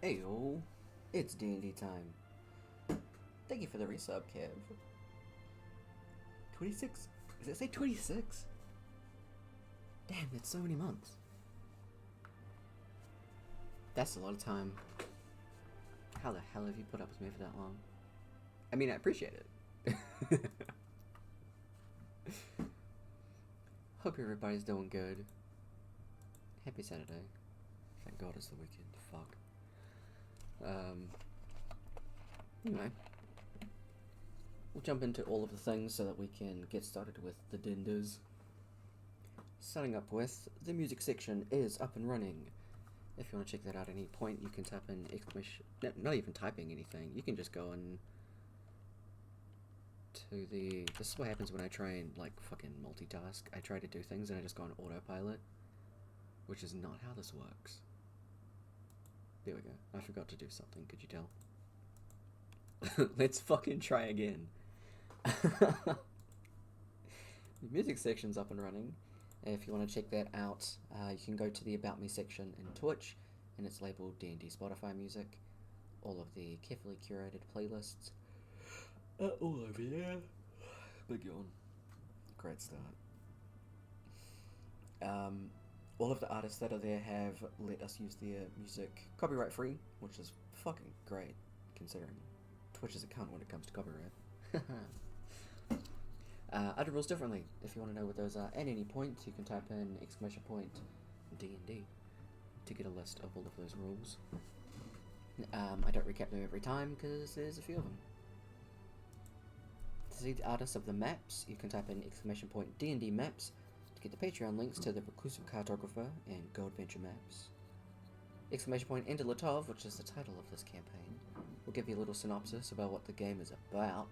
Ayo, it's D&D time. Thank you for the resub, Kev. 26? Does it say 26? Damn, that's so many months. That's a lot of time. How the hell have you put up with me for that long? I mean, I appreciate it. Hope everybody's doing good. Happy Saturday. Thank God it's the weekend. Fuck. Anyway. We'll jump into all of the things so that we can get started with the dinders. Starting up with, the music section is up and running. If you want to check that out at any point, you can type in exclamation... No, not even typing anything. You can just go and... to the... This is what happens when I try and, like, fucking multitask. I try to do things and I just go on autopilot. Which is not how this works. There we go. I forgot to do something. Could you tell? Let's fucking try again. The music section's up and running. If you want to check that out, you can go to the About Me section in Twitch, and it's labeled D&D Spotify music. All of the carefully curated playlists are all over here. Big yawn. Great start. All of the artists that are there have let us use their music copyright free, which is fucking great, considering Twitch is a cunt when it comes to copyright. Other rules differently. If you want to know what those are at any point, you can type in exclamation point D&D to get a list of all of those rules. I don't recap them every time because there's a few of them. To see the artists of the maps, you can type in exclamation point D&D maps to get the Patreon links to the Reclusive Cartographer and Go Adventure maps. Exclamation point End of Latov, which is the title of this campaign, will give you a little synopsis about what the game is about.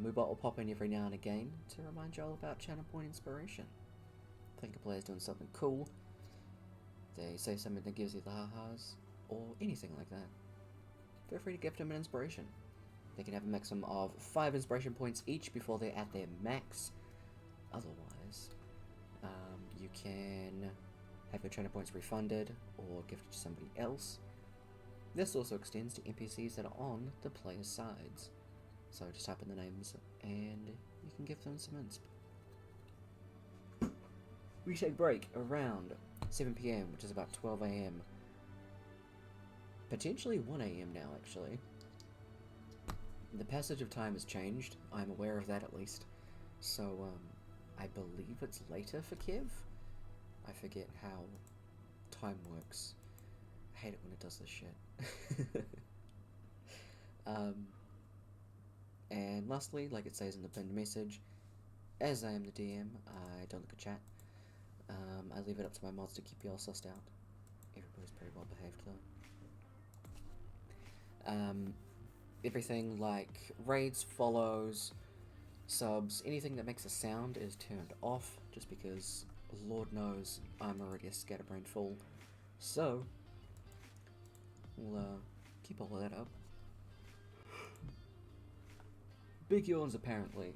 Moobot will pop in every now and again to remind you all about channel point inspiration. Think a player's doing something cool, they say something that gives you the ha-has, or anything like that. Feel free to gift them an inspiration. They can have a maximum of 5 inspiration points each before they're at their max. Otherwise, you can have your channel points refunded or gifted to somebody else. This also extends to NPCs that are on the player's sides. So just type in the names and you can give them some insp. We take break around 7 PM, which is about 12 AM. Potentially 1 AM now, actually. The passage of time has changed. I'm aware of that at least. So, I believe it's later for Kev. I forget how time works. I hate it when it does this shit. And lastly, like it says in the pinned message, as I am the DM, I don't look at chat. I leave it up to my mods to keep you all sussed out. Everybody's pretty well behaved though. Everything like raids, follows, subs, anything that makes a sound is turned off, just because Lord knows I'm already a scatterbrain fool. So, we'll keep all of that up. Big yawns apparently.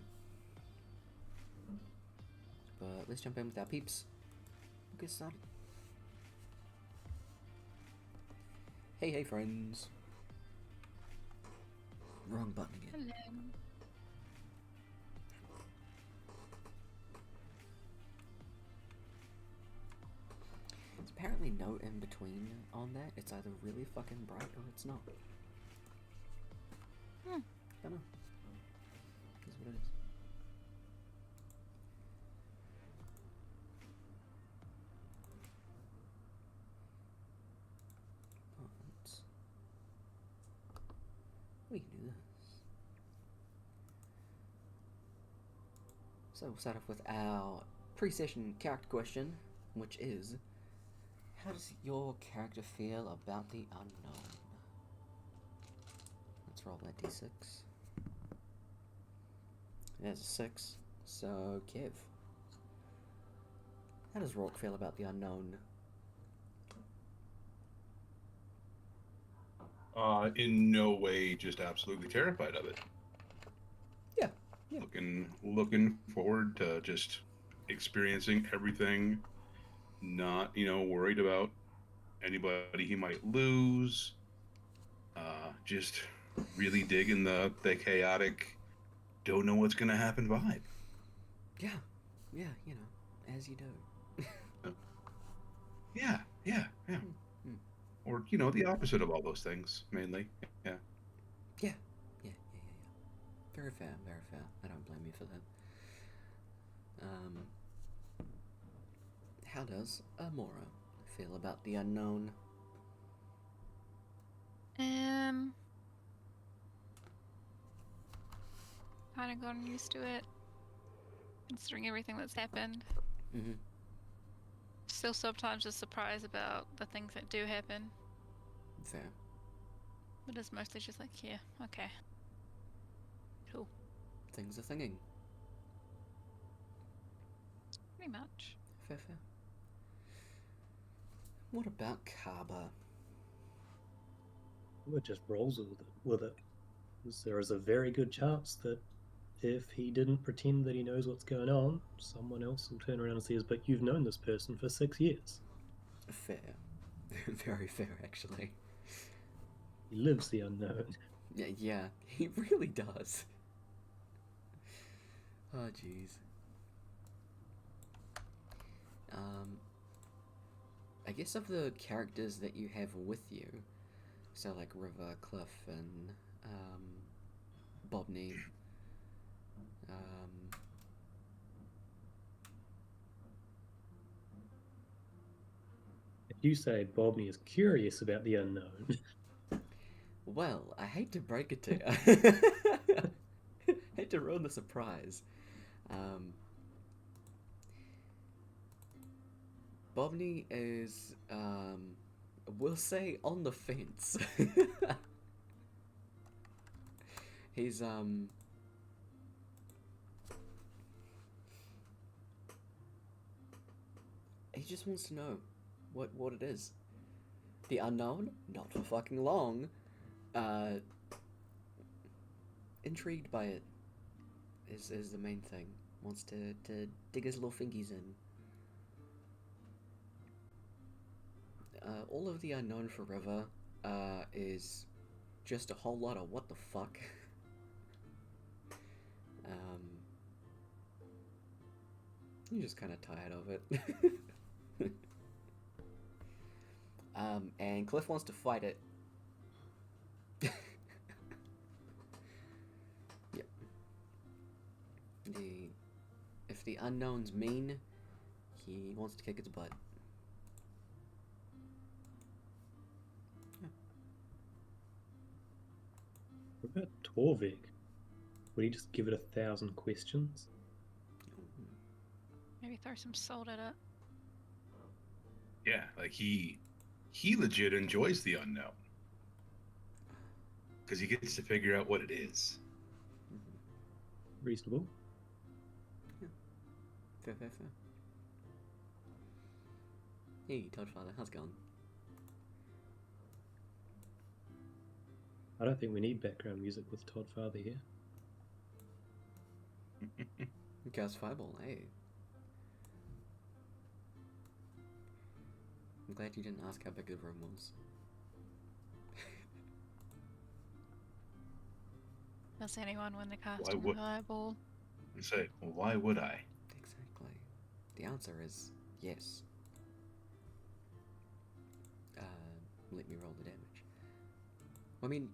But let's jump in with our peeps. We'll get started. Hey friends. Wrong button again. Hello. There's apparently no in between on that. It's either really fucking bright or it's not. Hmm. Don't know. That's what it is. But we can do this. So we'll start off with our pre-session character question, which is, how does your character feel about the unknown? Let's roll that d6. There's a 6. So, Kev, how does Rourke feel about the unknown? In no way just absolutely terrified of it. Yeah. Looking forward to just experiencing everything, not, worried about anybody he might lose. Just really digging the chaotic, don't know what's gonna happen vibe. Yeah, you know, as you do. Yeah, yeah, yeah. Mm. Or the opposite of all those things, mainly. Yeah. Yeah. Very fair, very fair. I don't blame you for that. Um, how does Amora feel about the unknown? Kind of gotten used to it, considering everything that's happened. Mm-hmm. Still sometimes a surprise about the things that do happen. Fair. But it's mostly just like, yeah, okay. Cool. Things are thinging. Pretty much. Fair. What about Kaba? It just rolls with it. There is a very good chance that if he didn't pretend that he knows what's going on, someone else will turn around and says, but you've known this person for 6 years. Fair. Very fair, actually. He lives the unknown. Yeah, he really does. Oh, jeez. I guess of the characters that you have with you, so like River, Cliff, and Bobney, If you say Bobney is curious about the unknown, well, I hate to break it to you. Hate to ruin the surprise. Bobney is, we'll say, on the fence. He's, he just wants to know what it is. The unknown? Not for fucking long. Intrigued by it is the main thing. Wants to dig his little fingies in. All of the unknown for River is just a whole lot of what the fuck. You're just kind of tired of it. And Cliff wants to fight it. Yep. If the unknown's mean, he wants to kick its butt. what about Torvik? Would he just give it 1,000 questions? Maybe throw some salt at it. Yeah, like he legit enjoys the unknown because he gets to figure out what it is. Reasonable. Yeah. Fair. Hey, Toddfather, how's it going? I don't think we need background music with Toddfather here. Gas Fireball, hey. I'm glad you didn't ask how big the room was. Does anyone win the Why casting would- fireball? And say, well, why would I? Exactly. The answer is yes. Let me roll the damage. I mean,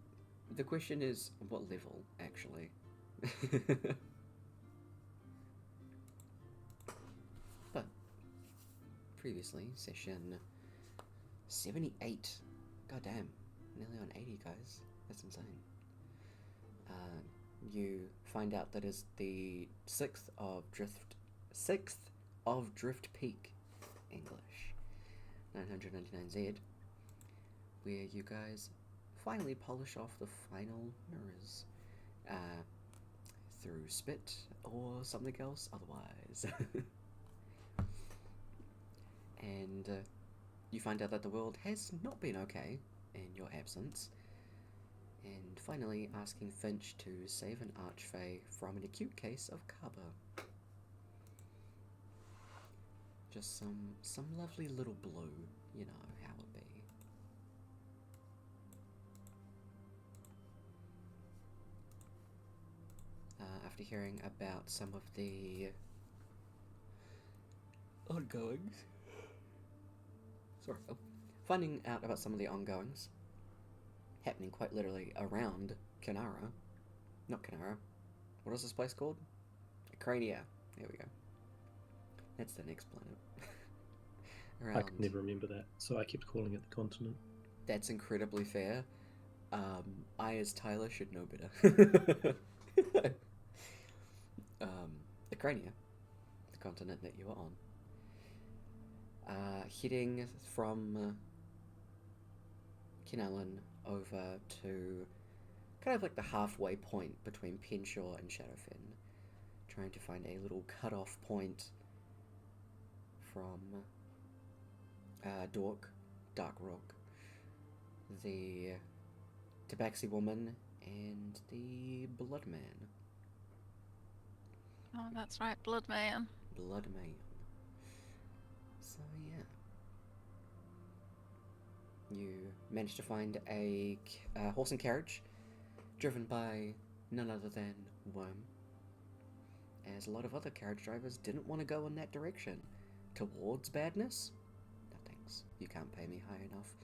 the question is what level, actually. But previously, session 78. Goddamn, nearly on 80, guys. That's insane. You find out that is the 6th of Drift Peak English 999Z, where you guys finally polish off the final mirrors through spit or something else otherwise. And you find out that the world has not been okay in your absence, and finally asking Finch to save an archfey from an acute case of Kaba. Just some lovely little blue, you know how it be. after hearing about some of the ongoings. Sorry, finding out about some of the ongoings happening quite literally around Kanara. Not Kanara. What is this place called? Crania. There we go. That's the next planet. I could never remember that, so I kept calling it the continent. That's incredibly fair. I, as Tyler, should know better. Crania, the continent that you are on. Heading from Kinallan over to kind of like the halfway point between Penshaw and Shadowfen. Trying to find a little cut-off point from Dark Rock, the Tabaxi Woman, and the Blood Man. Oh, that's right, Blood Man. Blood Man. So, yeah. You managed to find a horse and carriage driven by none other than Worm, as a lot of other carriage drivers didn't want to go in that direction. Towards badness? No thanks. You can't pay me high enough.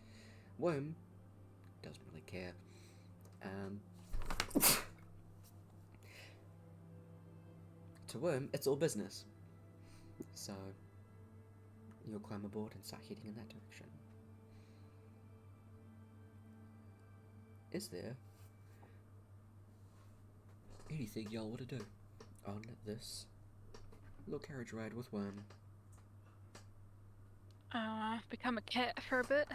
Worm doesn't really care. To Worm, it's all business. So, you'll climb aboard and start heading in that direction. Is there anything y'all want to do on this little carriage ride with Worm? Become a cat for a bit.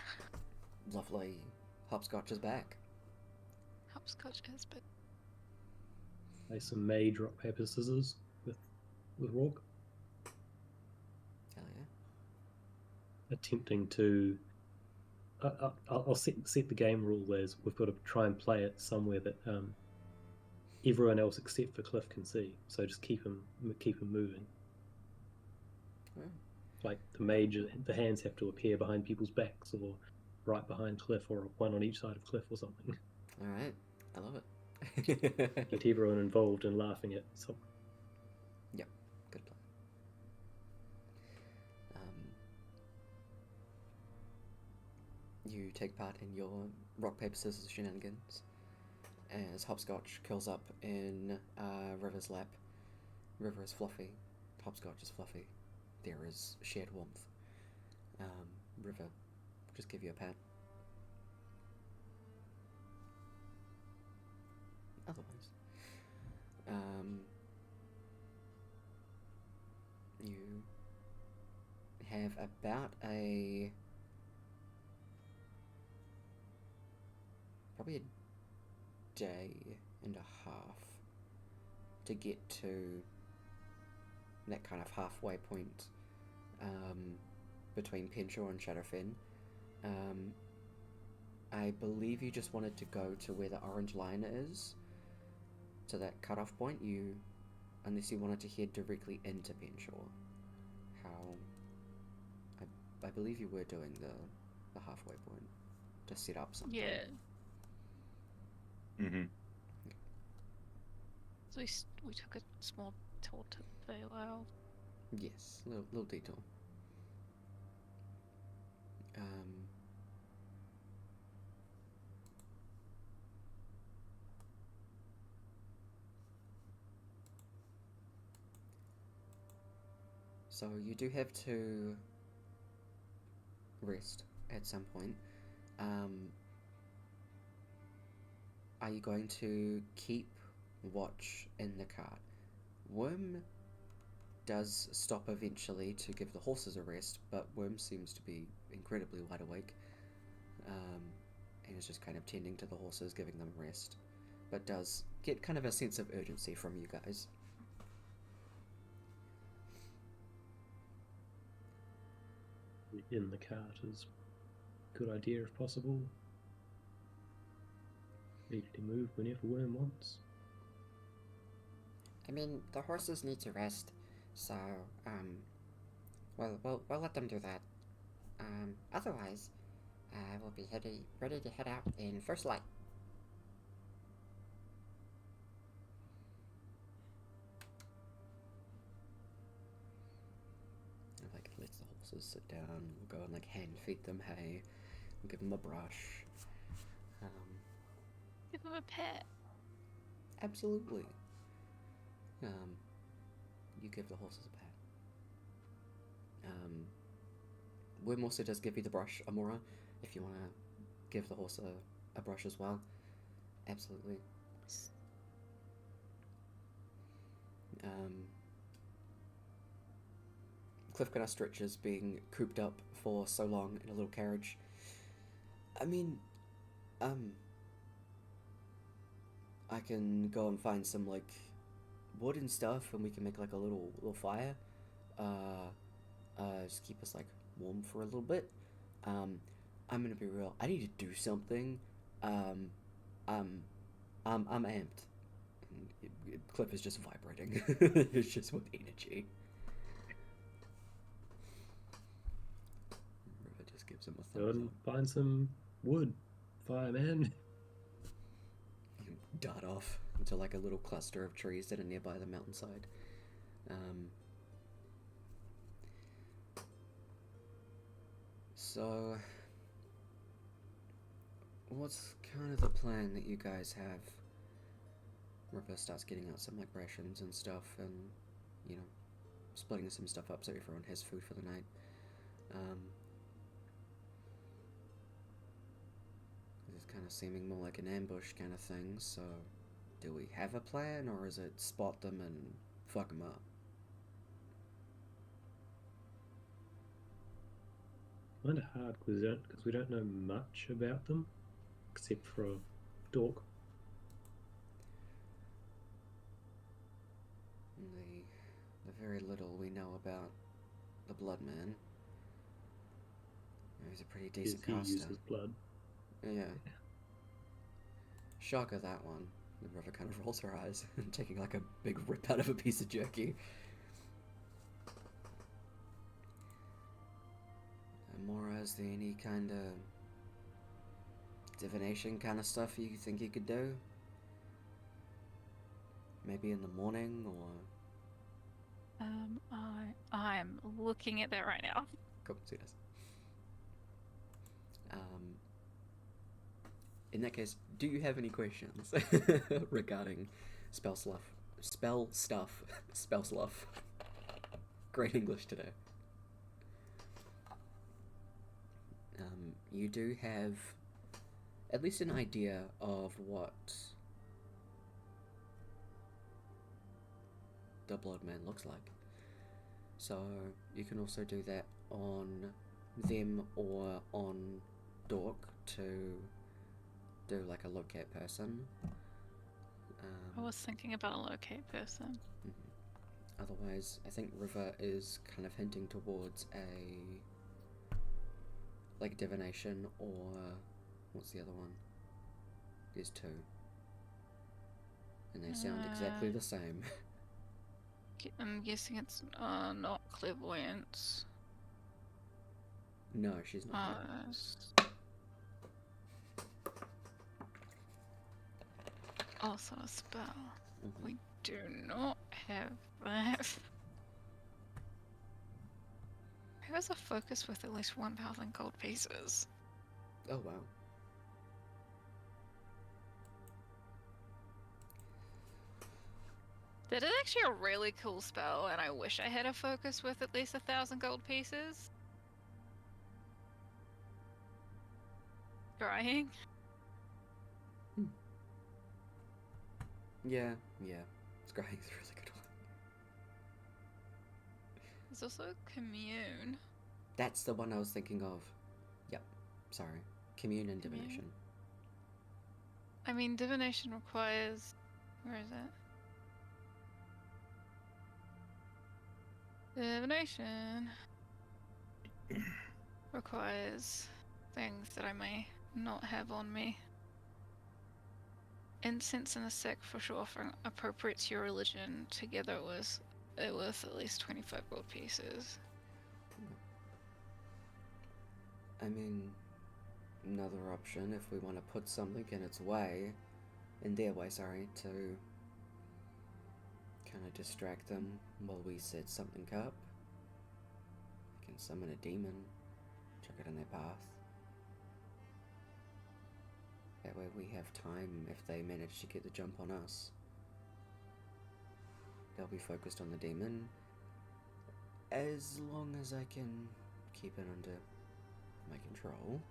Lovely. Hopscotch is back. Hopscotch is, but Play some mage rock paper scissors with Rourke. Hell yeah. Attempting to. I'll set the game rule as we've got to try and play it somewhere that everyone else except for Cliff can see. So just keep him moving. Oh. Like the hands have to appear behind people's backs, or right behind Cliff, or one on each side of Cliff, or something. All right, I love it. Get everyone involved in laughing at something. Yep, good plan. You take part in your rock paper scissors shenanigans as Hopscotch curls up in River's lap. River is fluffy. Hopscotch is fluffy. There is shared warmth. River, just give you a pat. Otherwise, you have about probably a day and a half to get to that kind of halfway point between Penshaw and Shadowfen. I believe you just wanted to go to where the orange line is, to that cutoff point. Unless you wanted to head directly into Penshaw. I believe you were doing the halfway point to set up something. yeah. Mm-hmm. So we took a small tour to Vale. Yes, little detour. So you do have to rest at some point. Are you going to keep watch in the cart? Worm does stop eventually to give the horses a rest, but Worm seems to be incredibly wide awake, and is just kind of tending to the horses, giving them a rest, but does get kind of a sense of urgency from you guys. In the cart is a good idea if possible. Ready to move whenever Worm wants. I mean, the horses need to rest, so, we'll let them do that. Otherwise, we'll be ready to head out in first light. lets the horses sit down. We'll go and like hand feed them hay. We'll give them a brush. Give him a pet. Absolutely. You give the horses a pat. Wim also does give you the brush, Amora, if you want to give the horse a brush as well. Absolutely. Cliff kind of stretches being cooped up for so long in a little carriage. I mean, I can go and find some like wood and stuff, and we can make like a little fire. Just keep us like warm for a little bit. I'm gonna be real. I need to do something. I'm amped. And Cliff is just vibrating. It's just with energy. River just gives him a Go thumbs and up. find some wood, fireman. You dart off into like a little cluster of trees that are nearby the mountainside. So, what's kind of the plan that you guys have? River starts getting out some like rations and stuff, and you know, splitting some stuff up so everyone has food for the night. This is kind of seeming more like an ambush kind of thing. So, do we have a plan, or is it spot them and fuck them up? Kind of hard because we don't know much about them, except for a dork. The very little we know about the Blood Man. He's a pretty decent He caster. uses blood. Yeah. Shocker, that one. The River kind of rolls her eyes, taking like a big rip out of a piece of jerky. Mora, is there any kind of divination kind of stuff you think you could do? Maybe in the morning, or... I'm looking at that right now. Cool, see this. In that case, do you have any questions regarding spell stuff? Great English today. You do have at least an idea of what the Blood Man looks like. So you can also do that on them or on Dork to do like a locate person. I was thinking about a locate person. Otherwise, I think River is kind of hinting towards a like divination, or what's the other one? There's two, and they sound exactly the same. I'm guessing it's not clairvoyance. No, she's not. Also a spell. Mhm. We do not have that. Who has a focus with at least 1,000 gold pieces? Oh wow. That is actually a really cool spell, and I wish I had a focus with at least 1,000 gold pieces. Crying. Yeah. Scrying's a really good one. There's also commune. That's the one I was thinking of. Yep. Sorry. Commune and Commune? divination. I mean, divination requires... Where is it? Divination requires things that I may not have on me. Incense and a sacrificial offering appropriate to your religion together was worth at least 25 gold pieces. I mean, another option if we want to put something in their way, to kind of distract them while we set something up. We can summon a demon, chuck it in their path. That way we have time if they manage to get the jump on us. They'll be focused on the demon, as long as I can keep it under my control.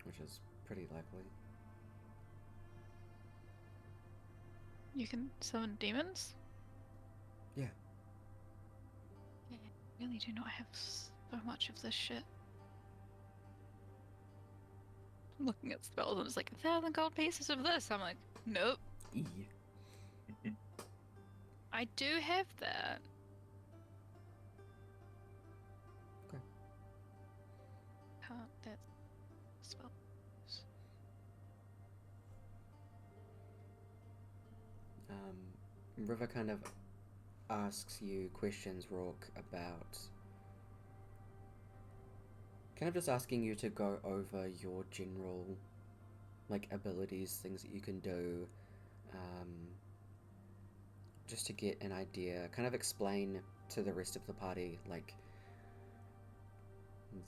Which is pretty likely. You can summon demons? Yeah. I really do not have so much of this shit. I'm looking at spells and it's like 1,000 gold pieces of this. I'm like, nope. I do have that. Okay. Can't that spell? River kind of asks you questions, Rourke, about kind of just asking you to go over your general, like, abilities, things that you can do, just to get an idea, kind of explain to the rest of the party, like,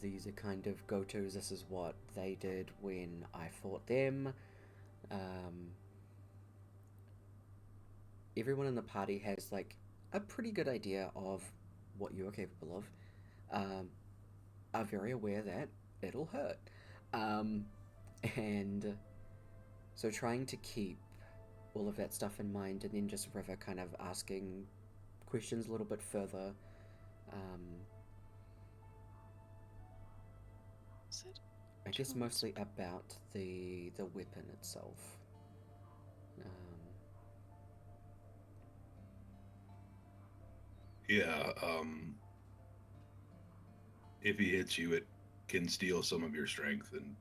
these are kind of go-tos, this is what they did when I fought them. Everyone in the party has, like, a pretty good idea of what you're capable of, are very aware that it'll hurt. And so trying to keep all of that stuff in mind, and then just River kind of asking questions a little bit further. I guess mostly about the weapon itself. Yeah, if he hits you, it can steal some of your strength and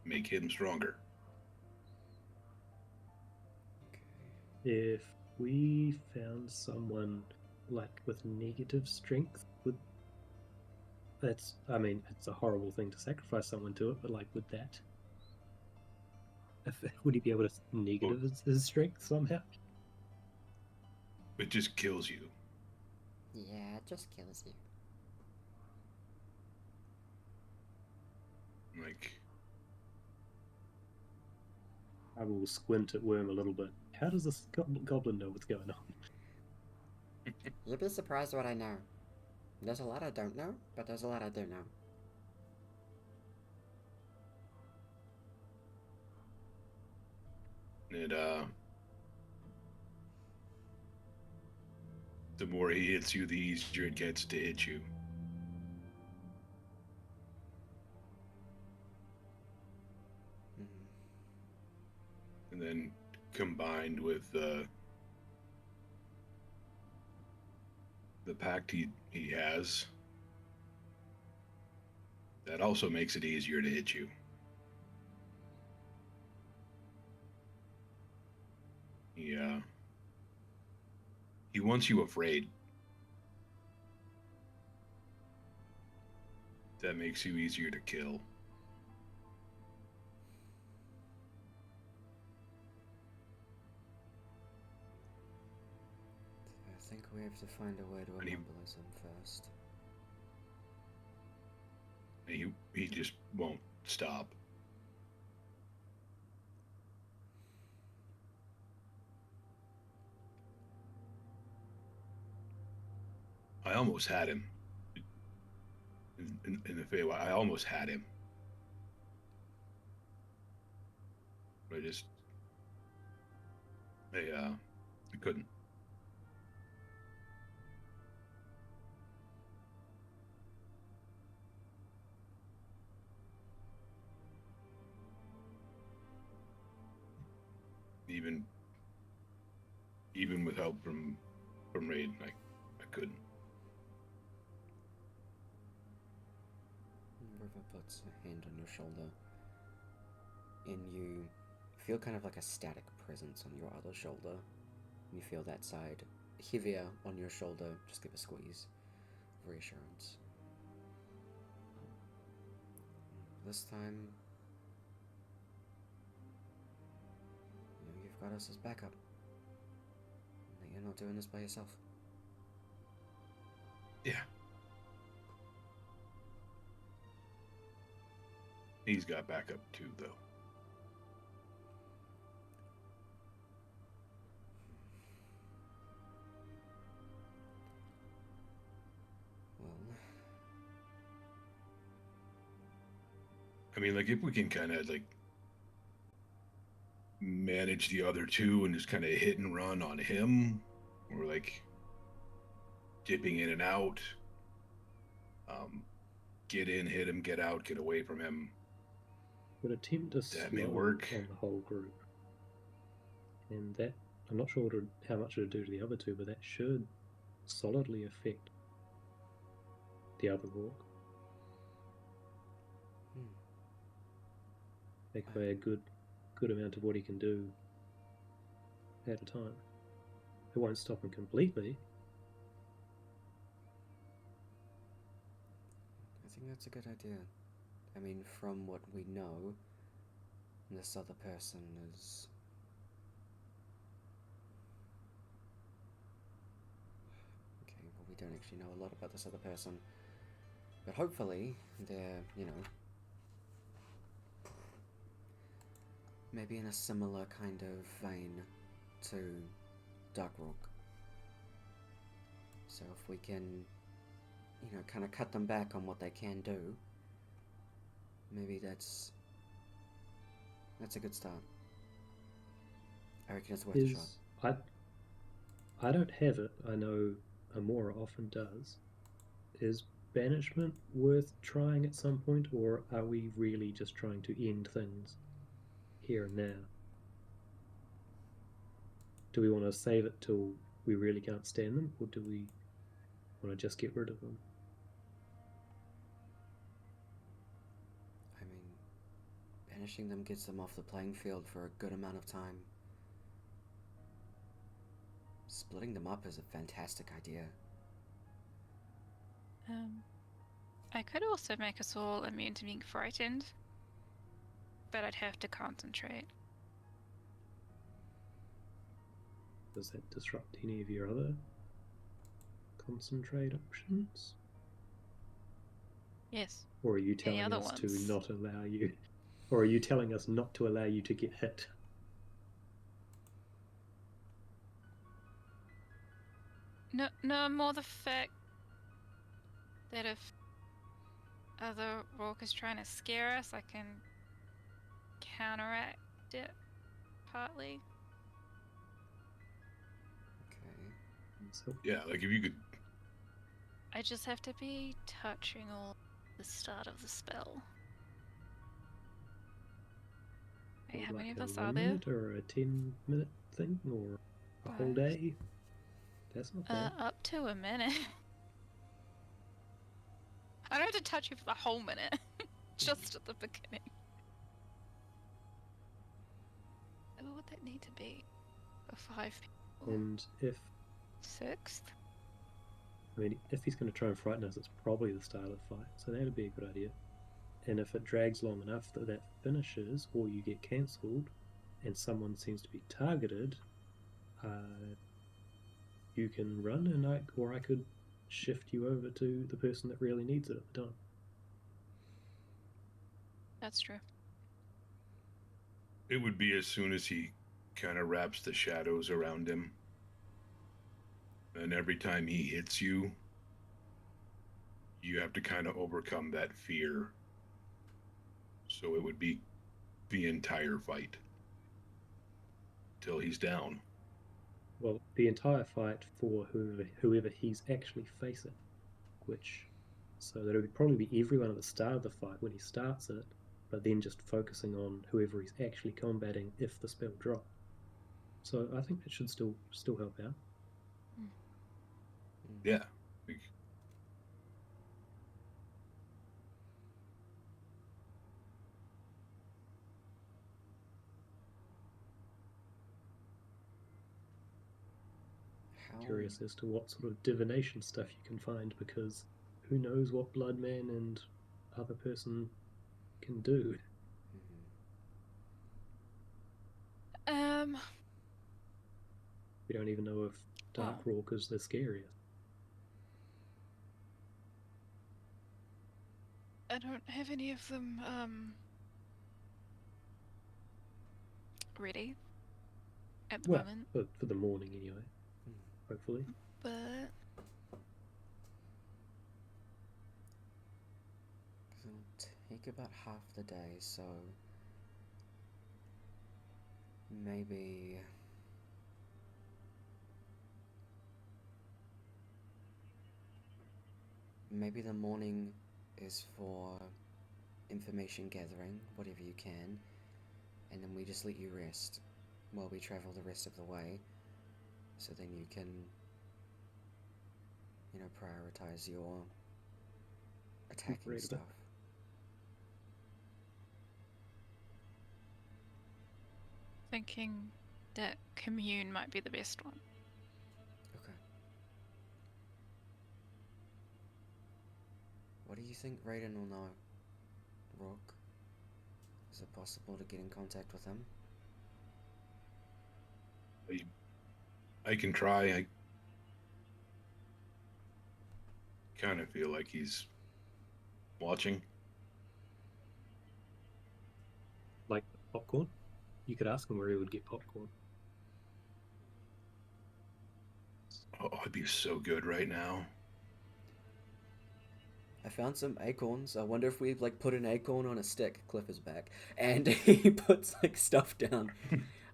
make him stronger. If we found someone like with negative strength, it's a horrible thing to sacrifice someone to it, but like would that, would he be able to negative his strength somehow? It just kills you. Yeah, it just kills you. Like, I will squint at Worm a little bit. How does this goblin know what's going on? You'd be surprised what I know. There's a lot I don't know, but there's a lot I do know. it the more he hits you, the easier it gets to hit you. And then combined with the pact he has, that also makes it easier to hit you. He wants you afraid. That makes you easier to kill. I think we have to find a way to immobilize him first. He just won't stop. I almost had him. In the Feywild, I almost had him. But I couldn't. Even with help from Raiden, I couldn't. River puts a hand on your shoulder, and you feel kind of like a static presence on your other shoulder. You feel that side heavier on your shoulder. Just give a squeeze. Reassurance. This time, got us as backup. That you're not doing this by yourself. Yeah. He's got backup too, though. Well, I mean, like, if we can kind of, like, manage the other two and just kind of hit and run on him, or, like, dipping in and out, get in, hit him, get out, get away from him. Would attempt to That may slow work. on the whole group. And that, I'm not sure how much it would do to the other two, but that should solidly affect the other orc. Take away a good amount of what he can do at a time. It won't stop him completely. I think that's a good idea. I mean, from what we know, this other person is... Okay, well, we don't actually know a lot about this other person. But hopefully, they're, you know, maybe in a similar kind of vein to Darkrook. So if we can, you know, kind of cut them back on what they can do, maybe that's a good start. I reckon it's worth a shot. I don't have it. I know Amora often does. Is banishment worth trying at some point, or are we really just trying to end things here and now? Do we want to save it till we really can't stand them, or do we want to just get rid of them? I mean, banishing them gets them off the playing field for a good amount of time. Splitting them up is a fantastic idea. I could also make us all immune to being frightened, but I'd have to concentrate. Does that disrupt any of your other concentrate options? Yes. Or are you telling us to not allow you, or are you telling us not to allow you to get hit? No, more the fact that if other Rourke is trying to scare us, I can counteract it partly. Okay. So, Yeah, like if you could. I just have to be touching all the start of the spell. Wait, how many of us are there? Minute or a 10-minute thing, or a whole day? That's not bad. Up to a minute. I don't have to touch you for the whole minute. Just at the beginning. What would that need to be? For 5 people? And if 6th? I mean, if he's going to try and frighten us, it's probably the start of the fight, so that'd be a good idea. And if it drags long enough that finishes, or you get cancelled, and someone seems to be targeted, you can run, and I could shift you over to the person that really needs it at the time. That's true. It would be as soon as he kind of wraps the shadows around him. And every time he hits you, you have to kind of overcome that fear. So it would be the entire fight till he's down. Well, the entire fight for whoever he's actually facing, so that it would probably be everyone at the start of the fight when he starts it, but then just focusing on whoever he's actually combating if the spell drops. So I think that should still help out. Yeah. Curious as to what sort of divination stuff you can find, because who knows what Bloodman and other person can do. We don't even know if Dark Rock is the scariest. I don't have any of them ready at the Well, moment, for the morning anyway, hopefully. but It'll take about half the day, so maybe the morning is for information gathering, whatever you can, and then we just let you rest while we travel the rest of the way, so then you can, prioritize your attacking Right, stuff. thinking that commune might be the best one. Okay. What do you think Raiden will know, Rook? Is it possible to get in contact with him? I can try. I kind of feel like he's watching. Like popcorn? You could ask him where he would get popcorn. Oh, I'd be so good right now. I found some acorns. I wonder if we put an acorn on a stick. Cliff is back, and he puts stuff down.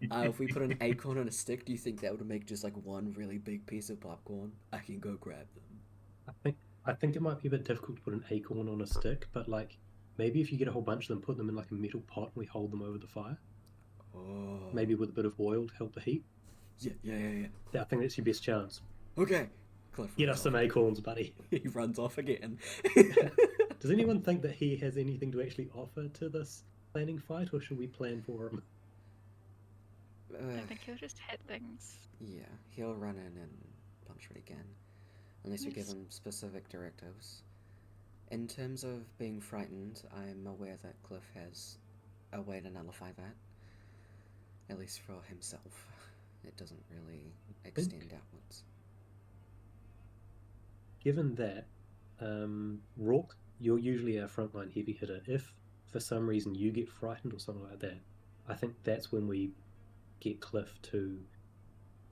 If we put an acorn on a stick, do you think that would make just one really big piece of popcorn? I can go grab them. I think it might be a bit difficult to put an acorn on a stick, but maybe if you get a whole bunch of them, put them in a metal pot and we hold them over the fire. Oh. Maybe with a bit of oil to help the heat. Yeah. I think that's your best chance. Okay. Cliff Get runs us some off. acorns, buddy. He runs off again. Does anyone think that he has anything to actually offer to this planning fight, or should we plan for him? I think he'll just hit things. Yeah, he'll run in and punch it again. Unless we give Yes. him specific directives. In terms of being frightened, I'm aware that Cliff has a way to nullify that. At least for himself. It doesn't really extend outwards. Given that, Rourke, you're usually our frontline heavy hitter. If for some reason you get frightened or something like that, I think that's when we get Cliff to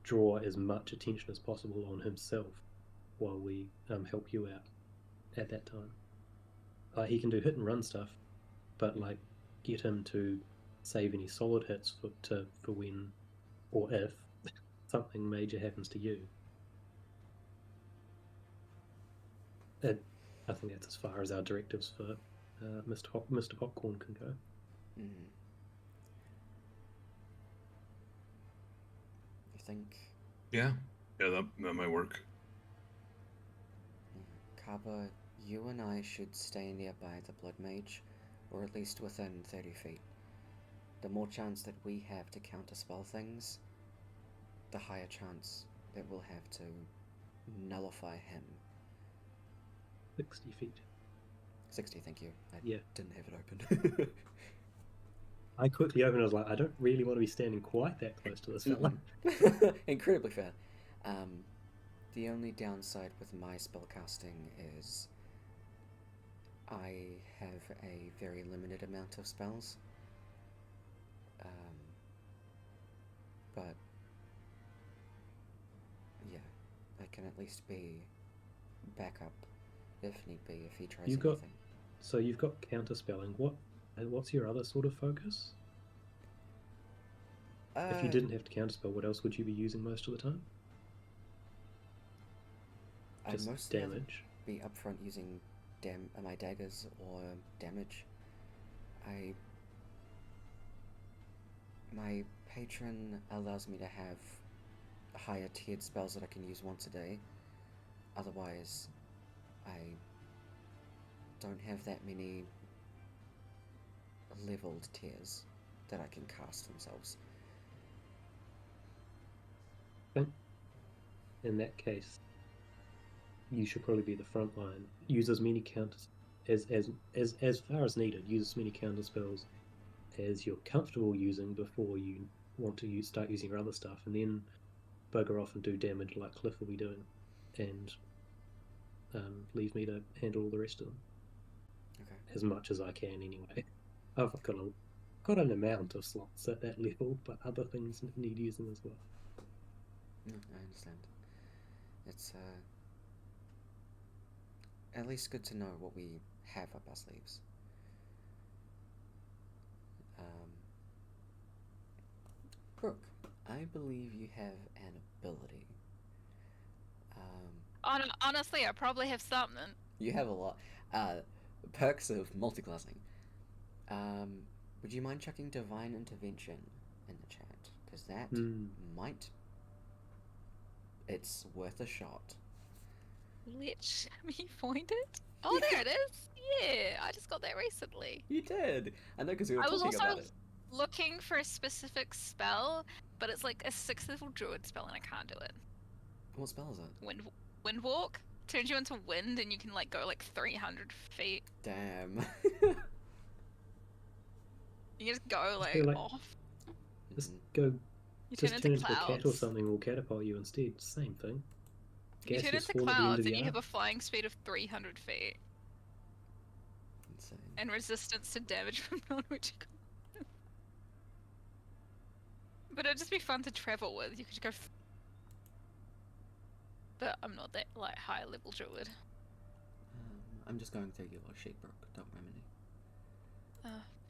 draw as much attention as possible on himself while we help you out at that time. He can do hit and run stuff, but get him to save any solid hits for when or if something major happens to you. And I think that's as far as our directives for Mr. Popcorn can go. Mm. You think? Yeah, that might work. Kaba, you and I should stay nearby the Blood Mage, or at least within 30 feet. The more chance that we have to counterspell things, the higher chance that we'll have to nullify him. 60 feet. 60, thank you. I Yeah. didn't have it open. I quickly opened. I was like, I don't really want to be standing quite that close to this fella. Incredibly fair. The only downside with my spellcasting is I have a very limited amount of spells. But yeah, I can at least be backup if need be if he tries anything. So you've got counterspelling. What's your other sort of focus? If you didn't have to counterspell, what else would you be using most of the time? I'd Just mostly damage. be upfront using my daggers or damage. My patron allows me to have higher tiered spells that I can use once a day. Otherwise, I don't have that many leveled tiers that I can cast themselves. In that case, you should probably be the front line. Use as many counters as far as needed. Use as many counter spells as you're comfortable using before you want to start using your other stuff, and then bugger off and do damage like Cliff will be doing, and leave me to handle all the rest of them. Okay. As much as I can, anyway. I've got an amount of slots at that level, but other things need using as well. No, I understand. It's at least good to know what we have up our sleeves. Brooke, I believe you have an ability. Honestly, I probably have something. You have a lot. Perks of multiclassing. Would you mind chucking Divine Intervention in the chat? Because that might... It's worth a shot. Let me find it. Oh, there it is. Yeah, I just got that recently. You did! I know, because we were I was talking also about it. looking for a specific spell, but it's like a 6th level druid spell and I can't do it. What spell is it? Windwalk turns you into wind and you can like go like 300 feet. Damn. You can just go like, go, like, off. Just go. You Just turn turn into into a cat or clouds. something. Will catapult you instead. Same thing. You Gas turn will into spawn at the end clouds of and the you have arc. a flying speed of 300 feet Insane. and resistance to damage from non-magical. But it'd just be fun to travel with. You could go. But I'm not that like high level druid. I'm just going through your sheet, Brooke. Don't mind me.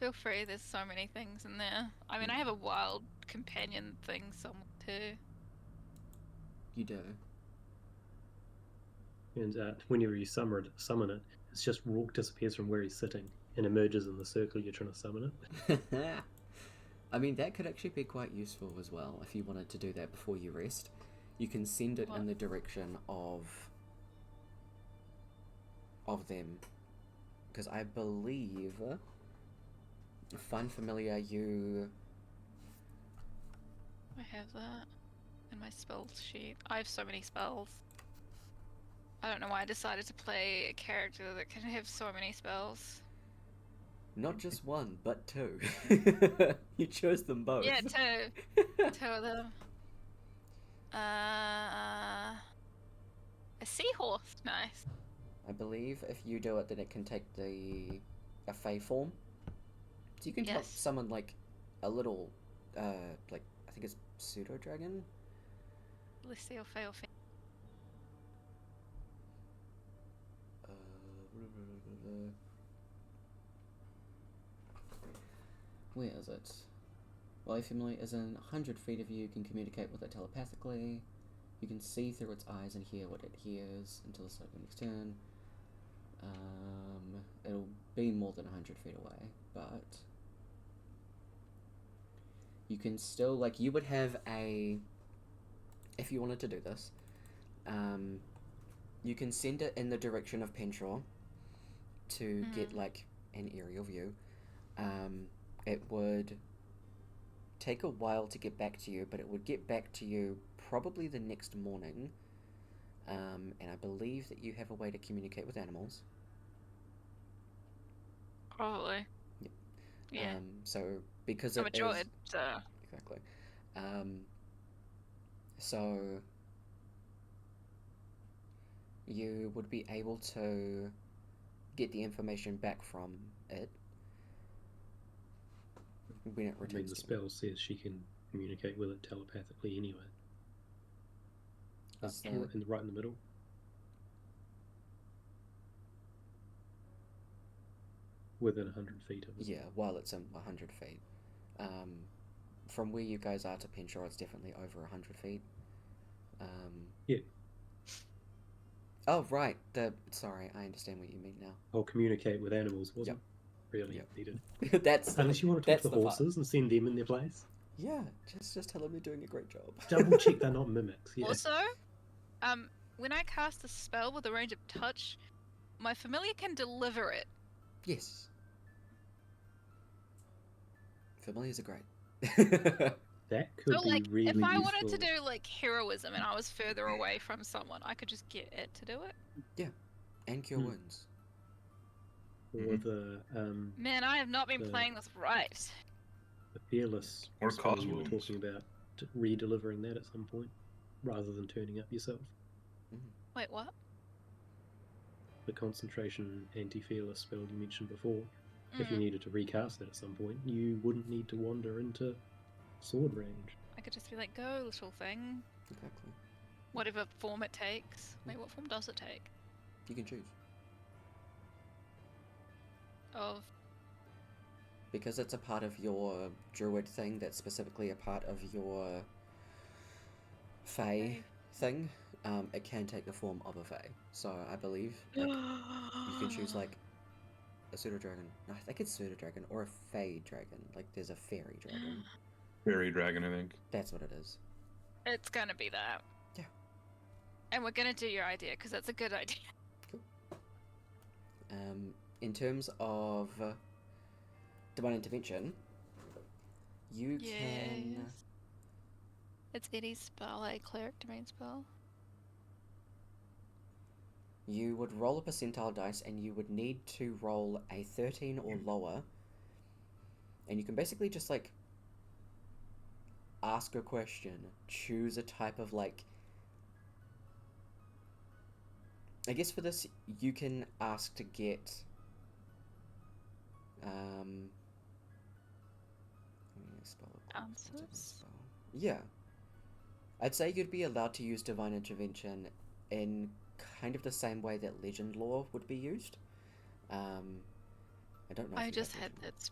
Feel free. There's so many things in there. I mean, I have a wild companion thing somewhere too. You do. And whenever you summon it, it's just Rourke disappears from where he's sitting and emerges in the circle you're trying to summon it. I mean, that could actually be quite useful as well if you wanted to do that before you rest. You can send it in the direction of them, because I believe, find familiar, you... I have that in my spells sheet. I have so many spells. I don't know why I decided to play a character that can have so many spells. Not just one, but two. You chose them both. Yeah, two. Two of them. A seahorse, nice. I believe if you do it, then it can take a fey form. So you can summon like a little, like I think it's pseudo dragon. Let's see, fail. Where is it? While a family is in 100 feet of you, you can communicate with it telepathically. You can see through its eyes and hear what it hears until the start of the next turn. It'll be more than 100 feet away, but you can still, like, you would have a... If you wanted to do this, you can send it in the direction of Penshaw to get, like, an aerial view. It would take a while to get back to you, but it would get back to you probably the next morning. And I believe that you have a way to communicate with animals. Probably. Yep. Yeah. So because I'm a it is... druid, so... Exactly. So you would be able to get the information back from it when it I mean, returns the to spell says she can communicate with it telepathically anyway. Is Right in the middle. Within 100 feet of it. Yeah, while it's in 100 feet. From where you guys are to Penshaw, it's definitely over 100 feet. Yeah. Oh, right. Sorry, I understand what you mean now. I'll communicate with animals wasn't really needed. That's Unless you want to talk to the horses and send them in their place. Yeah, just tell them they're doing a great job. Double check they're not mimics. Yeah. Also, when I cast a spell with a range of touch, my familiar can deliver it. Yes. Familiars are great. That could So, be like, really if I useful. wanted to do, like, heroism and I was further away from someone, I could just get it to do it? Yeah, and cure wounds. Or the Man, I have not been playing this right. the fearless Or spell cause you were wounds. talking about, re-delivering that at some point. rather than turning up yourself. Wait, what? The concentration anti-fearless spell you mentioned before. If you Mm. needed to recast it at some point, you wouldn't need to wander into sword range. I could just be like, go, little thing. Exactly. Whatever form it takes. Wait, what form does it take? You can choose. Of. Because it's a part of your druid thing, that's specifically a part of your fae thing, it can take the form of a fae. So I believe like, you can choose like a pseudo dragon. No, I think it's pseudo dragon or a fae dragon. Like there's a fairy dragon. Fairy dragon, I think. That's what it is. It's gonna be that. Yeah. And we're gonna do your idea because that's a good idea. Cool. In terms of divine intervention, you can. Yes. It's Eddie's spell, a cleric domain spell. You would roll a percentile dice and you would need to roll a 13 or lower. And you can basically just like ask a question, choose a type of like. I guess for this, you can ask to get. Let me spell it. Answers? Yeah. I'd say you'd be allowed to use divine intervention in kind of the same way that legend lore would be used. I don't know. If I you just have had legend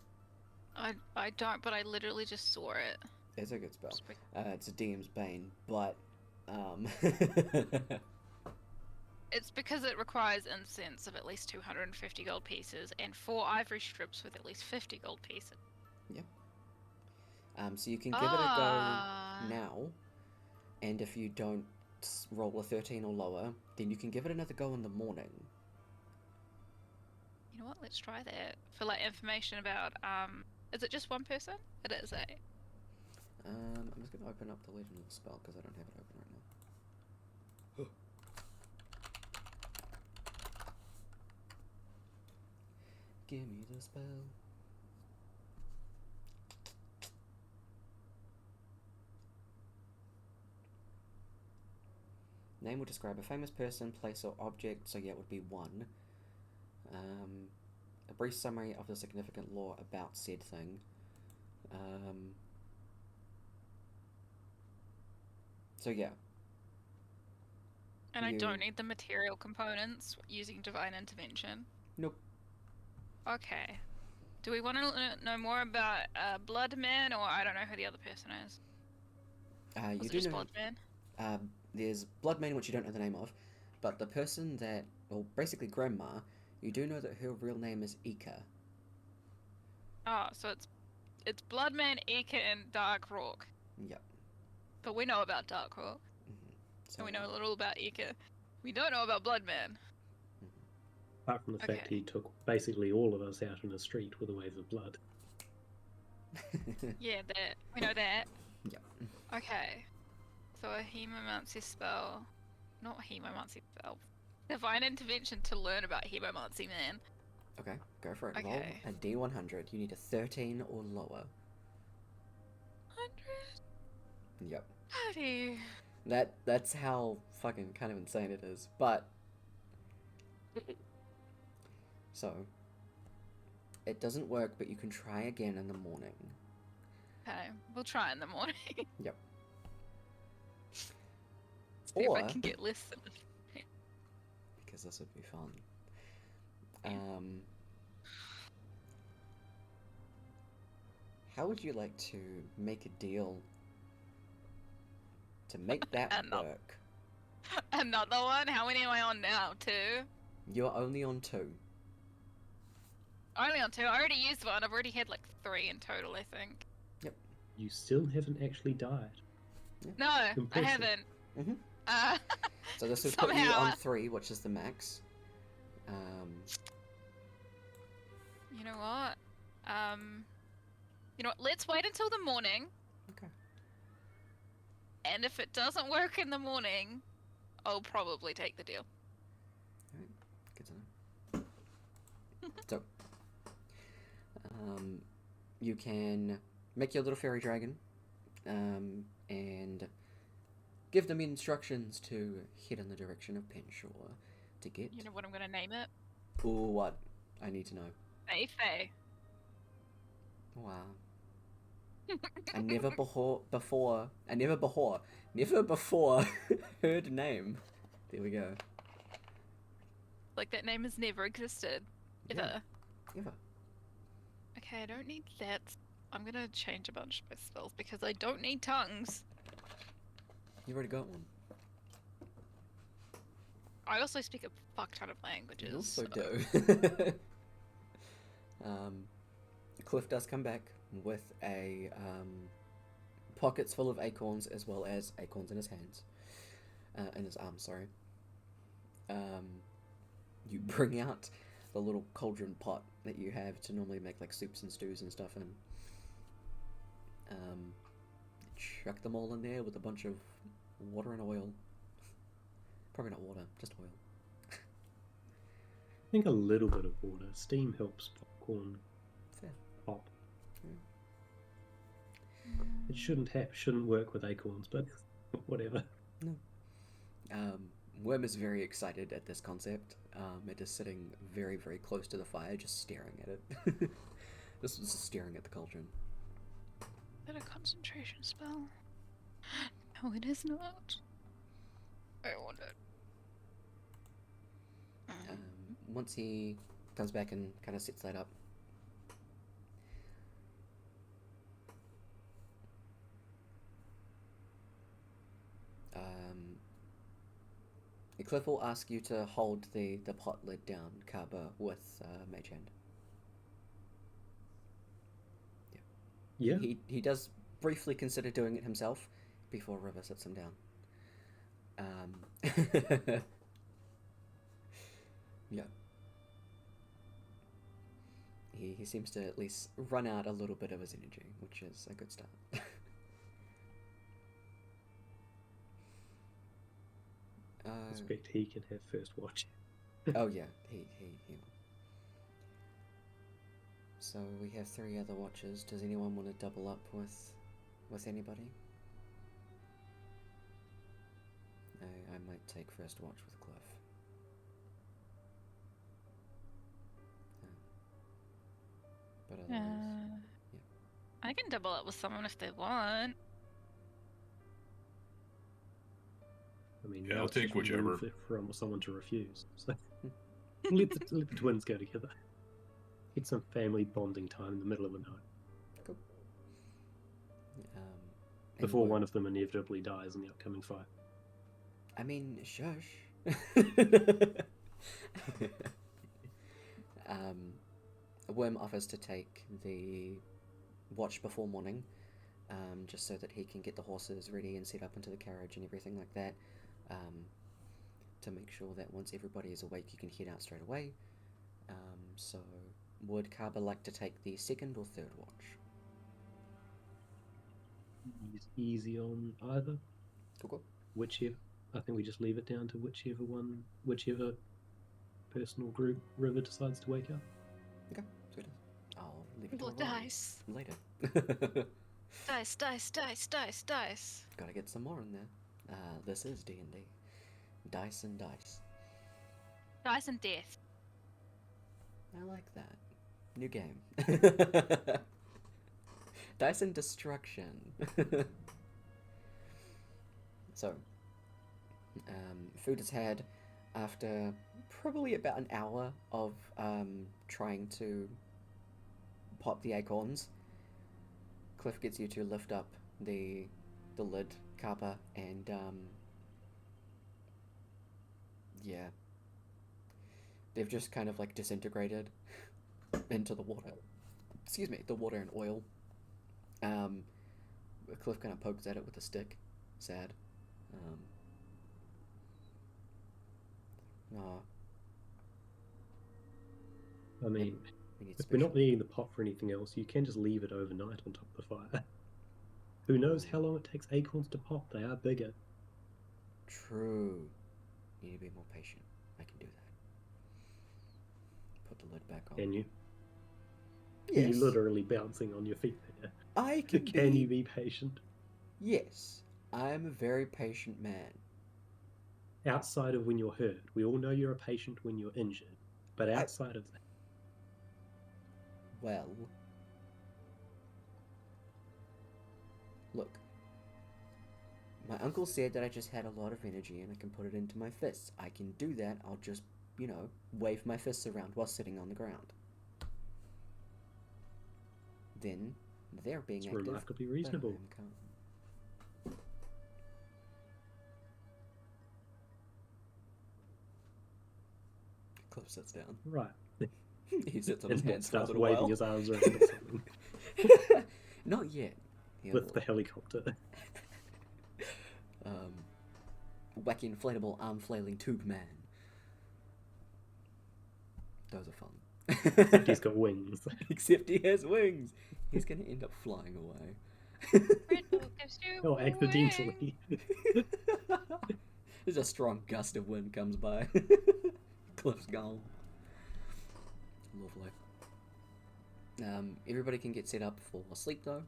lore. that. I don't, but I literally just saw it. It's a good spell. Just bec- It's a DM's bane, but It's because it requires incense of at least 250 gold pieces and 4 ivory strips with at least 50 gold pieces. so you can give it a go now, and if you don't roll a 13 or lower, then you can give it another go in the morning. You know what? Let's try that. For like information about is it just one person? It is, eh? I'm just gonna open up the legend of the spell because I don't have it open right now. Give me the spell. Name will describe a famous person, place, or object, so yeah, it would be one. A brief summary of the significant lore about said thing. So yeah. And I You- don't need the material components using divine intervention. Nope. Okay. Do we want to know more about Bloodman, or I don't know who the other person is? You Was it do just know. Bloodman? There's Bloodmane, which you don't know the name of, but the person that, well, basically Grandma, you do know that her real name is Eka. Oh, so it's Bloodman, Eka, and Dark Rock. Yep. But we know about Dark Rock, So and we know a little about Eka. We don't know about Bloodman. Apart from the fact Okay. he took basically all of us out in the street with a wave of blood. Yeah, that we know that. Yep. Okay. So a hemomancy spell, not hemomancy spell. Divine intervention to learn about hemomancy, man. Okay, go for it. Okay. Roll a D100. You need a 13 or lower. 100. Yep. Bloody. That's how fucking kind of insane it is. But so it doesn't work, but you can try again in the morning. Okay, we'll try in the morning. Yep. See if I Or- can get less than. Because this would be fun. Yeah. How would you like to make a deal to make that Another- work? Another one? How many am I on now? 2? You're only on 2. Only on 2. I already used one. I've already had like 3 in total, I think. You still haven't actually died. No, I Impressive. haven't. Mhm. Uh, So this would put you Somehow on I- 3, which is the max. you know what? You know what? Let's wait until the morning. Okay. And if it doesn't work in the morning, I'll probably take the deal. Good to know. So, you can make your little fairy dragon, and give them instructions to head in the direction of Penshore to get. You know what I'm gonna name it? Or what? I need to know. Faye. Wow. I never before heard name. There we go. Like that name has never existed. Ever. Yeah, ever. Okay, I don't need that. I'm gonna change a bunch of my spells because I don't need tongues. You've already got one. I also speak a fuck ton of You languages. also so- do. Cliff does come back with a pockets full of acorns as well as acorns in his hands. In his arms, sorry. You bring out the little cauldron pot that you have to normally make like soups and stews and stuff in. Chuck them all in there with a bunch of water and oil. Probably not water, just oil. I think a little bit of water. Steam helps popcorn Fair. pop. It shouldn't work with acorns, but whatever. Worm is very excited at this concept. It is sitting very, very close to the fire, just staring at it. Just staring at the cauldron. Is that a concentration spell? No, it is not. I want it. Once he comes back and kind of sets that up, Cliff will ask you to hold the pot lid down, Kaba, with Mage Hand. Yeah. He does briefly consider doing it himself before River sits him down. Yeah. He seems to at least run out a little bit of his energy, which is a good start. I expect he can have first watch. Oh yeah, he will. So we have 3 other watches. Does anyone want to double up with anybody? I might take first watch with Cliff. But otherwise, I can double up with someone if they want. I mean, Yeah, now I'll it's take just whichever. room for someone to refuse. So let the twins go together. Get some family bonding time in the middle of the night cool. And before Worm- one of them inevitably dies in the upcoming fight. I mean, shush. Worm offers to take the watch before morning, just so that he can get the horses ready and set up into the carriage and everything like that, to make sure that once everybody is awake, you can head out straight away. So, would Kaba like to take the second or third watch? He's easy on either. Cool. Whichever. I think we just leave it down to whichever person or group River decides to wake up. Okay, sweet. I'll leave it to Roll Aurora dice. later. Dice. Gotta get some more in there. This is D&D. Dice and dice. Dice and death. I like that. New game. Dice and destruction. So, food is had after probably about an hour of trying to pop the acorns. Cliff gets you to lift up the lid, Kappa, and yeah, they've just kind of like disintegrated into the water. Excuse me, the water and oil. Cliff kind of pokes at it with a stick. Sad. Aw, I mean, we need if we're not special. needing the pot for anything else, you can just leave it overnight on top of the fire. Who knows how long it takes acorns to pop? They are bigger. True. Need to be more patient. I can do that. Put the lid back on. Can you? Yes. You're literally bouncing on your feet there. I can Can be. you be patient? Yes, I'm a very patient man. Outside of when you're hurt, we all know you're a patient when you're injured. But outside of that, Well, look. My uncle said that I just had a lot of energy and I can put it into my fists. I can do that. I'll just, wave my fists around while sitting on the ground. Then they're being it's active. remarkably but reasonable. I'm calm. Cliff sits down. Right. He sits on his And hands for a starts little waving while. his arms around or something Not yet. He'll, with the helicopter. wacky inflatable arm flailing tube man. Those are fun. He's got wings. Except he has wings. He's gonna end up flying away. Red Bull gives you Oh, away. accidentally. There's a strong gust of wind comes by. Cliff's gone. Lovely. Everybody can get set up for sleep though.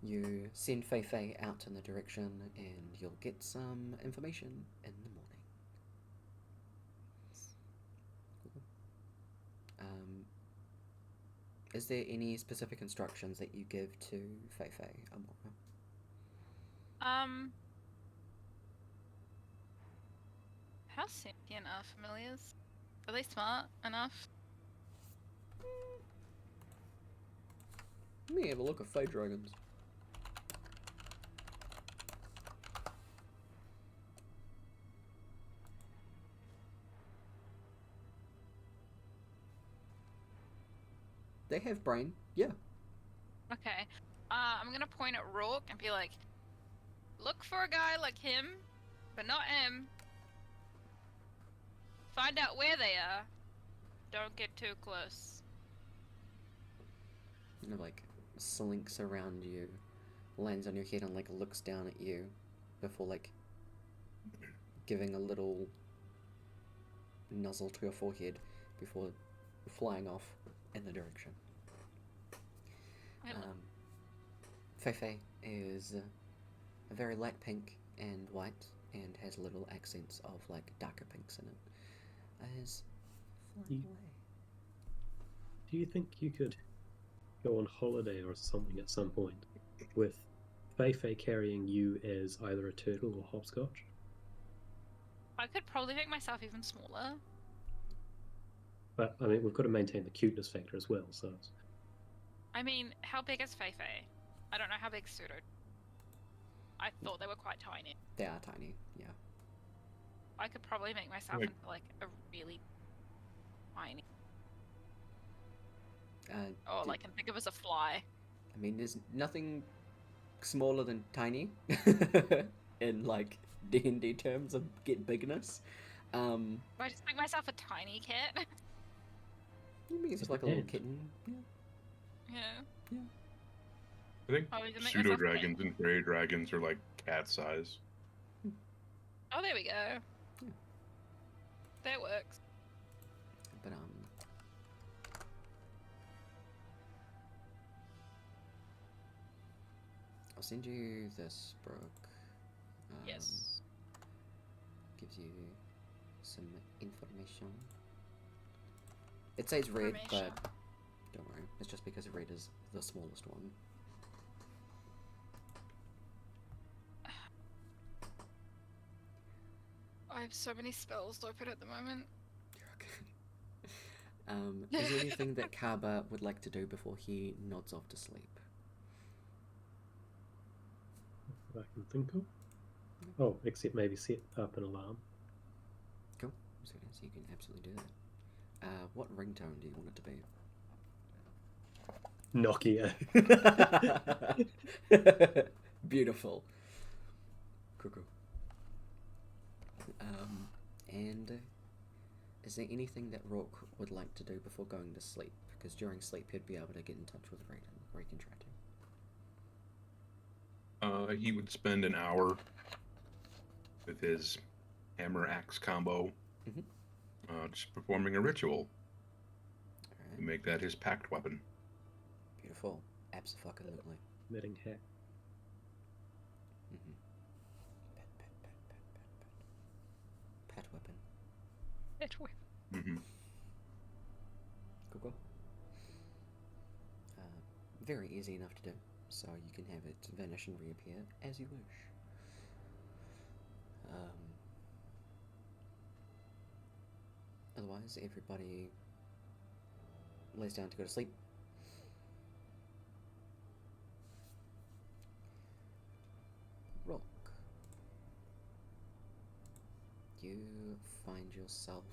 You send Fei Fei out in the direction and you'll get some information in the morning. Is there any specific instructions that you give to Fei Fei, Amora? How sentient are familiars? Are they smart enough? Let me have a look at Fey Dragons. They have brain, yeah. Okay. I'm gonna point at Rourke and be like, look for a guy like him, but not him. Find out where they are. Don't get too close. Like slinks around you, lands on your head and like looks down at you before like giving a little nuzzle to your forehead before flying off in the direction. Fei Fei is a very light pink and white and has little accents of like darker pinks in it. As flying away. Do you think you could go on holiday or something at some point with Fei Fei carrying you as either a turtle or hopscotch? I could probably make myself even smaller. But I mean, we've got to maintain the cuteness factor as well. So I mean, how big is Fei Fei? I don't know how big Pseudo. I thought they were quite tiny. They are tiny, yeah. I could probably make myself Like- into like a really tiny. D- Like, can think of as a fly. I mean, there's nothing smaller than tiny in like D&D terms of get bigness. Do I just make myself a tiny cat? You mean it's Just like a little depends. kitten. Yeah. Yeah. I think Oh, we can make pseudo myself a cat. dragons and fairy dragons are like cat size. Oh, there we go. Yeah. That works. But I'll send you this, Brooke. Yes. Gives you some information. It says red, Information. but don't worry. It's just because red is the smallest one. I have so many spells open at the moment. Is there anything that Kaba would like to do before he nods off to sleep? that I can think of. Oh, except maybe set up an alarm. Cool. So you can absolutely do that. What ringtone do you want it to be? Nokia. Beautiful. Cuckoo. And is there anything that Rourke would like to do before going to sleep? Because during sleep he'd be able to get in touch with Raiden, or he can try to. He would spend an hour with his hammer axe combo, Mhm. just performing a ritual to Alright. make that his pact weapon. Beautiful. Absolutely. Knitting hat. It will. Mm-hmm. Cool. Very easy enough to do, so you can have it vanish and reappear as you wish. Otherwise, everybody lays down to go to sleep. Rock. You find yourself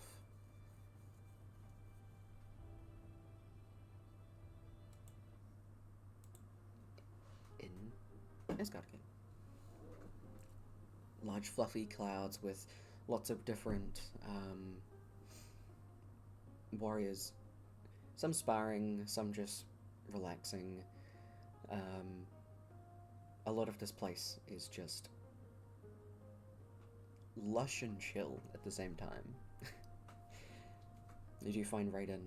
in Asgard again. Large fluffy clouds with lots of different warriors, some sparring, some just relaxing. A lot of this place is just lush and chill at the same time. You do find Raiden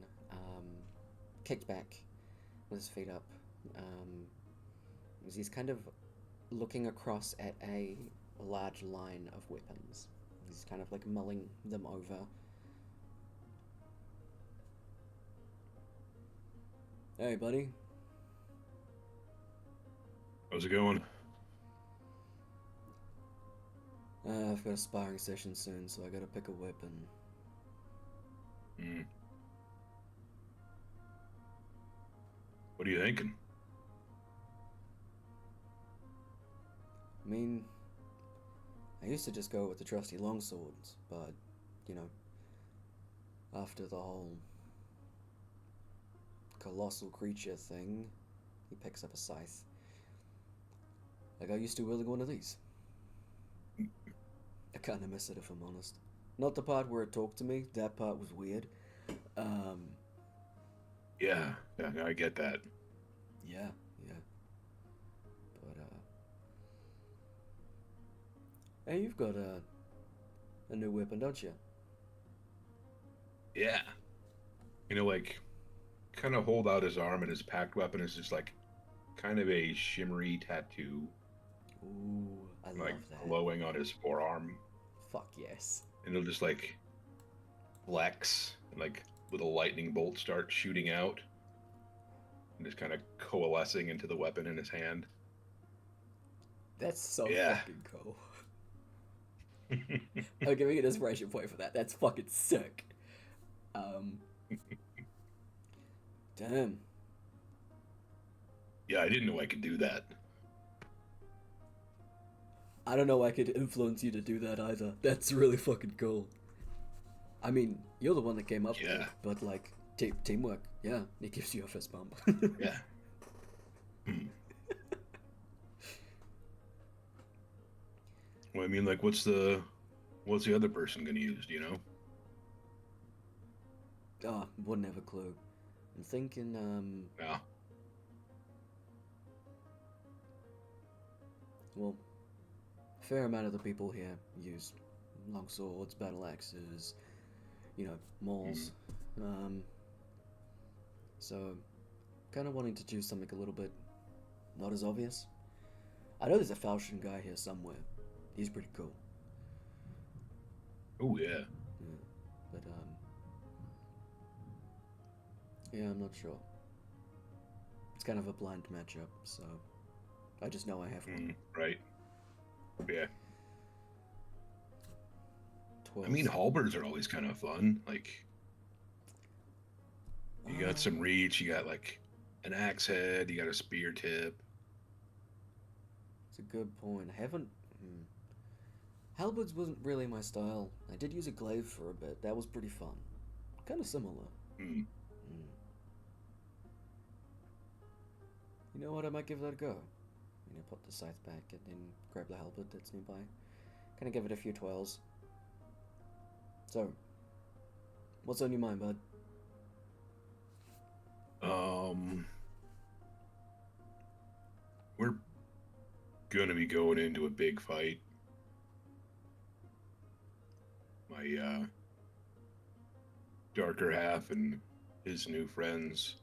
kicked back with his feet up. As he's kind of looking across at a large line of weapons. He's kind of like mulling them over. Hey, buddy. How's it going? I've got a sparring session soon, so I gotta pick a weapon. Hmm. What are you thinking? I mean, I used to just go with the trusty longswords, but, you know, after the whole colossal creature thing, he picks up a scythe. I got used to wielding one of these. I kinda miss it, if I'm honest. Not the part where it talked to me, that part was weird. Yeah, I get that. Yeah. But, hey, you've got a new weapon, don't you? Yeah. You know, like, kind of hold out his arm, and his packed weapon is just like kind of a shimmery tattoo, Ooh, I like love that. glowing on his forearm, Fuck yes. and he'll just like flex, and like little lightning bolts start shooting out, and just kind of coalescing into the weapon in his hand. That's so Yeah. fucking cool. I'm giving an inspiration point for that. That's fucking sick. Damn. Yeah, I didn't know I could do that. I don't know I could influence you to do that either. That's really fucking cool. I mean, you're the one that came up with it, Yeah. but like, teamwork, yeah, it gives you a fist bump. Yeah. Hmm. Well, I mean, like, what's the other person gonna use? Do you know? Ah, wouldn't have a clue. I'm thinking, No. well, a fair amount of the people here use long swords, battle axes, you know, mauls. So, kind of wanting to do something a little bit not as obvious. I know there's a Falchion guy here somewhere. He's pretty cool. Oh yeah. Yeah. But, yeah, I'm not sure. It's kind of a blind matchup, so I just know I have one. Right. Yeah. 12. I mean, halberds are always kind of fun. Like, you got some reach. You got like an axe head. You got a spear tip. It's a good point. I haven't. Halberds wasn't really my style. I did use a glaive for a bit. That was pretty fun. Kind of similar. Hmm. You know what? I might give that a go. I'm gonna put the scythe back and then grab the halberd that's nearby. Kind of give it a few twirls. So, what's on your mind, bud? We're gonna be going into a big fight. My darker half and his new friends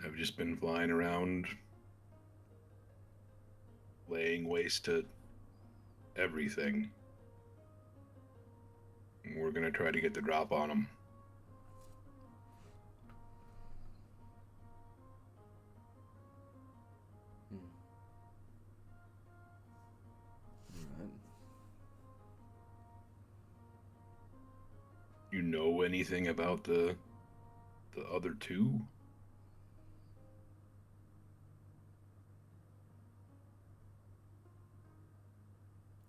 have just been flying around, laying waste to everything. We're gonna try to get the drop on them. Alright. You know anything about the other two?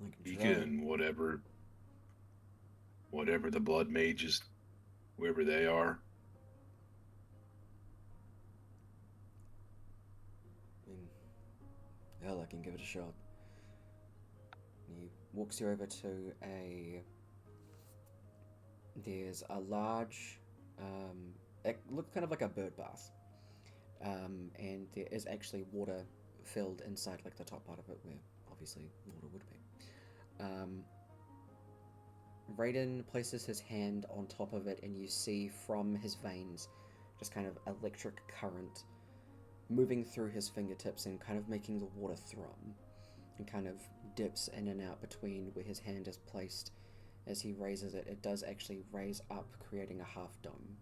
I can You try. can whatever the blood mages, wherever they are. I mean, hell, I can give it a shot. He walks you over to there's a large, it looks kind of like a bird bath. And there is actually water filled inside, like the top part of it, where obviously water would be. Raiden places his hand on top of it, and you see from his veins just kind of electric current moving through his fingertips and kind of making the water thrum, and kind of dips in and out between where his hand is placed. As he raises it, it does actually raise up, creating a half dome.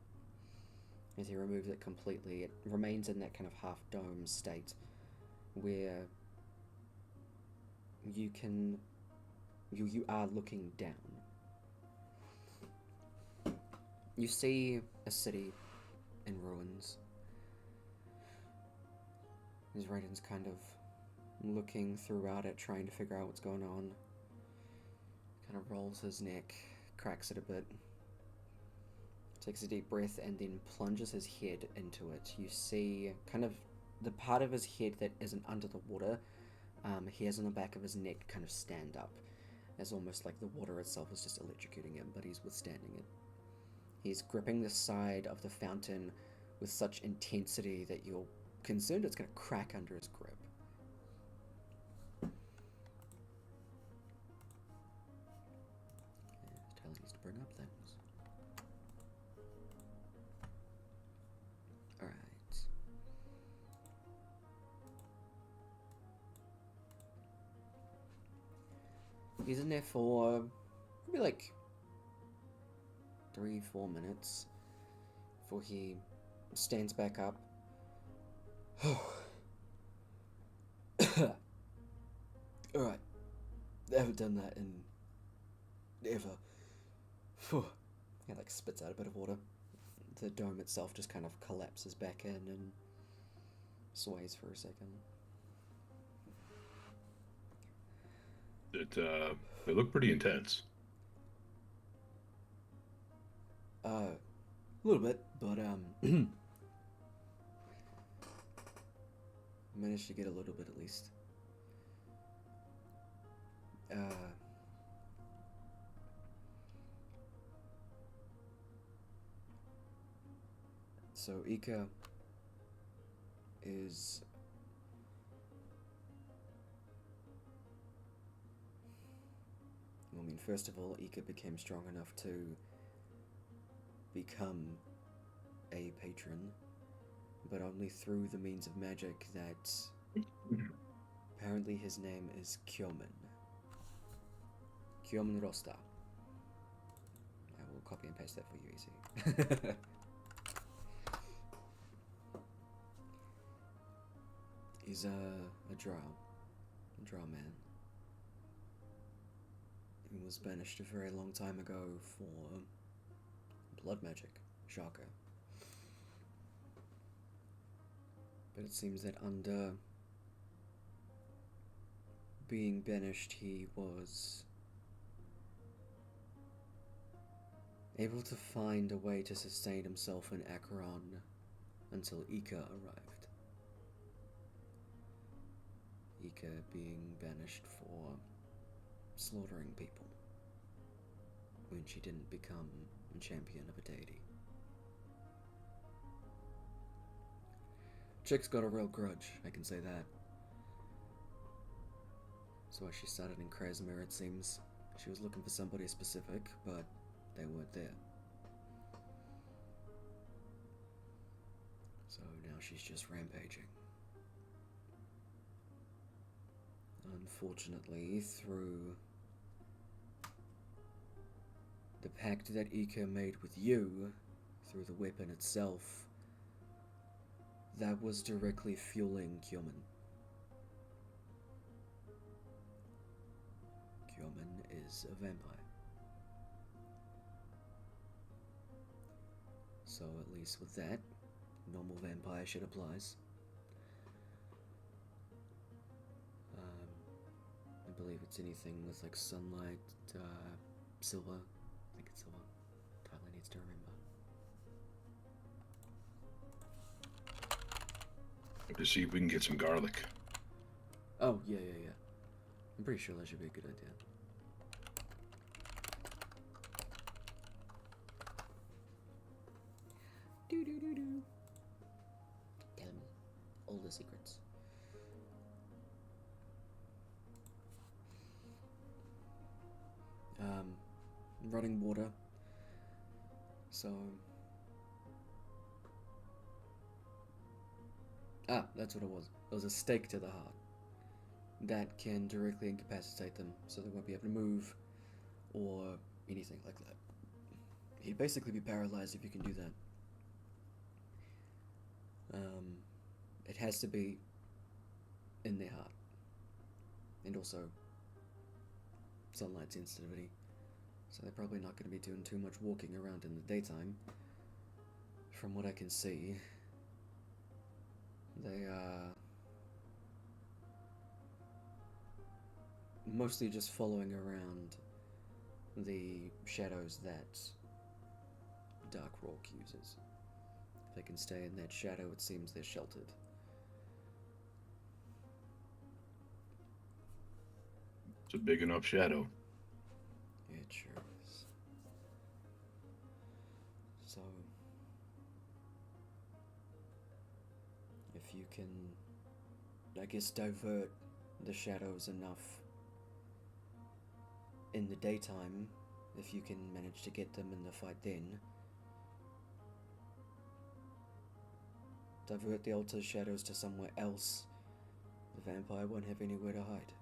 As he removes it completely, it remains in that kind of half dome state where you are looking down. You see a city in ruins. As Raiden's kind of looking throughout it, trying to figure out what's going on. Kind of rolls his neck, cracks it a bit, takes a deep breath, and then plunges his head into it. You see kind of the part of his head that isn't under the water, hairs on the back of his neck kind of stand up, as almost like the water itself is just electrocuting him, but he's withstanding it. He's gripping the side of the fountain with such intensity that you're concerned it's going to crack under his grip. Taylor needs to bring up things. Alright. He's in there for maybe like 3-4 minutes before he stands back up. Alright. I haven't done that in ever. He like spits out a bit of water. The dome itself just kind of collapses back in and sways for a second. They look pretty intense. A little bit, but managed to get a little bit at least. So Ece is first of all, Ece became strong enough to become a patron, but only through the means of magic that apparently his name is Kyomen. Kyomen Rosta. I will copy and paste that for you, Ece. He's a drow man. He was banished a very long time ago for blood magic. Shocker. But it seems that under being banished, he was able to find a way to sustain himself in Acheron until Ece arrived. Ece being banished for slaughtering people when she didn't become a champion of a deity. Chick's got a real grudge, I can say that. That's why she started in Krasmir, it seems. She was looking for somebody specific, but they weren't there. So now she's just rampaging. Unfortunately, through the pact that Ece made with you, through the weapon itself, that was directly fueling Kyomen. Kyomen is a vampire. So at least with that, normal vampire shit applies. I believe it's anything with like sunlight, silver. I think it's silver. Tyler needs to remember. To see if we can get some garlic. Oh, yeah. I'm pretty sure that should be a good idea. Do. Tell me all the secrets. Running water. So. That's what it was. It was a stake to the heart. That can directly incapacitate them, so they won't be able to move, or anything like that. He'd basically be paralyzed if you can do that. It has to be in their heart. And also sunlight sensitivity. So they're probably not going to be doing too much walking around in the daytime. From what I can see, they are mostly just following around the shadows that Dark Rock uses. If they can stay in that shadow, it seems they're sheltered. It's a big enough shadow. It sure is. So, if you can, I guess, divert the shadows enough in the daytime, if you can manage to get them in the fight then, divert the altar's shadows to somewhere else, the vampire won't have anywhere to hide.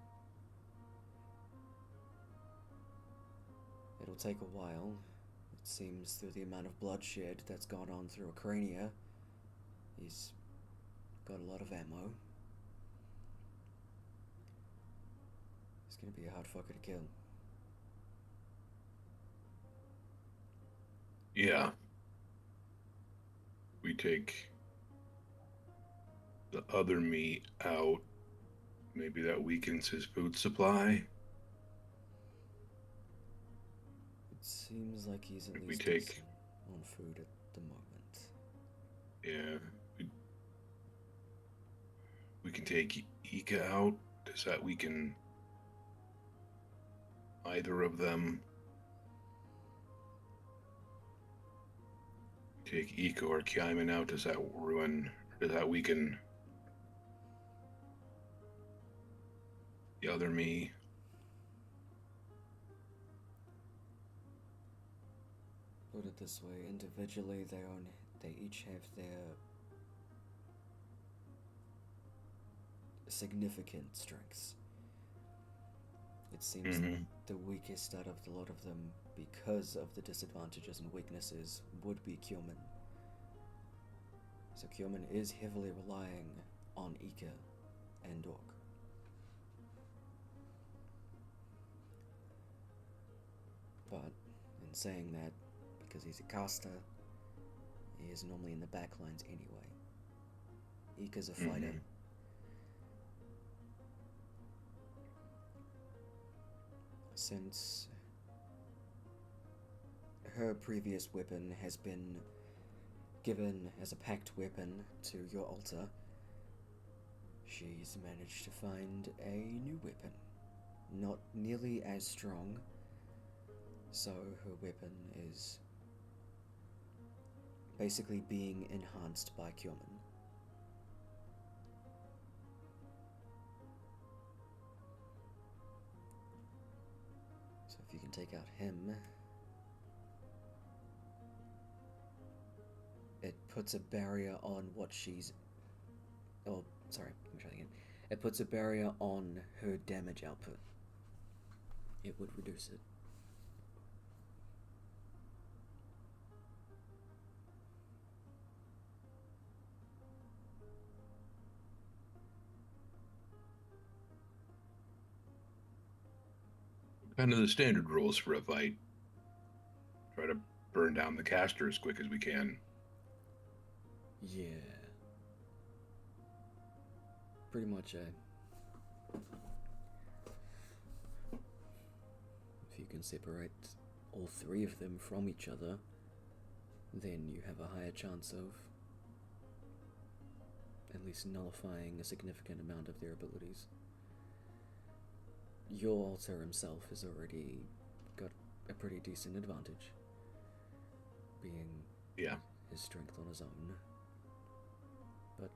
It'll take a while. It seems through the amount of bloodshed that's gone on through a crania, he's got a lot of ammo. He's gonna be a hard fucker to kill. Yeah. We take the other meat out. Maybe that weakens his food supply. It seems like he's at If we least take- decent on food at the moment. Yeah. We can take Ece out. Does that weaken either of them? Take Ece or Kaiman out. Does that ruin, or does that weaken the other me? Put it this way, individually they each have their significant strengths. It seems the weakest out of the lot of them, because of the disadvantages and weaknesses, would be Kyomen. So Kyomen is heavily relying on Ece and Dork. But in saying that, because he's a caster, he is normally in the back lines anyway. Ike's a fighter. Since her previous weapon has been given as a pact weapon to your altar, she's managed to find a new weapon. Not nearly as strong, so her weapon is basically being enhanced by Kyomen. So if you can take out him, it puts a barrier on what she's... Oh, sorry, let me try that again. It puts a barrier on her damage output. It would reduce it. Kind of the standard rules for a fight. Try to burn down the caster as quick as we can. Yeah. Pretty much, if you can separate all three of them from each other, then you have a higher chance of at least nullifying a significant amount of their abilities. Your alter himself has already got a pretty decent advantage, being his strength on his own. But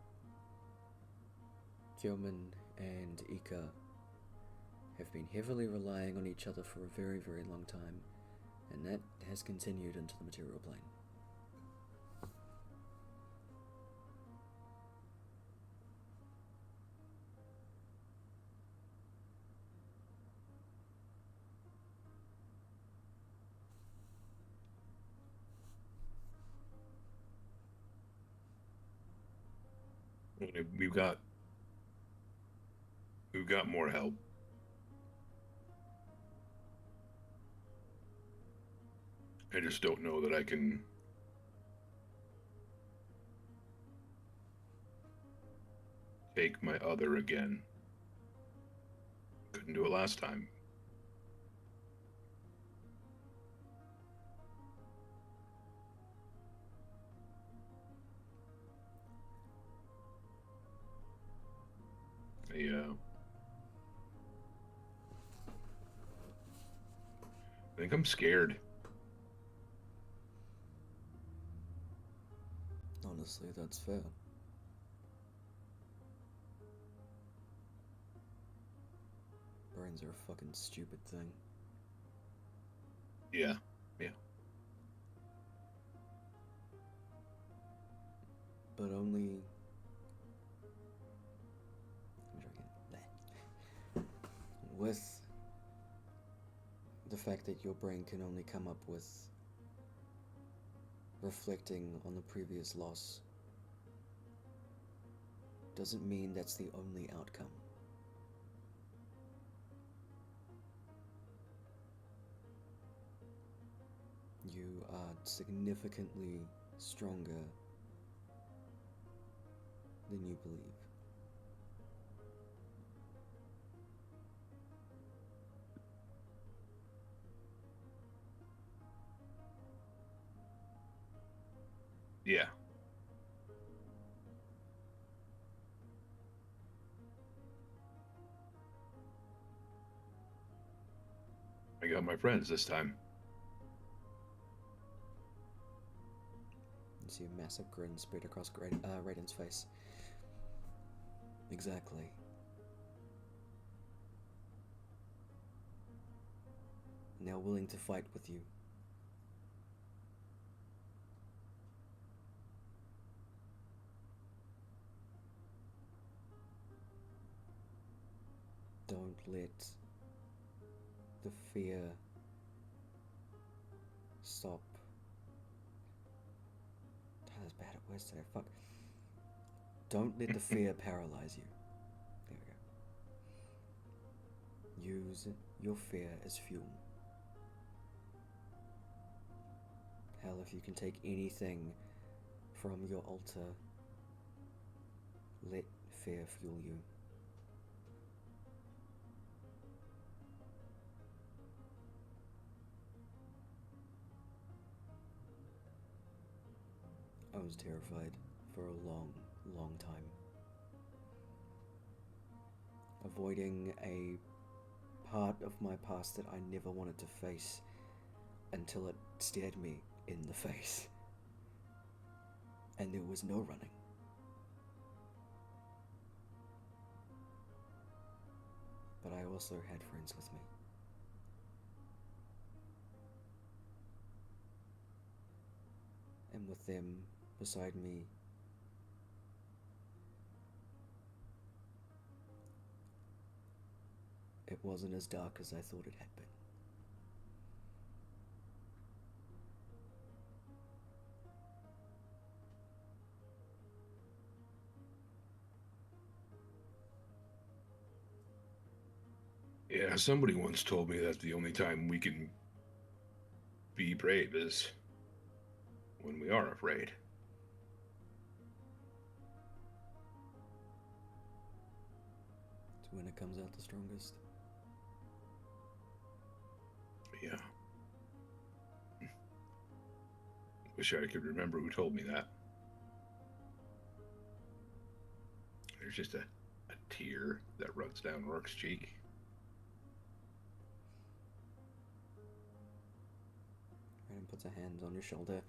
Kyoman and Ika have been heavily relying on each other for a very, very long time, and that has continued into the material plane. We've got more help. I just don't know that I can take my other again. Couldn't do it last time. I think I'm scared. Honestly, that's fair. Brains are a fucking stupid thing. Yeah. But only... with the fact that your brain can only come up with reflecting on the previous loss doesn't mean that's the only outcome. You are significantly stronger than you believe. Yeah. I got my friends this time. You see a massive grin spread across Raiden's face. Exactly. Now willing to fight with you. Don't let the fear stop. I was bad at words today, fuck. Don't let the fear paralyze you. There we go. Use your fear as fuel. Hell, if you can take anything from your altar, let fear fuel you. I was terrified for a long, long time. Avoiding a part of my past that I never wanted to face until it stared me in the face. And there was no running. But I also had friends with me. And with them beside me, it wasn't as dark as I thought it had been. Yeah, somebody once told me that the only time we can be brave is when we are afraid. It's when it comes out the strongest. Yeah. Wish I could remember who told me that. There's just a tear that runs down Rourke's cheek. And puts a hand on your shoulder,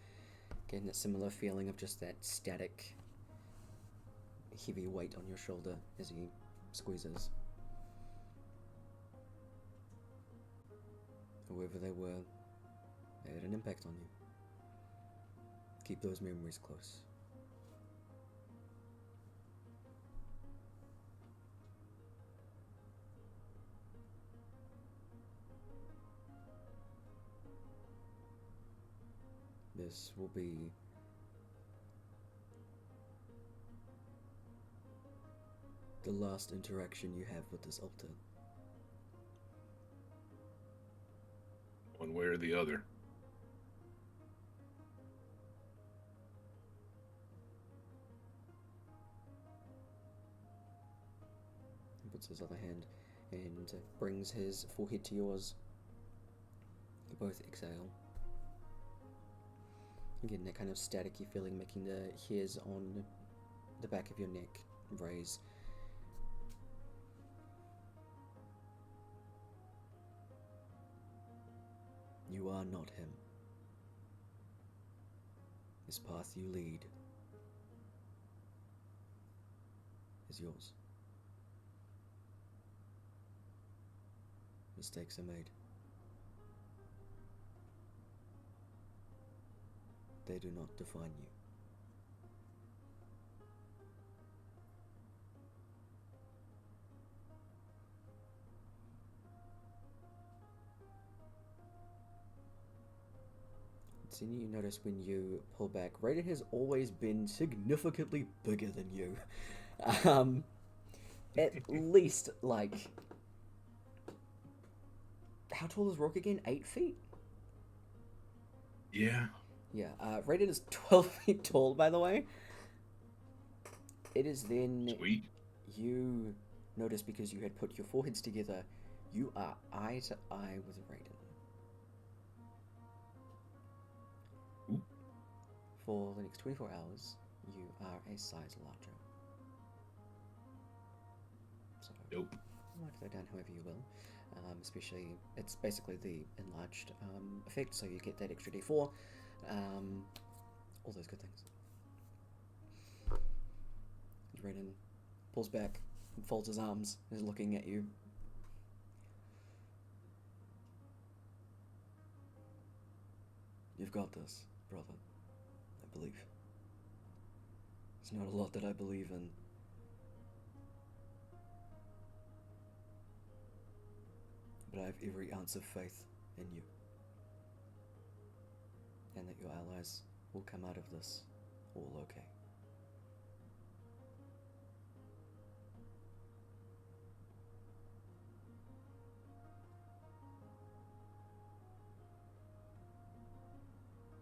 getting that similar feeling of just that static, heavy weight on your shoulder as he squeezes. Whoever they were, they had an impact on you. Keep those memories close. This will be the last interaction you have with this altar. One way or the other. He puts his other hand and brings his forehead to yours. You both exhale. Again, that kind of staticky feeling, making the hairs on the back of your neck raise. You are not him. This path you lead is yours. Mistakes are made. They do not define you. Then you notice when you pull back, Raiden has always been significantly bigger than you. At least, like... How tall is Rock again? 8 feet? Yeah. Yeah, Raiden is 12 feet tall, by the way. It is then Sweet. you notice, because you had put your foreheads together, you are eye to eye with Raiden. Ooh. For the next 24 hours, you are a size larger. So, Nope. mark that down however you will. Especially, it's basically the enlarged effect, so you get that extra d4. All those good things. Raiden pulls back, folds his arms, is looking at you. You've got this, brother. I believe. There's not a lot that I believe in. But I have every ounce of faith in you. And that your allies will come out of this all okay.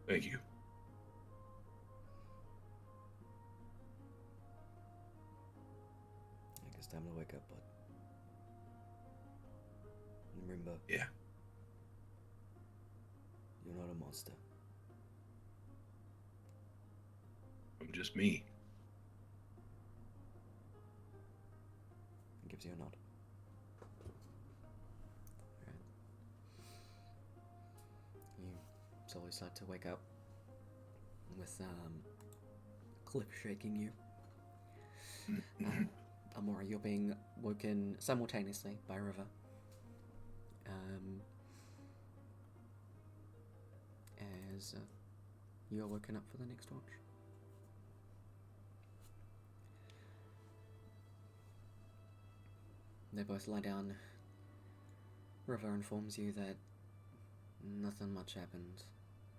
Thank you. I guess time to wake up, bud. Remember, Yeah. you're not a monster. I'm just me. Gives you a nod. Right. You slowly start to wake up with Cliff shaking you. Amora, you're being woken simultaneously by River. As you are woken up for the next watch. They both lie down. River informs you that nothing much happened.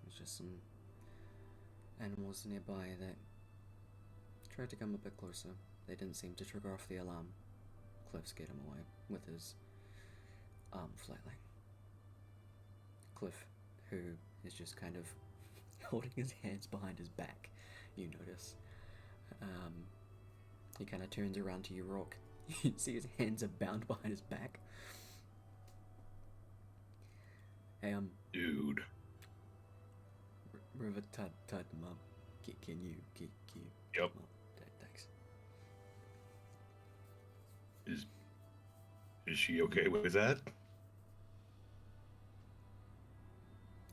There's just some animals nearby that tried to come a bit closer. They didn't seem to trigger off the alarm. Cliff scared him away with his arm flailing. Cliff, who is just kind of holding his hands behind his back, you notice. He kind of turns around to you, Rourke. You see his hands are bound behind his back. Hey, Dude. River, tied them up. Can you? Yep. Oh, thanks. Is she okay with that?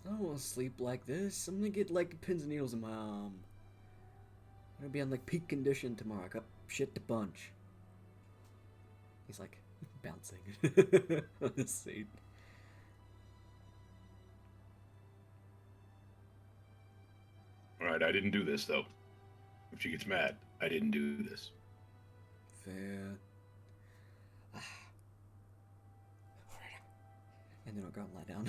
I don't want to sleep like this. I'm gonna get like pins and needles in my arm. I'm gonna be on like peak condition tomorrow. I got shit to bunch. He's like bouncing on his seat. Alright, I didn't do this, though. If she gets mad, I didn't do this. Fair. And then I'll go and lie down.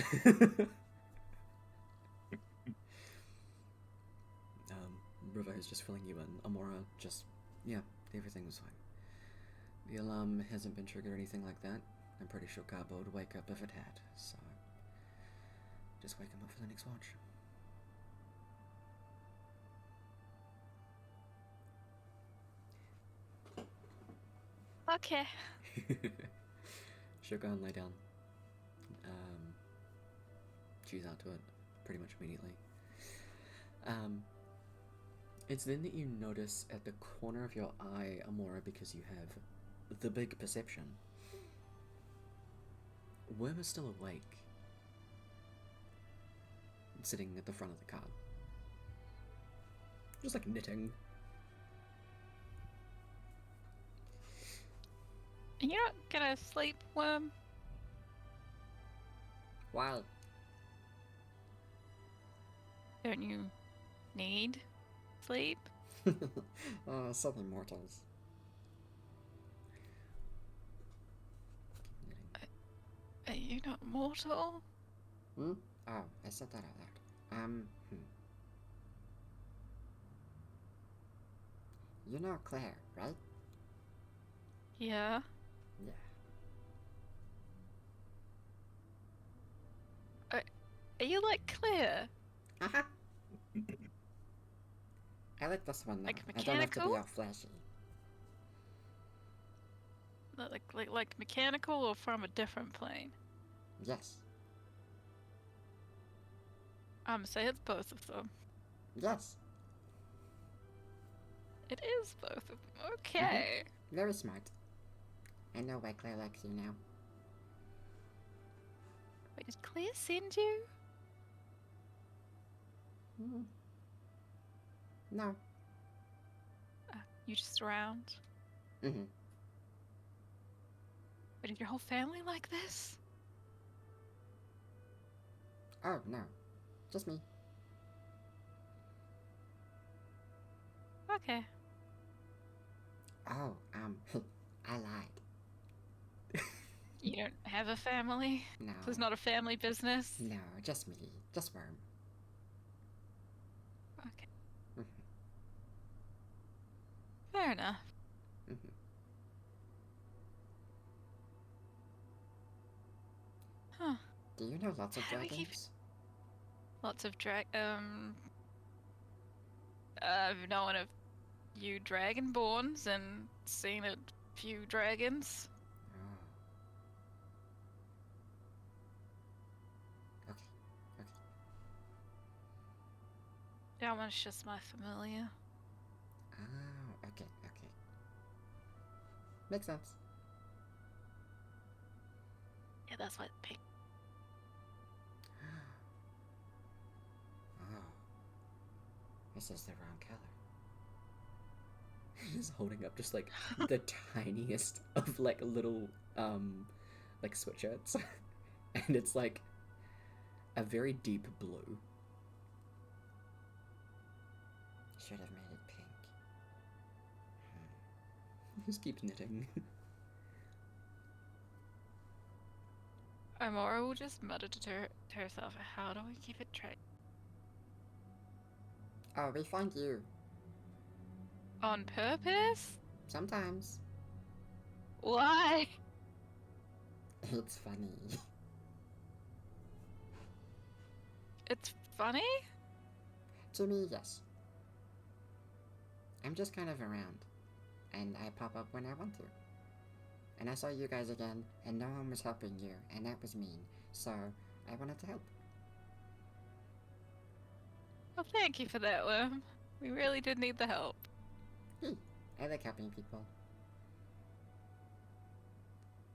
River is just filling you in. Amora, just, yeah, everything was fine. The alarm hasn't been triggered or anything like that. I'm pretty sure Garbo would wake up if it had, so just wake him up for the next watch. Okay. She'll go and lay down. She's out to it pretty much immediately. It's then that you notice at the corner of your eye, Amora, because you have the big perception. Worm is still awake, sitting at the front of the car, just like knitting. You're not gonna sleep, Worm? Why? Don't you need sleep? Southern mortals. Are you not mortal? Hmm? Oh, I said that out loud. You know Claire, right? Yeah. Yeah. Are you like Claire? Uh-huh. I like this one though. Like I don't have to be mechanical? all flashy. Like mechanical or from a different plane? Yes. Say it's both of them. Yes. It is both of them. Okay. Very smart. I know why Claire likes you now. Wait, did Claire send you? Hmm. No. You just around? Mm-hmm. Wait, is your whole family like this? Oh, no. Just me. Okay. Oh, I lied. You don't have a family? No. So it's not a family business? No, just me. Just Worm. Okay. Mhm. Fair enough. Mhm. Huh. Do you know lots of How do we keep- dragons? Lots of I've known a few dragonborns and seen a few dragons. Oh. Okay. Okay. That one's just my familiar. Oh, okay, okay. Makes sense. Yeah, that's what pink. Oh. This is the wrong color. He's holding up just like the tiniest of like little like sweatshirts, and it's like a very deep blue. Should have made it pink. He just keeps knitting. Amora will just mutter to herself, how do we keep it track? Oh, we find you. On purpose? Sometimes. Why? It's funny. It's funny? To me, yes. I'm just kind of around, and I pop up when I want to. And I saw you guys again, and no one was helping you, and that was mean. So, I wanted to help. Well, thank you for that, Worm. We really did need the help. I like helping people.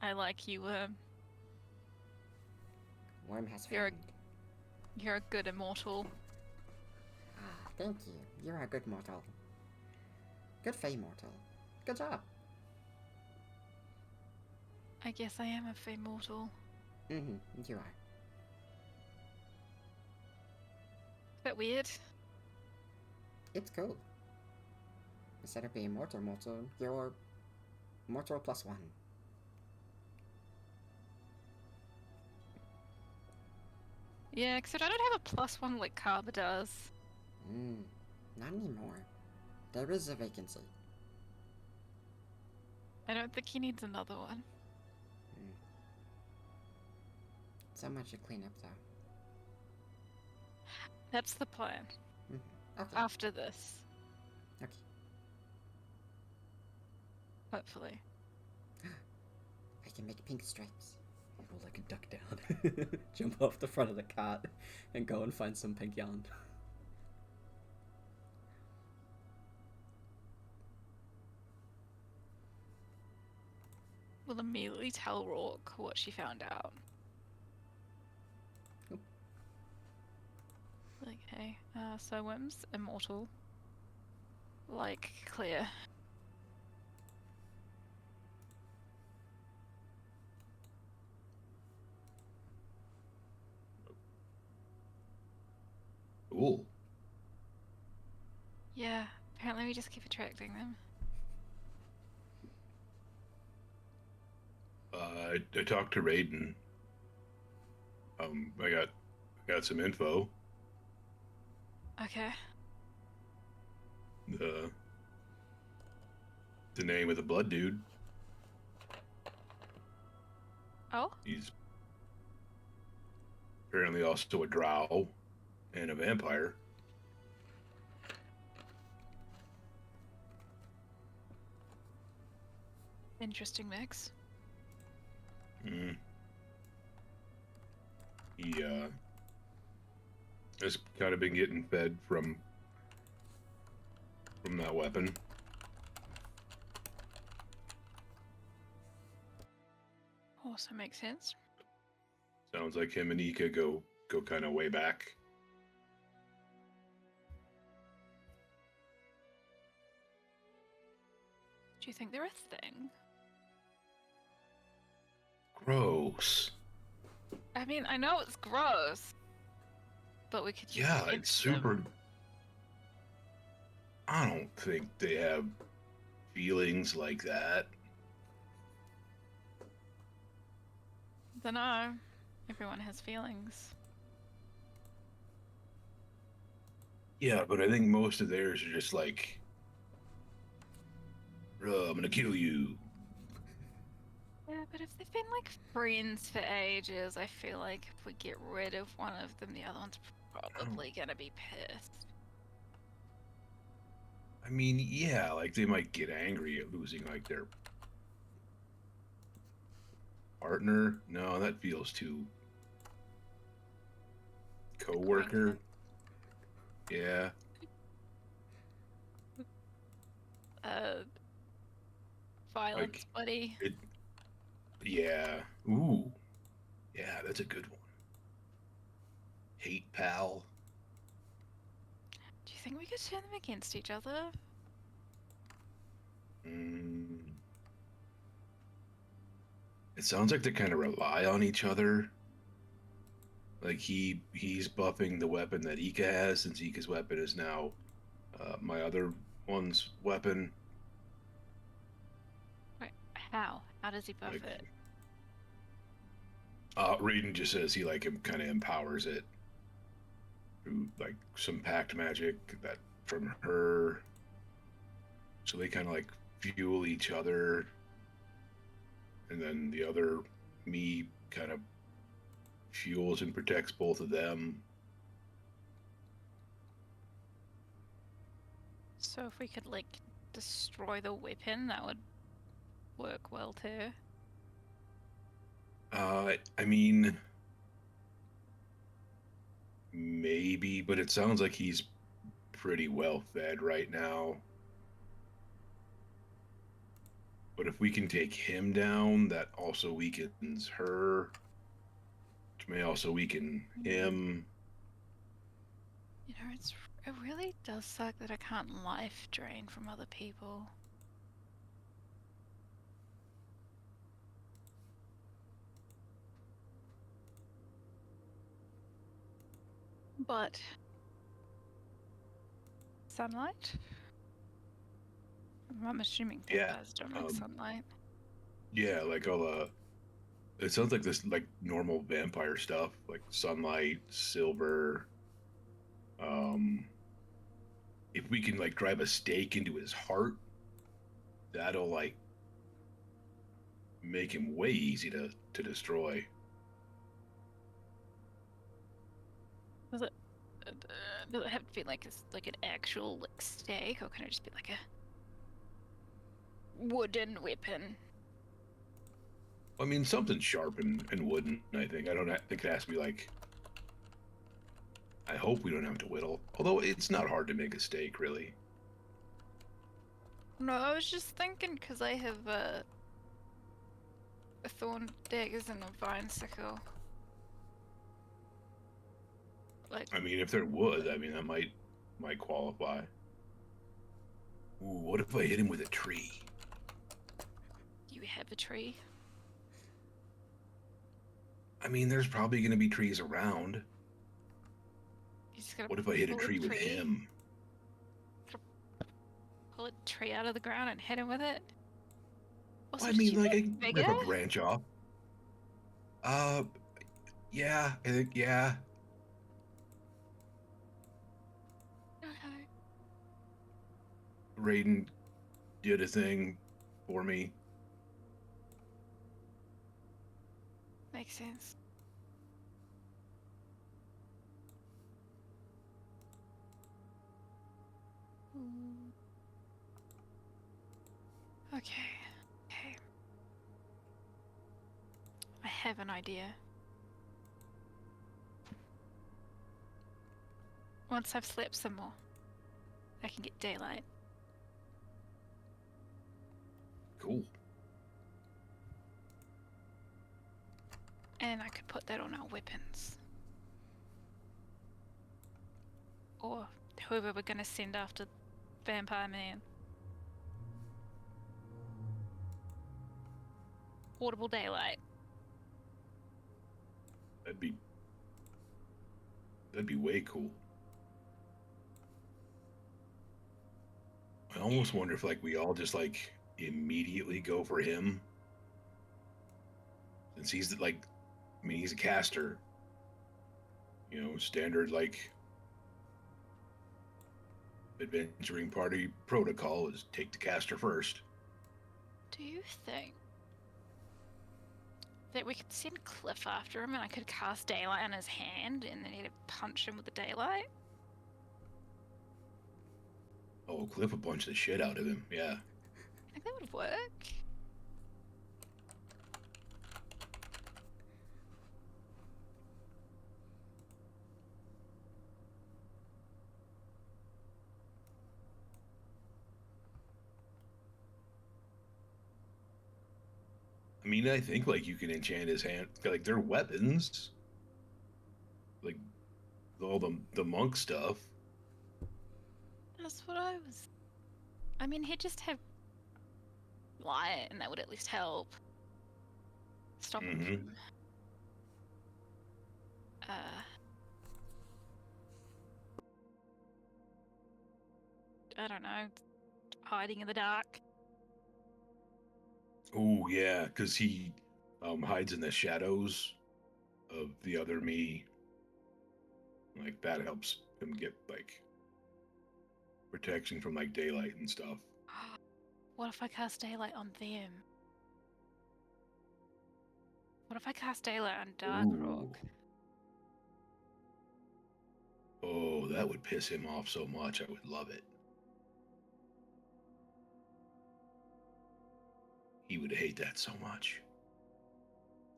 I like you, Worm. Worm has You're a- friend. You're a good immortal. Ah, thank you. You're a good mortal. Good Fey mortal. Good job. I guess I am a Fey mortal. Mm-hmm, you are. Bit weird. It's cool. Instead of being mortal, you're mortal plus 1. Yeah, except I don't have a +1 like Kaba does. Not anymore. There is a vacancy. I don't think he needs another one. So much to clean up, though. That's the plan. Okay. After this, Okay. hopefully. I can make pink stripes. We'll like duck down, jump off the front of the cart, and go and find some pink yarn. We'll immediately tell Rourke what she found out. Cool. Like, hey, so Wim's immortal. Like, clear. Cool. Yeah, apparently we just keep attracting them. I talked to Raiden. I got some info. Okay. The name of the blood dude. Oh? He's apparently also a drow and a vampire. Interesting mix. He has kind of been getting fed from that weapon. Also makes sense. Sounds like him and Eka go kind of way back. Do you think they're a thing? Gross. I mean, I know it's gross, but we could use Yeah, it it's against them. super. I don't think they have feelings like that. Dunno. Everyone has feelings. Yeah, but I think most of theirs are just like, I'm gonna kill you. Yeah, but if they've been like friends for ages, I feel like if we get rid of one of them, the other one's probably gonna be pissed. I mean, yeah, like they might get angry at losing like their partner. No, that feels too co-worker. Yeah. Violence, Like, buddy. Yeah. Ooh. Yeah, that's a good one. Hate pal. Do you think we could turn them against each other? It sounds like they kind of rely on each other. Like he's buffing the weapon that Eka has, since Eka's weapon is now my other one's weapon. Wait, how? How does he buff Like, it? Raiden just says he like kind of empowers it through like some pact magic that from her. So they kind of like fuel each other, and then the other me kind of fuels and protects both of them. So if we could, like, destroy the weapon, that would work well too. I mean, maybe, but it sounds like he's pretty well fed right now. But if we can take him down, that also weakens her, which may also weaken him. You know, it really does suck that I can't life drain from other people. But sunlight? I'm assuming Yeah, vampires don't like sunlight. Yeah, like I'll it sounds like this like normal vampire stuff, like sunlight, silver. If we can like drive a stake into his heart, that'll like make him way easy to destroy. Does it have to be like an actual like stake, or can it just be like a wooden weapon? I mean, something sharp and wooden. I think I don't think it has to be like. I hope we don't have to whittle. Although it's not hard to make a stake, really. No, I was just thinking because I have a thorn daggers and a vine sickle. Like, I mean, if they're wood, I mean that might qualify. Ooh, what if I hit him with a tree? you have a tree. I mean, there's probably going to be trees around. You just gotta What if I hit a pull tree with him? Pull a tree out of the ground and hit him with it. Also, I did mean, you like I get can bigger? rip a branch off. Yeah, I think yeah. Okay. Raiden did a thing for me. Makes sense. Okay. Okay. I have an idea. Once I've slept some more, I can get daylight. Cool. And I could put that on our weapons. Or whoever we're gonna send after Vampire Man. Portable daylight. That'd be way cool. I almost wonder if like we all just like immediately go for him. Since he's like I mean he's a caster. You know, standard like adventuring party protocol is take the caster first. Do you think that we could send Cliff after him and I could cast daylight on his hand and then he'd punch him with the daylight? Oh, Cliff would punch the shit out of him, yeah. I think that would work. I mean, I think like you can enchant his hand. Like they're weapons. Like all the monk stuff. That's what I was. I mean, he'd just have light, and that would at least help stop him from. I don't know, hiding in the dark. Oh yeah, because he hides in the shadows of the other me. Like that helps him get like protection from like daylight and stuff. What if I cast daylight on them? What if I cast Daylight on Dark Rock? Oh, that would piss him off so much. I would love it. He would hate that so much.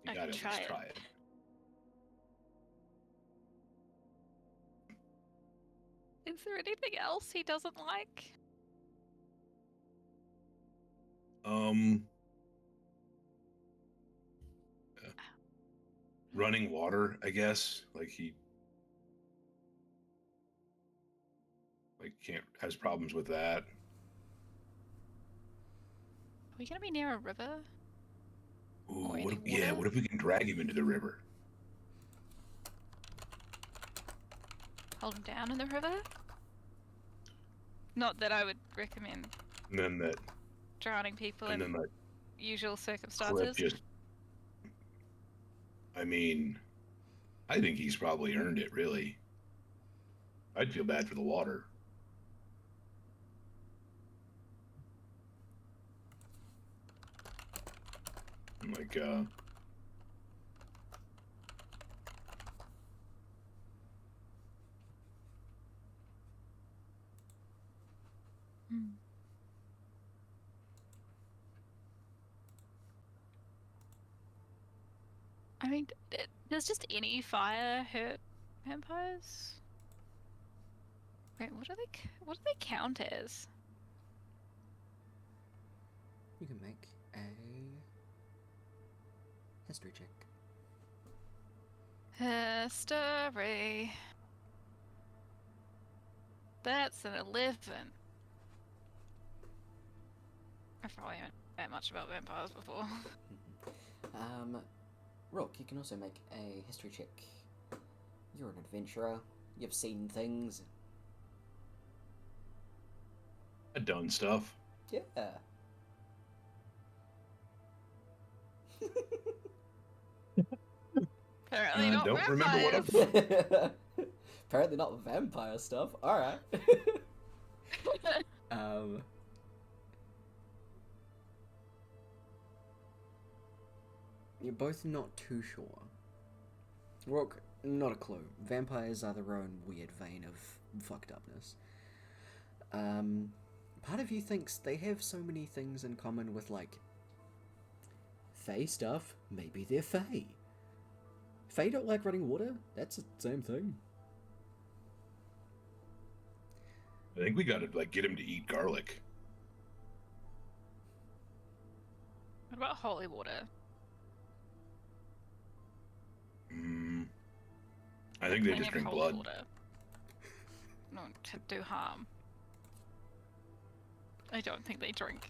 You I gotta could at least try try it. it. Is there anything else he doesn't like? Running water, I guess. Like he has problems with that. Are we gonna be near a river? Ooh, Or what any if, water? what if we can drag him into the river? Hold him down in the river? Not that I would recommend And then that drowning people and in then that usual clip circumstances. just I mean, I think he's probably earned it, really. I'd feel bad for the water. Like, Hmm. I mean, does just any fire hurt vampires? Wait, what do they count as? You can make a history check. History. That's an 11. I probably haven't read much about vampires before. Rook, you can also make a history check. You're an adventurer. You've seen things. I've done stuff. Yeah. Apparently not don't remember what vampires. Apparently not vampire stuff. Alright. You're both not too sure. Rook, not a clue. Vampires are their own weird vein of fucked upness. Part of you thinks they have so many things in common with, like, Fae stuff. Maybe they're Fae. Fae don't like running water? That's the same thing. I think we gotta, like, get him to eat garlic. What about holy water? I think they Plenty just of drink holy blood. water. No, to do harm. I don't think they drink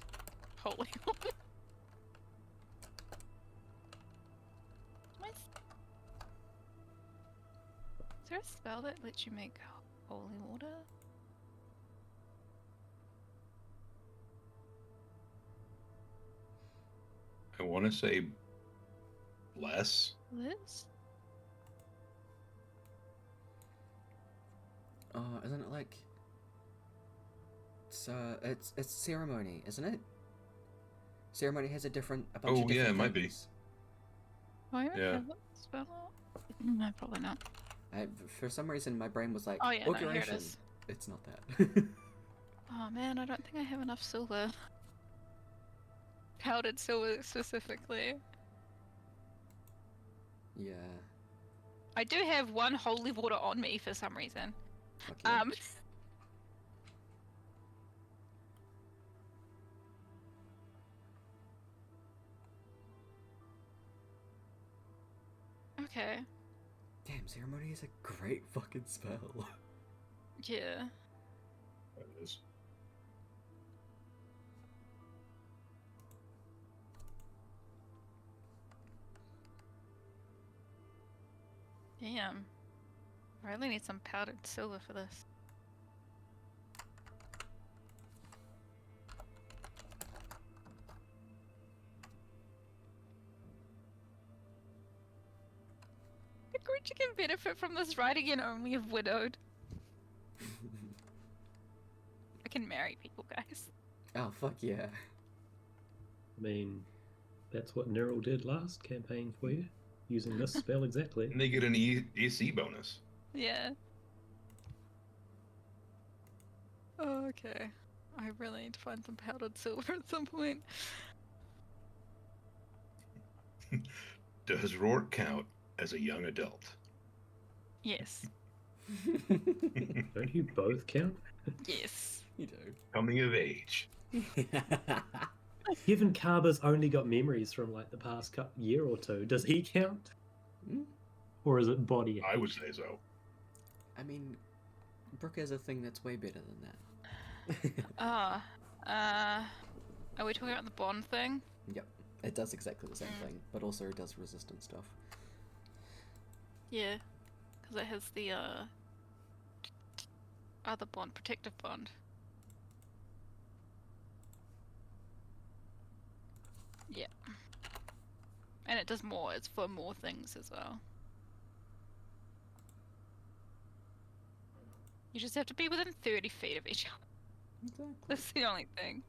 holy water. Is there a spell that lets you make holy water? I want to say less. Liz? Oh, isn't it like... It's ceremony, isn't it? Ceremony has a bunch of different yeah, it might be. things. Do I even Yeah. have that spell out? No, probably not. For some reason, my brain was like, Oh yeah, no, here it auguration. is. It's not that. Oh man, I don't think I have enough silver. Powdered silver specifically. Yeah. I do have one holy water on me for some reason. Fuck yeah. Okay. Damn, ceremony is a great fucking spell. Yeah. That is. Damn. I really need some powdered silver for this. The creature can benefit from this writing in only if widowed. I can marry people, guys. Oh, fuck yeah. I mean, That's what Neural did last campaign for you, using this spell exactly. And they get an EC bonus. Yeah. Oh, okay. I really need to find some powdered silver at some point. Does Rourke count as a young adult? Yes. Don't you both count? Yes. You do. Coming of age. Given Carver's only got memories from like the past year or two, does he count? Hmm? Or is it body? I would say so. I mean, Brooke has a thing that's way better than that. Are we talking about the bond thing? Yep, it does exactly the same thing, but also it does resistant stuff. Yeah. Because it has the, other bond, protective bond. Yeah. And it does more, it's for more things as well. You just have to be within 30 feet of each other. Exactly. That's the only thing.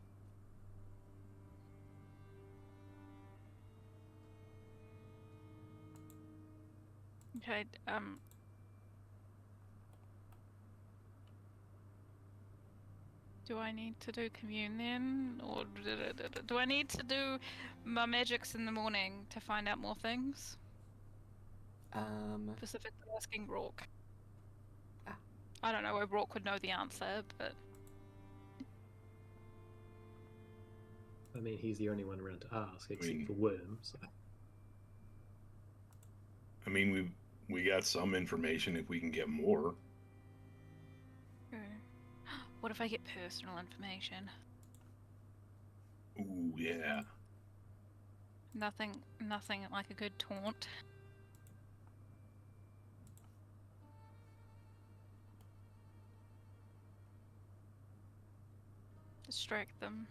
Okay, do I need to do commune then? Or do I need to do my magics in the morning to find out more things? Specifically asking Rourke. Ah. I don't know where Rourke would know the answer, but... I mean, he's the only one around to ask, except mean- for Worms. So. I mean, we got some information if we can get more. What if I get personal information? Ooh, yeah. Nothing like a good taunt. Distract them.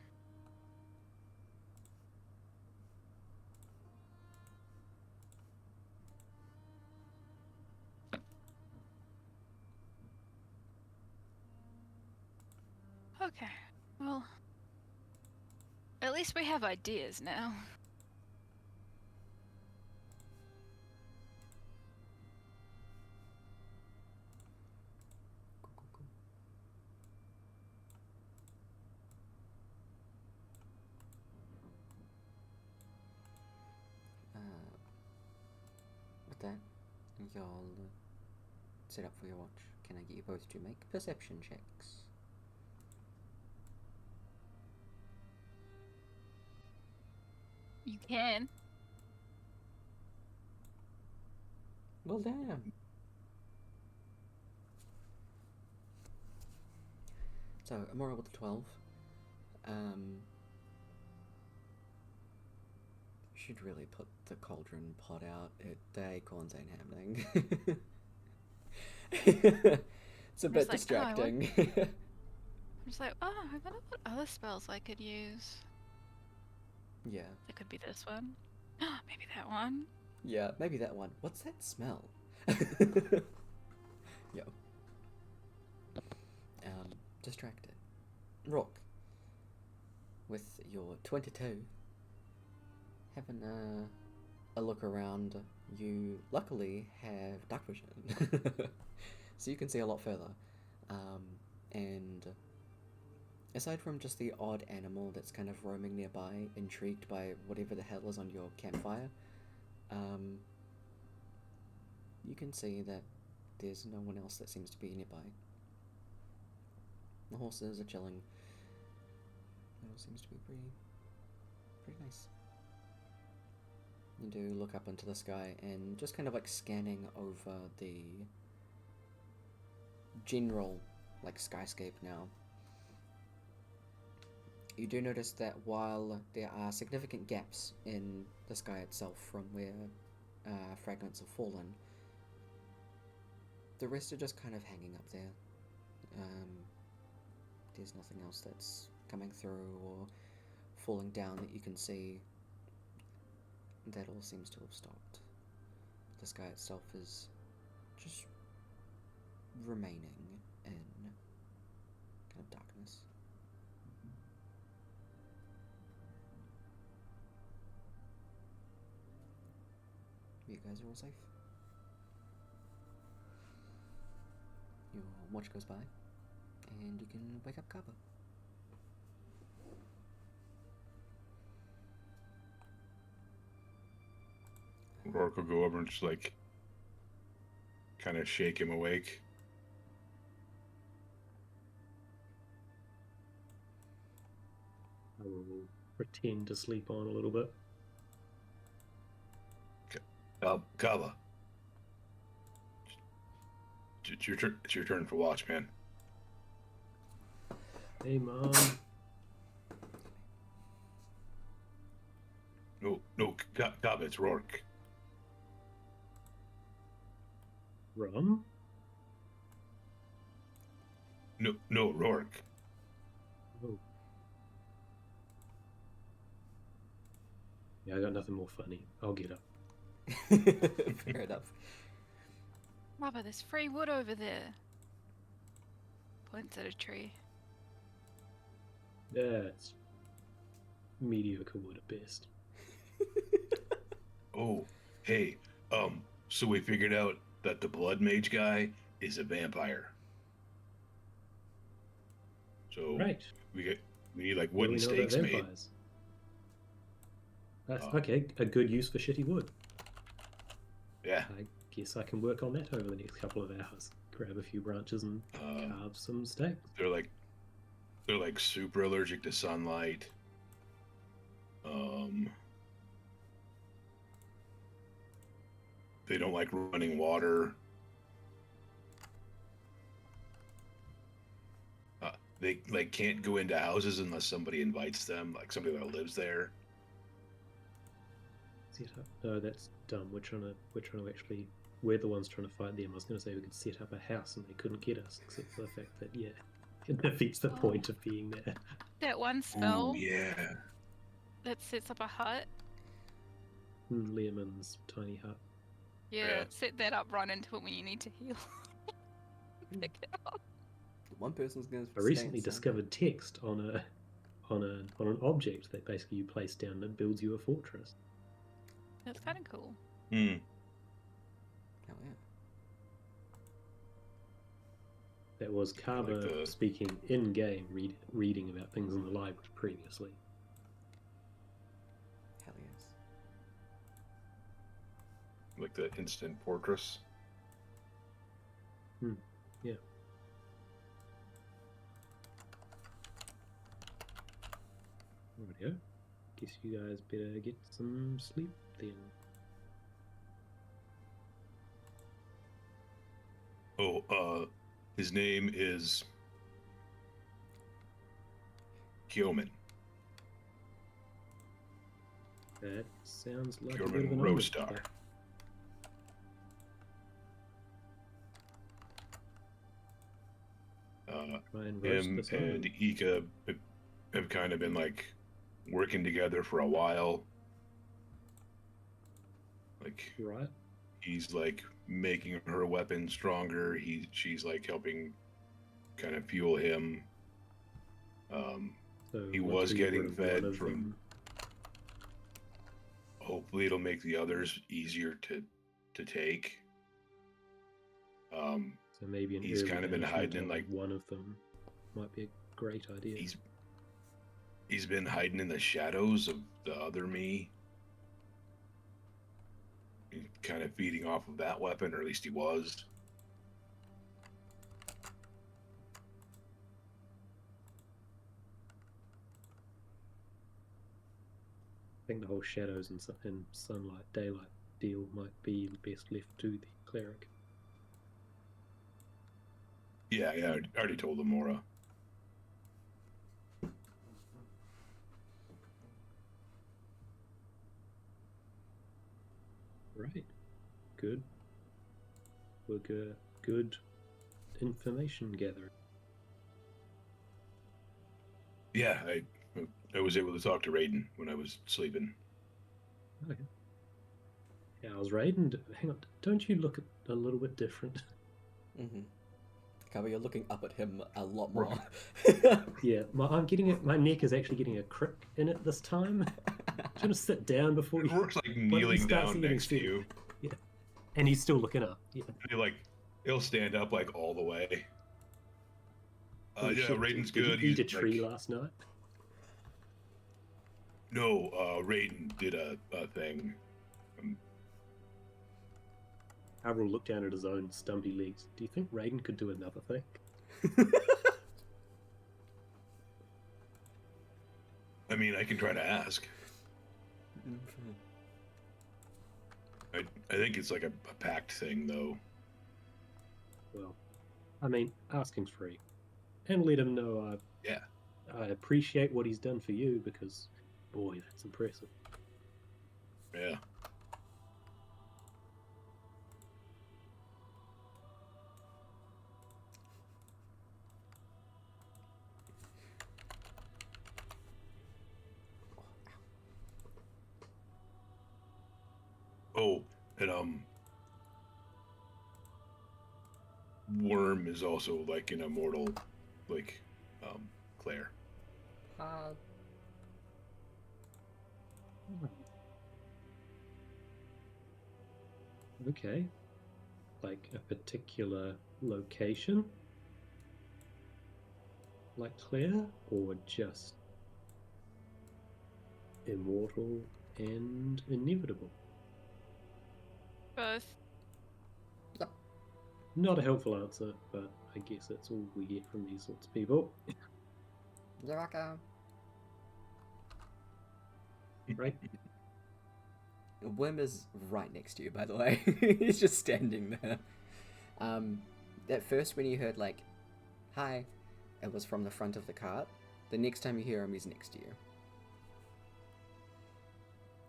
Okay, well, at least we have ideas now. Cool. With that, y'all set up for your watch. Can I get you both to make perception checks? You can. Well, damn. So, Amora with the 12. Should really put the cauldron pot out. The acorns ain't happening. It's a bit just like, oh, I want- distracting. I'm just like, oh, I wonder what other spells I could use. Yeah. It could be this one. Maybe that one. Yeah, maybe that one. What's that smell? Yo. Distracted. Rock. With your 22. Having a look around, you luckily have dark vision. So you can see a lot further. And aside from just the odd animal that's kind of roaming nearby, intrigued by whatever the hell is on your campfire, you can see that there's no one else that seems to be nearby. The horses are chilling. It all seems to be pretty nice. You do look up into the sky and just kind of like scanning over the general like skyscape now. You do notice that while there are significant gaps in the sky itself from where fragments have fallen, the rest are just kind of hanging up there. There's nothing else that's coming through or falling down that you can see. That all seems to have stopped. The sky itself is just remaining in kind of darkness. You guys are all safe. Your watch goes by, and you can wake up Kaba. Rourke will go over and just like kind of shake him awake. I will pretend to sleep on a little bit. Kaba. It's your turn. It's your turn for watch, man. Hey, Mom. No, Kaba, it's Rourke. Rum? No, Rourke. Oh. Yeah, I got nothing more funny. I'll get up. Fair enough. Mother, there's free wood over there. Points at a tree. That's mediocre wood at best. Oh, hey, so we figured out that the blood mage guy is a vampire. So Right. we need like What do wooden we know about stakes made. vampires? That's okay. A good use for shitty wood. Yeah. I guess I can work on that over the next couple of hours. Grab a few branches and carve some stakes. They're like super allergic to sunlight. They don't like running water. They like can't go into houses unless somebody invites them, like somebody that lives there. Set up. No, that's dumb. We're trying to actually. We're the ones trying to fight them. I was going to say we could set up a house and they couldn't get us, except for the fact that it defeats the point of being there. That one spell Ooh, yeah. that sets up a hut. Lemon's tiny hut. Yeah, set that up, run into it when you need to heal. Pick it up. One person's gonna. I recently discovered text on an object that basically you place down and builds you a fortress. That's kind of cool. Hmm. Hell yeah. That was Kaba speaking in game, reading about things in the library previously. Hell yes. Like the instant fortress. Yeah. Rightio. Guess you guys better get some sleep then. Oh, his name is Kyoman. That sounds like a bit of Kyoman an Rostar. honor. Try and roast Him this and on. Eka have kind of been like working together for a while. Like Right. he's like making her weapon stronger. She's like helping kind of fuel him. So He once was we getting get rid of fed one of from- them- Hopefully it'll make the others easier to take. So maybe an he's early kind of been management hiding in, of like- one of them might be a great idea. He's been hiding in the shadows of the other me. He's kind of feeding off of that weapon, or at least he was. I think the whole shadows and sunlight, daylight deal might be best left to the cleric. Yeah, I already told him, Mora. Right. Good. Good information gathering. Yeah, I was able to talk to Raiden when I was sleeping. Okay. Yeah, I was Raiden. Hang on, don't you look a little bit different? Mm-hmm. Kaba, you're looking up at him a lot more. Yeah, my neck is actually getting a crick in it this time. Do you want to sit down before you? Rourke's like when he kneeling starts down getting next to sick. you. Yeah. And he's still looking up. Yeah. He'll stand up like all the way. Oh, Yeah, shit, Raiden's did good. he eat a He's tree last night? No, Raiden did a thing. Harold looked down at his own stumpy legs. Do you think Raiden could do another thing? I mean, I can try to ask. I think it's like a pact thing, though. Well, I mean, asking's free. And let him know I appreciate what he's done for you, because, boy, that's impressive. Yeah. Oh, and Worm is also like an immortal, like, Claire. Okay. Like a particular location? Like Claire? Or just immortal and inevitable? Both. Not a helpful answer, but I guess that's all we get from these sorts of people. You're welcome. Right? Wim is right next to you, by the way. He's just standing there. At first, when you heard, like, hi, it was from the front of the cart. The next time you hear him, he's next to you.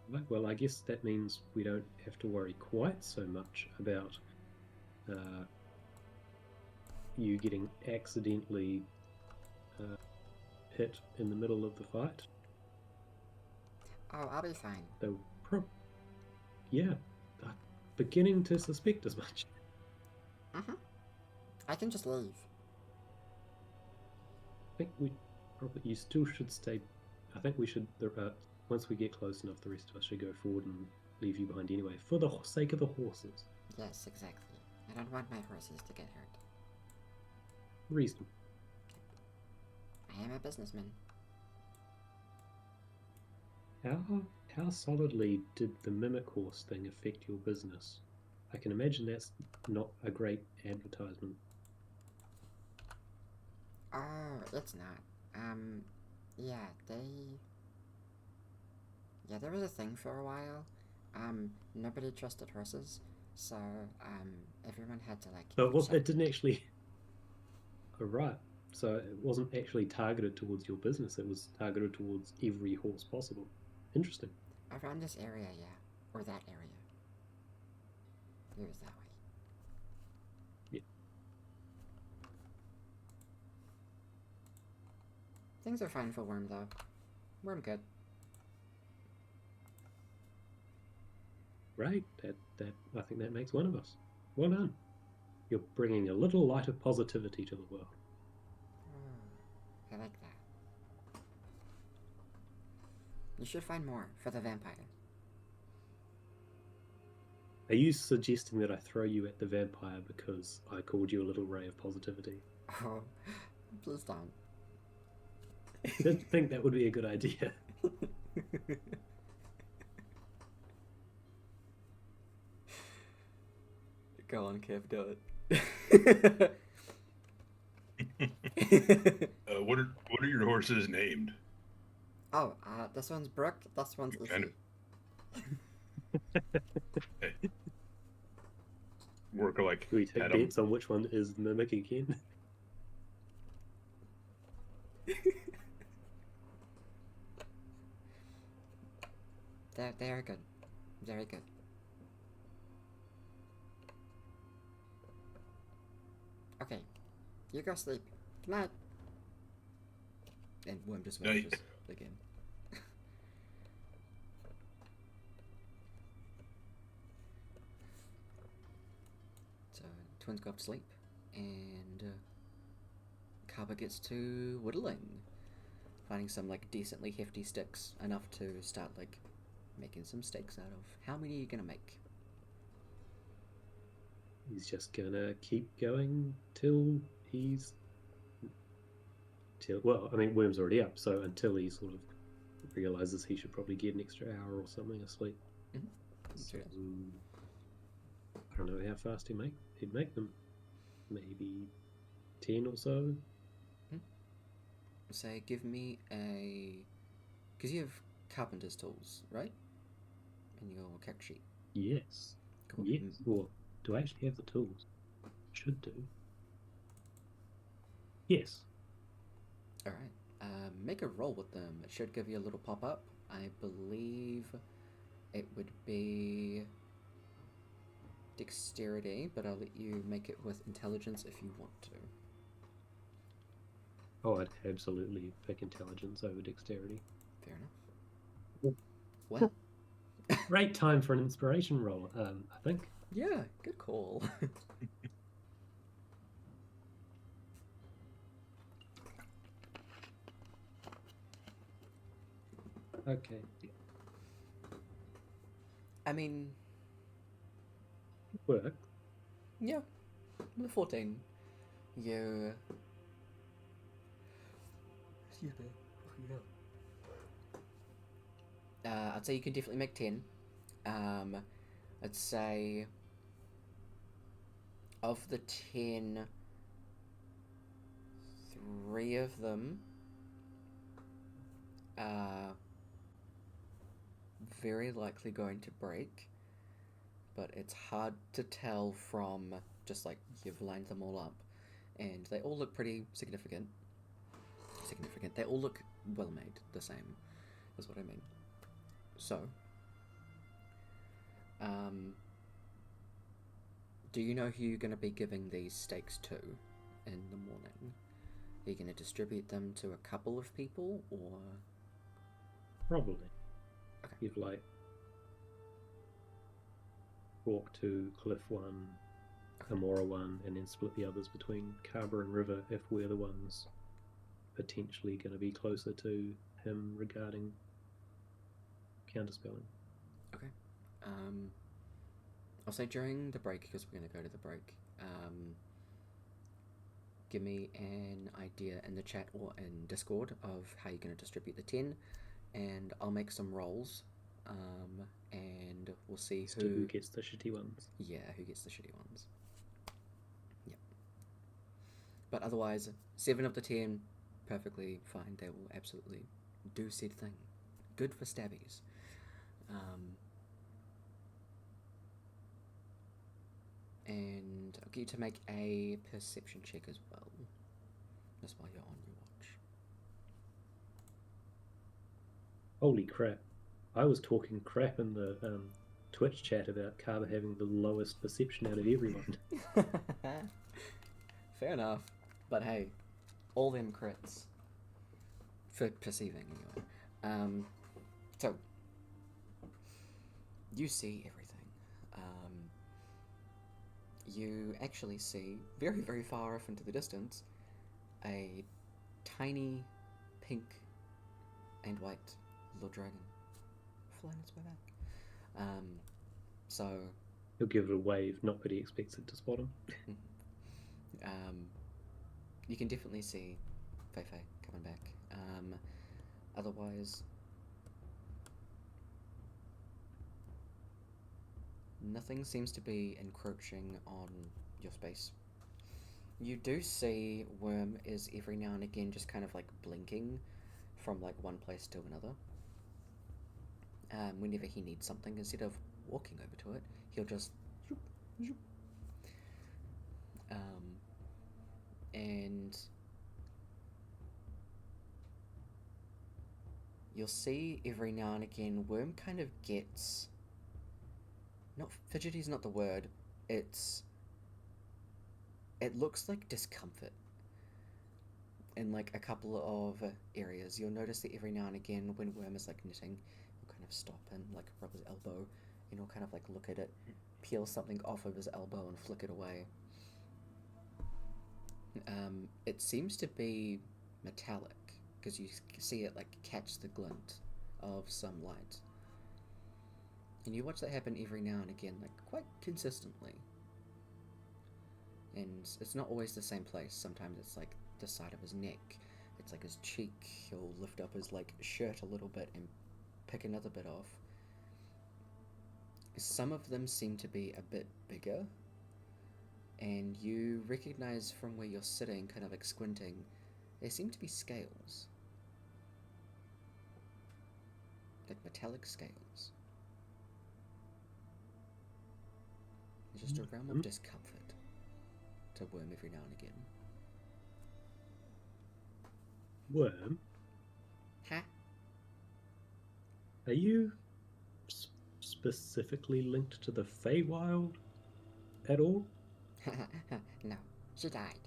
Right, well, I guess that means we don't have to worry quite so much about you getting accidentally hit in the middle of the fight. Oh, I'll be fine. Though, yeah, I'm beginning to suspect as much. I can just leave. I think you still should stay. I think we should, once we get close enough, the rest of us should go forward and leave you behind anyway, for the sake of the horses. Yes, exactly. I don't want my horses to get hurt. Reason. I am a businessman. How solidly did the mimic horse thing affect your business? I can imagine that's not a great advertisement. Oh, it's not. Yeah, there was a thing for a while. Nobody trusted horses, so, everyone had to, like... But it didn't actually... Oh, right. So it wasn't actually targeted towards your business, it was targeted towards every horse possible. Interesting. Around this area, yeah. Or that area. It was that way. Yeah. Things are fine for Worm, though. Worm good. Right. I think that makes one of us. Well done. You're bringing a little light of positivity to the world. Oh, I like that. You should find more for the vampire. Are you suggesting that I throw you at the vampire because I called you a little ray of positivity? Oh, please don't. I didn't think that would be a good idea. Go on, Kev, do it. What are your horses named? Oh, this one's Brooke, this one's Ece. Kind of. Hey. Work like. Do we take bets on which one is mimic again? They are good. Very good. Okay. You go sleep. Good night. And Worm just Night. vanishes again. So, twins go off to sleep, and Kaba gets to whittling, finding some like decently hefty sticks, enough to start like making some steaks out of. How many are you gonna make? he's just gonna keep going till well, I mean, Worm's already up, so until he sort of realizes he should probably get an extra hour or something asleep. So, I don't know how fast he'd make them. Maybe 10 or so. Say, give me a... Because you have carpenter's tools, right? In your character sheet. Yes. Cool. Yes. Or do I actually have the tools? Should do. Yes. Alright. Make a roll with them. It should give you a little pop-up. I believe it would be dexterity, but I'll let you make it with intelligence if you want to. Oh, I'd absolutely pick intelligence over dexterity. Fair enough. Well, Great time for an inspiration roll, I think. yeah, good call. Okay. I mean, Work. yeah, with a 14. You... Excuse me. I'd say you can definitely make 10. I'd say of the 10, 3 of them are very likely going to break, but it's hard to tell from just like you've lined them all up, and they all look pretty significant. They all look well made, the same, is what I mean. So, do you know who you're going to be giving these steaks to in the morning? Are you going to distribute them to a couple of people, or...? Probably. Okay. You've like walk to Cliff 1, Amora 1, and then split the others between Carver and River if we're the ones potentially going to be closer to him regarding counterspelling. Okay. I'll say during the break, because we're going to go to the break, give me an idea in the chat or in Discord of how you're going to distribute the 10, and I'll make some rolls, and we'll see Who gets the shitty ones. Yeah, who gets the shitty ones. Yep. But otherwise, 7 of the 10, perfectly fine. They will absolutely do said thing. Good for stabbies. And I'll get you to make a perception check as well. That's while you're on your watch. Holy crap. I was talking crap in the Twitch chat about Carver having the lowest perception out of everyone. Fair enough. But hey, all them crits. For perceiving, anyway. So, you see everything. You actually see, very, very far off into the distance, a tiny pink and white little dragon flying its way back. So... He'll give it a wave, not that he expects it to spot him. You can definitely see Feifei coming back. Otherwise... nothing seems to be encroaching on your space. You do see Worm is every now and again just kind of like blinking from like one place to another. Whenever he needs something, instead of walking over to it, he'll just zoop, zoop. And you'll see every now and again Worm kind of gets... not fidgety is not the word. It looks like discomfort in like a couple of areas. You'll notice that every now and again when Worm is like knitting, he'll kind of stop and like rub his elbow, and he'll kind of like look at it, peel something off of his elbow and flick it away. It seems to be metallic because you see it like catch the glint of some light. And you watch that happen every now and again, like quite consistently. and it's not always the same place. Sometimes it's like the side of his neck, it's like his cheek. He'll lift up his like shirt a little bit and pick another bit off. Some of them seem to be a bit bigger, and you recognize from where you're sitting, kind of like squinting, there seem to be scales. Like metallic scales. There's just a realm of discomfort to Worm every now and again. Worm, Huh? are you specifically linked to the Feywild at all? No, she died.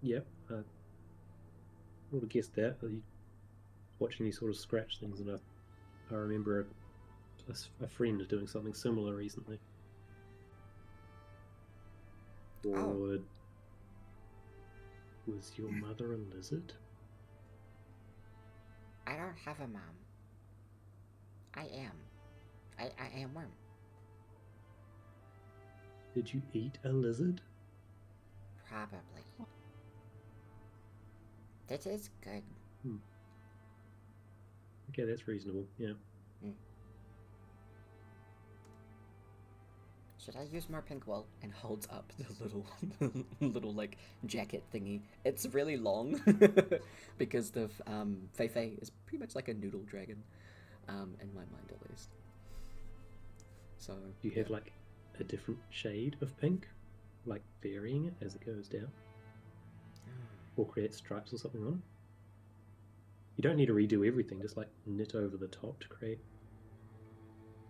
Yep, I would have guessed that. Watching you sort of scratch things, and I remember a friend doing something similar recently. Or Oh. was your mother a lizard? I don't have a mom. I am Worm. Did you eat a lizard? Probably. That is good. Okay, that's reasonable. Yeah. Should I use more pink wool? And holds up the little like jacket thingy. It's really long because the Feifei is pretty much like a noodle dragon, in my mind at least. So Do you have like a different shade of pink, like varying it as it goes down, or create stripes or something on it? You don't need to redo everything. Just like knit over the top to create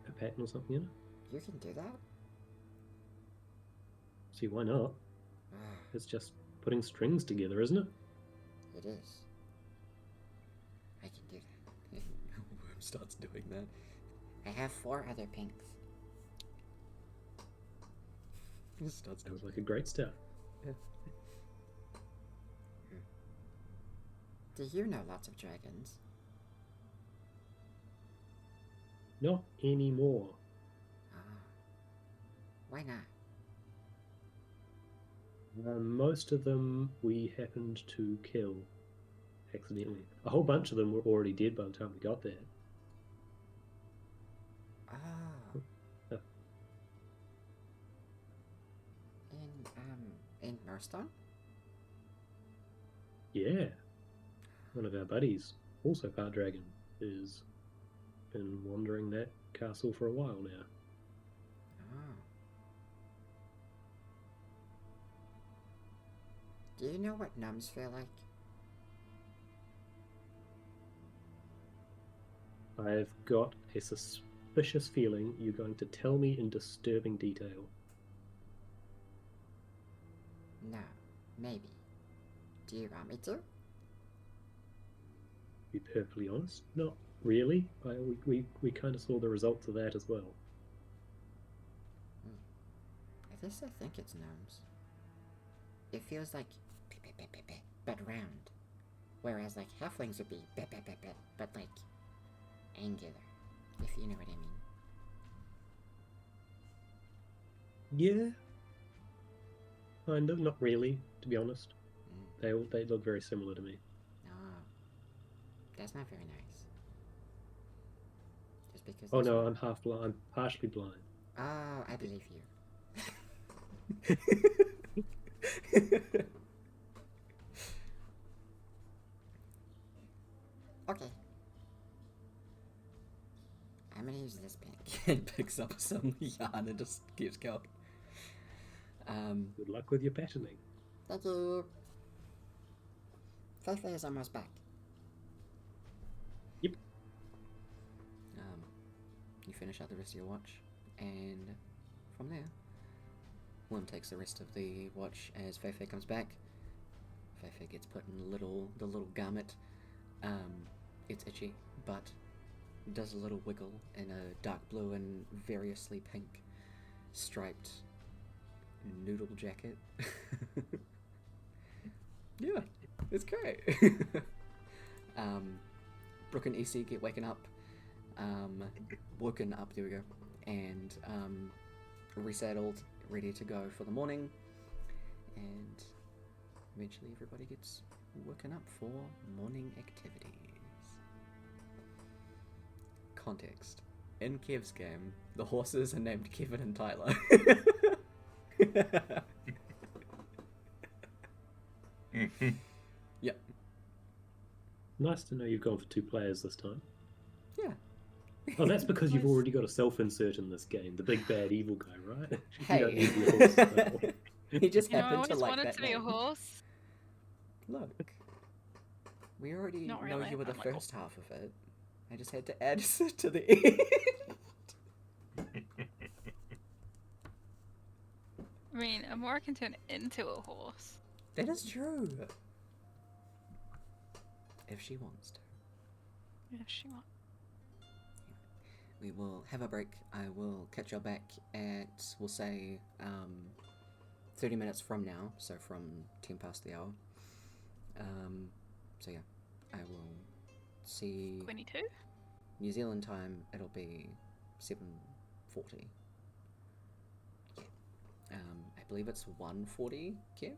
a pattern or something in it. You can do that? See, why not? It's just putting strings together, isn't it? It is. I can do that. Worm starts doing that. I have 4 other pinks. He starts doing Sounds like a great start. Do you know lots of dragons? Not anymore. Why not? Most of them we happened to kill accidentally. A whole bunch of them were already dead by the time we got there. Oh. Uh. In Northstone? Yeah. One of our buddies, also part dragon, has been wandering that castle for a while now. Oh. Do you know what gnomes feel like? I've got a suspicious feeling you're going to tell me in disturbing detail. No. Maybe. Do you want me to? To be perfectly honest, not really. We kind of saw the results of that as well. I guess I think it's gnomes. It feels like but round. Whereas like halflings would be but like angular, if you know what I mean. Yeah. Kind of, not really, to be honest. They look very similar to me. No. That's not very nice. Just because Oh there's no, one- I'm half blind. I'm partially blind. Oh, I believe you. Okay. I'm gonna use this pink. and picks up some yarn and just keeps going. Good luck with your patterning. Thank you. Feifei is almost back. You finish out the rest of your watch, and from there, Worm takes the rest of the watch as Feifei comes back. Feifei gets put in the little garment. It's itchy, but does a little wiggle in a dark blue and variously pink striped noodle jacket. Yeah, it's great. Brooke and Ece get woken up, there we go, and resettled. ready to go for the morning, and eventually everybody gets woken up for morning activities. Context. In Kev's game, the horses are named Kevin and Tyler. Yep. Nice to know you've gone for 2 players this time. Yeah. Oh, that's because you've Nice. already got a self-insert in this game, the big bad evil guy, right? Hey. You don't need your horse spell. He just You know, I happened to always like wanted that to be a name. horse. Look. We already Not know really, you were the I'm like, first half of it. I just had to add to the end. I mean, Amora can turn into a horse. That is true. If she wants to. If she wants. We will have a break. I will catch you back at, we'll say, 30 minutes from now. So from 10 past the hour. So yeah, I will see 22? New Zealand time. It'll be 7:40. Yeah. I believe it's 1:40, Kev?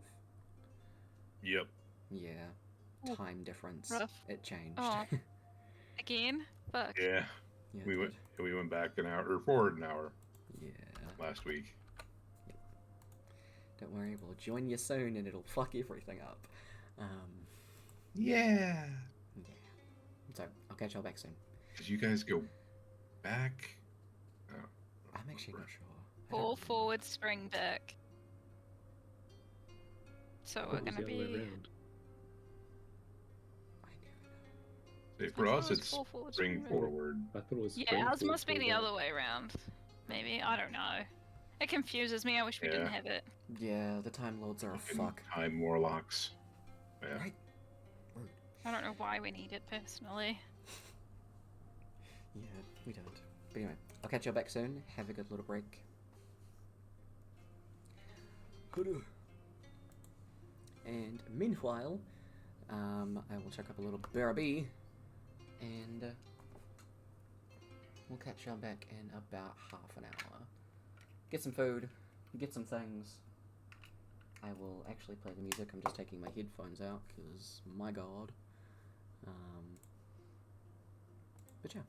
Yep. Yeah. Oh, Time difference. rough. It changed. Oh. Again? Fuck. Yeah. Yeah, We it went back an hour or forward an hour did. Yeah. last week. Don't worry, we'll join you soon and it'll fuck everything up. Yeah. Yeah. So, I'll catch y'all back soon. Did you guys go back? Oh, I'm actually not sure. I don't Fall remember. forward, spring back. So Thought we're it was gonna the other way be. around. I never know. See, for I us, thought it was it's fall forward, spring back. forward. I thought it was Yeah, spring ours forward, must be spring the back. other way around. Maybe, I don't know. It confuses me, I wish we didn't Yeah. have it. Yeah, the Time Lords are a Fucking fuck. Time warlocks. Yeah. Right? I don't know why we need it personally. Yeah, we don't. But anyway, I'll catch you back soon. Have a good little break. And meanwhile, I will check up a little Barabee, and we'll catch you back in about half an hour. Get some food, get some things. I will actually play the music. I'm just taking my headphones out because, my god. But yeah,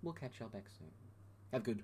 we'll catch y'all back soon. Have good.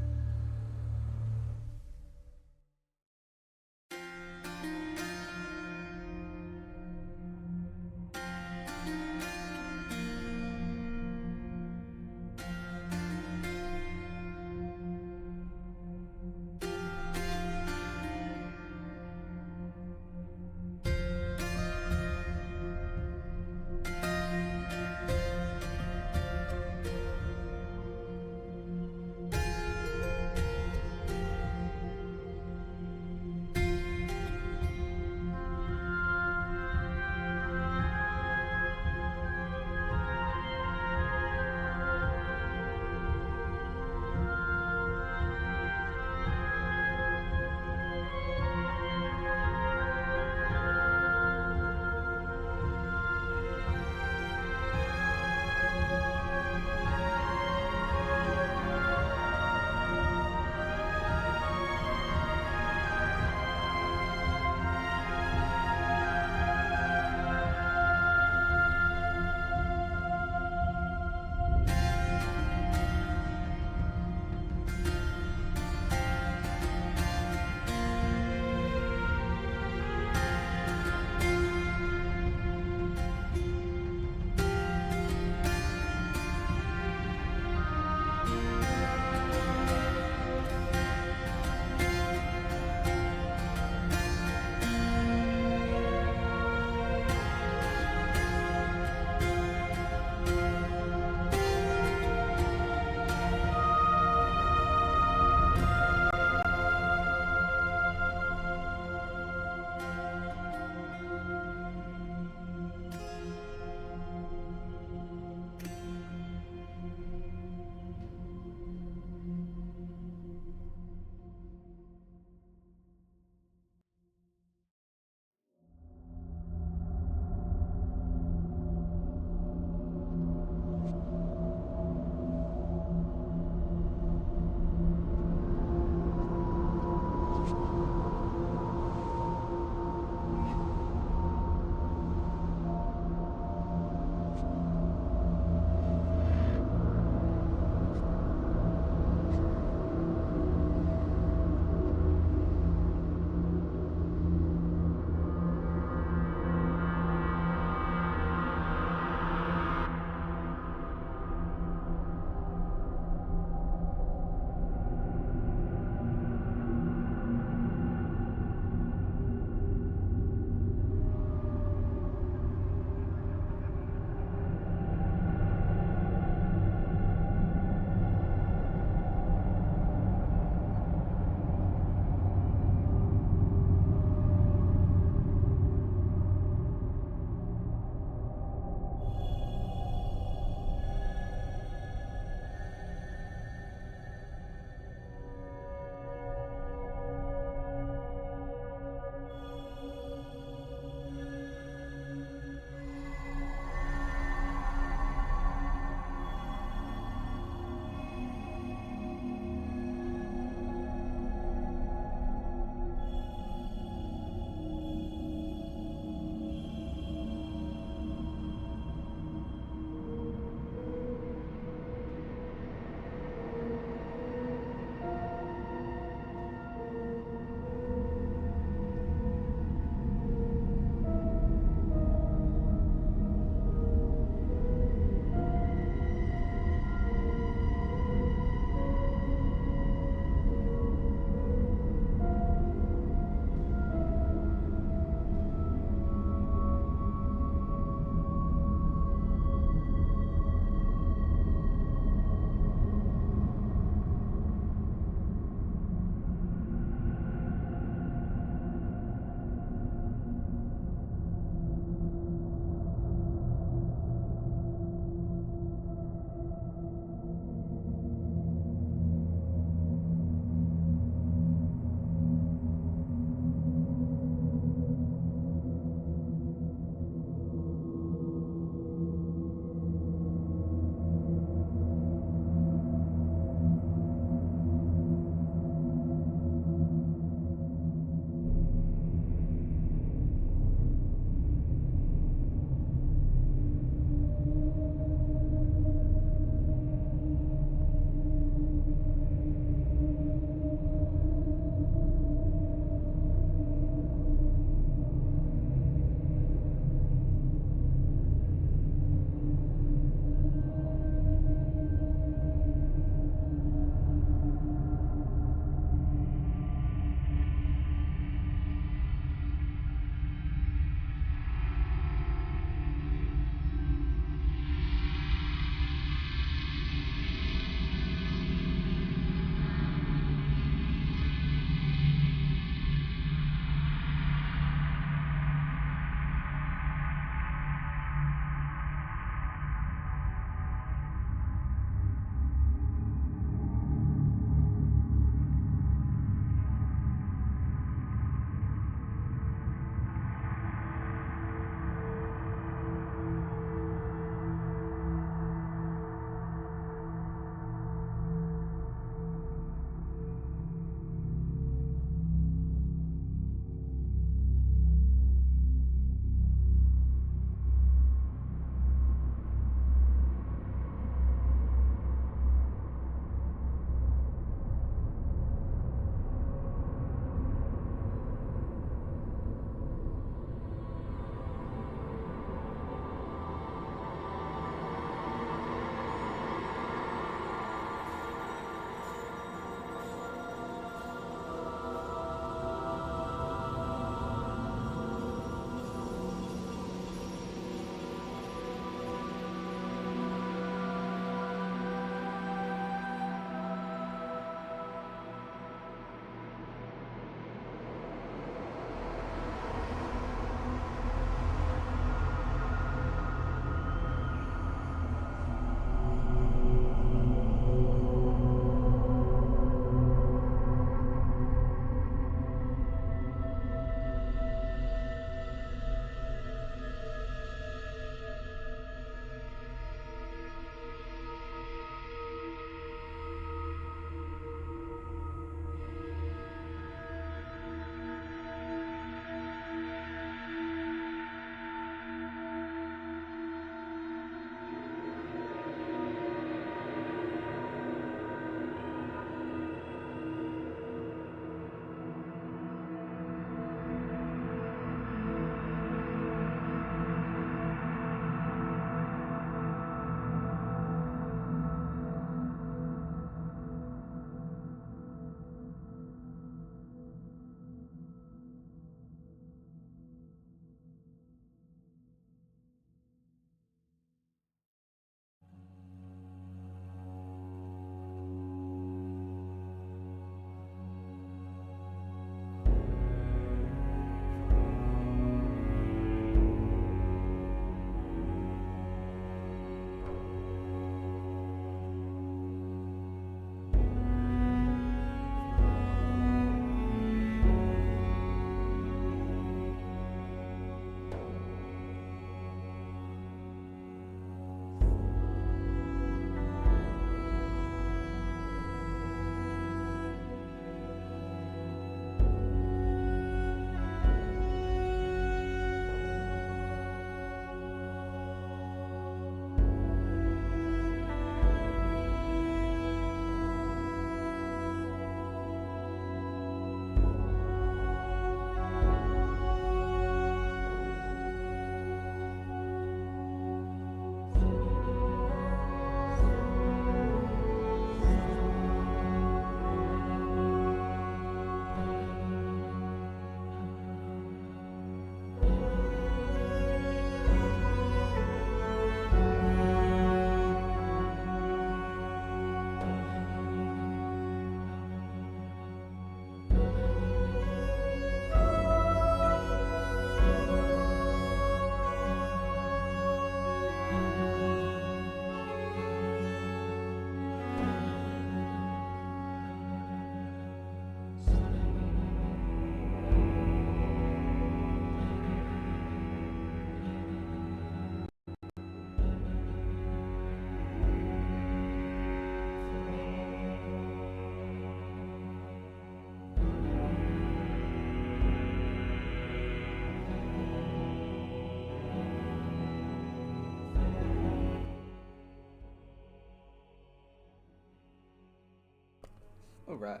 Alright.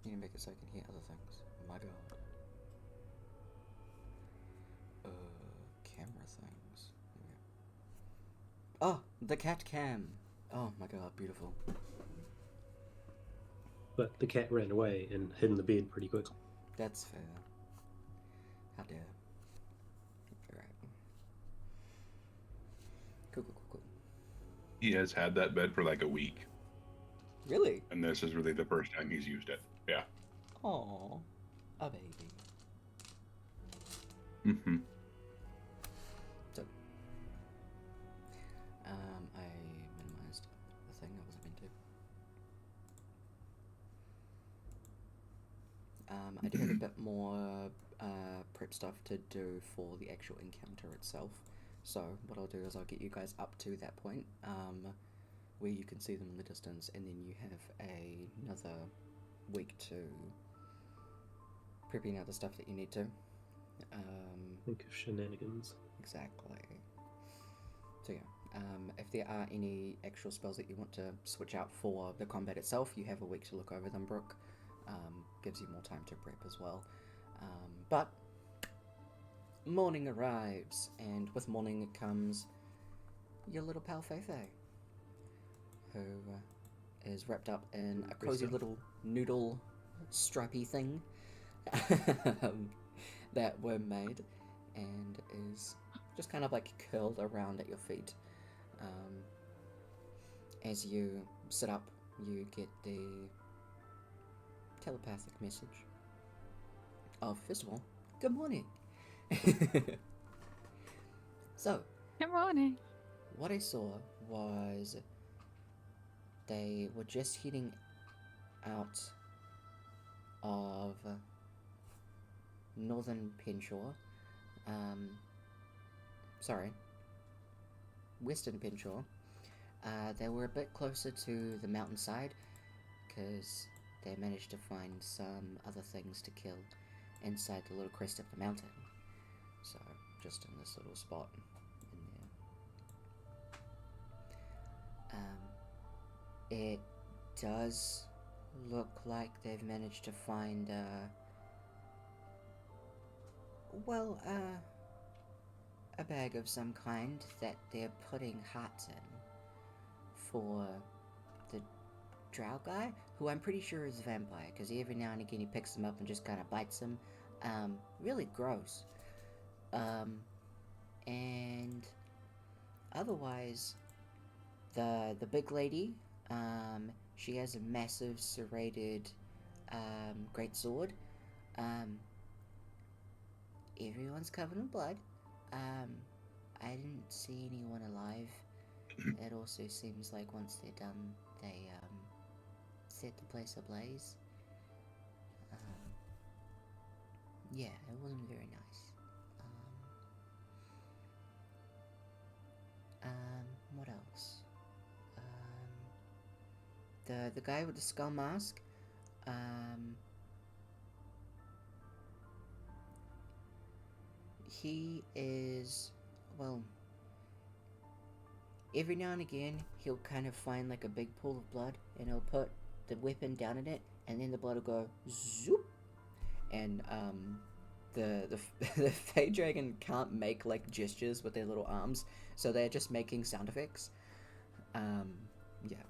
You need to make it so I can hear other things. Oh my god. Camera things. Oh, the cat cam. Oh my god, beautiful. But the cat ran away and hid in the bed pretty quickly. That's fair. How dare. Alright. Cool. He has had that bed for like a week, Really? and this is really the first time he's used it. Yeah. Aww. A baby. Mm-hmm. So, I minimized the thing I wasn't meant to. I do have a bit more prep stuff to do for the actual encounter itself. So what I'll do is I'll get you guys up to that point, where you can see them in the distance, and then you have another week to prepping out the stuff that you need to. Think of shenanigans. Exactly. So yeah, if there are any actual spells that you want to switch out for the combat itself, you have a week to look over them, Brooke. Gives you more time to prep as well. But morning arrives, and with morning comes your little pal Feifei, who is wrapped up in a cozy little noodle stripy thing that were made, and is just kind of like curled around at your feet. As you sit up, you get the telepathic message of, first of all, good morning. So, Good morning. what I saw was they were just heading out of northern Penshore. Western Penshore. They were a bit closer to the mountainside because they managed to find some other things to kill inside the little crest of the mountain. So, just in this little spot in there. It does look like they've managed to find, a bag of some kind that they're putting hearts in for the drow guy, who I'm pretty sure is a vampire, because every now and again he picks them up and just kind of bites them. Really gross. And otherwise, the big lady, she has a massive serrated greatsword. Everyone's covered in blood. I didn't see anyone alive. It also seems like once they're done, they set the place ablaze. Yeah, it wasn't very nice. What else? The guy with the skull mask, he is, well, every now and again he'll kind of find like a big pool of blood, and he'll put the weapon down in it, and then the blood will go zoop, and the Fey Dragon can't make like gestures with their little arms, so they're just making sound effects. Yeah.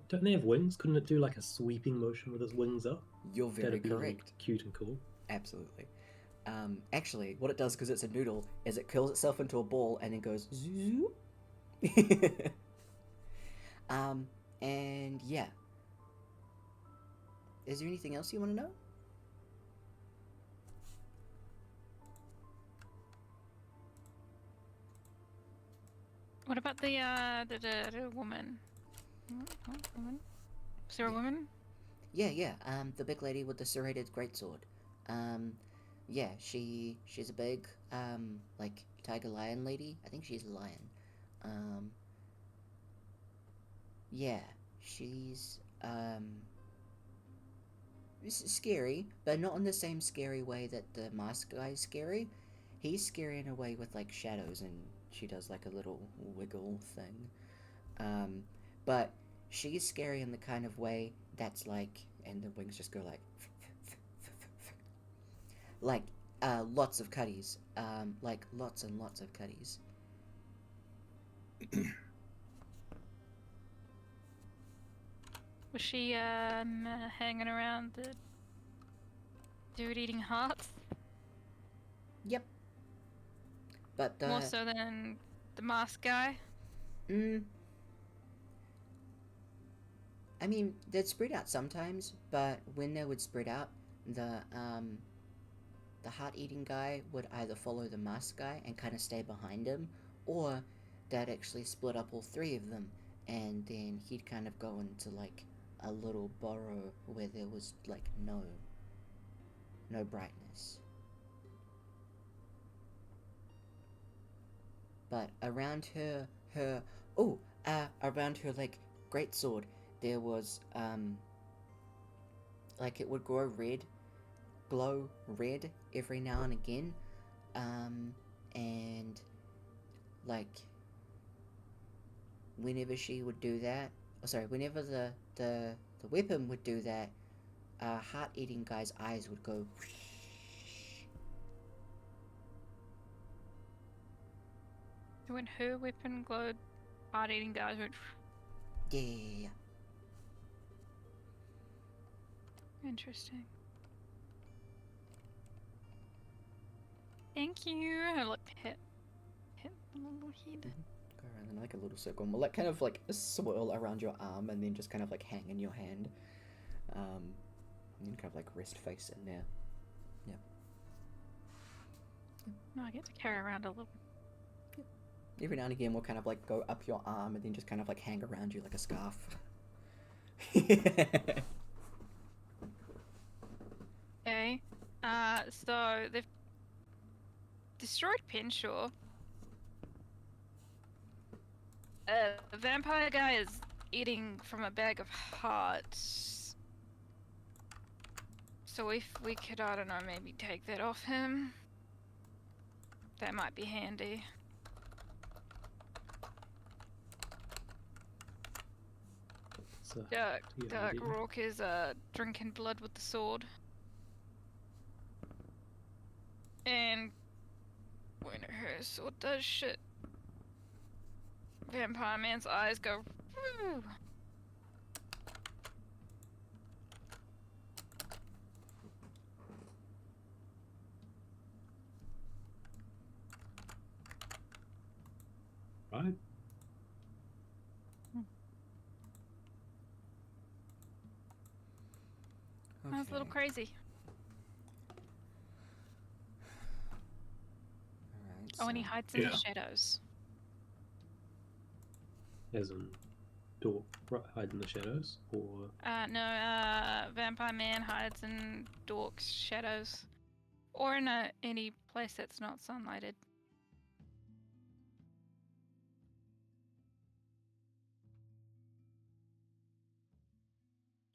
Don't they have wings? Couldn't it do like a sweeping motion with its wings up? You're very That'd be really correct. cute and cool. Absolutely. Actually, what it does, because it's a noodle, is it curls itself into a ball and then goes zoop. And yeah. Is there anything else you want to know? What about the woman? Woman? Is there a woman? Yeah. The big lady with the serrated greatsword. Yeah, she's a big, like, tiger lion lady. I think she's a lion. Yeah, she's, scary, but not in the same scary way that the mask guy's scary. He's scary in a way with, like, shadows, and she does, like, a little wiggle thing. But she's scary in the kind of way that's like, and the wings just go like lots of cutties, like lots and lots of cutties. Was she hanging around the dude eating hearts? Yep. But More so than the masked guy? I mean, they'd spread out sometimes, but when they would spread out, the heart-eating guy would either follow the masked guy and kind of stay behind him, or they'd actually split up all three of them, and then he'd kind of go into like a little burrow where there was like no brightness. But around around her like greatsword, there was like it would glow red every now and again, and like whenever she would do that, whenever the weapon would do that, heart-eating guy's eyes would go. When her weapon glowed, heart-eating guys went. Yeah. Interesting. Thank you. I like hit the little head. Go around in like a little circle, and we'll like kind of like swirl around your arm, and then just kind of like hang in your hand, and then kind of like rest face in there. Yeah. No, I get to carry around a little. Every now and again, we'll kind of like go up your arm, and then just kind of like hang around you like a scarf. Okay. So they've destroyed Penshaw. The vampire guy is eating from a bag of hearts. So if we could, I don't know, maybe take that off him. That might be handy. So, Dark Rourke is drinking blood with the sword. And when her sword does shit, Vampire Man's eyes go. Woo! right? That was a little crazy. Alright, Oh, and he so- hides in Yeah. the shadows. As in, Dork hide in the shadows, or No, Vampire Man hides in Dork's shadows. Or in any place that's not sunlighted.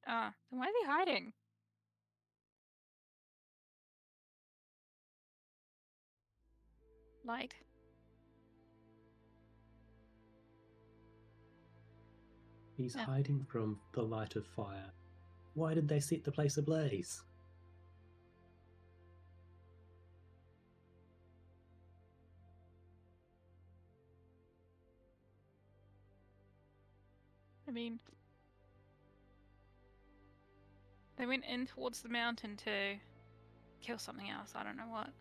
Then why are they hiding? Light. he's Yeah. hiding from the light of fire. Why did they set the place ablaze? I mean, they went in towards the mountain to kill something else. I don't know what.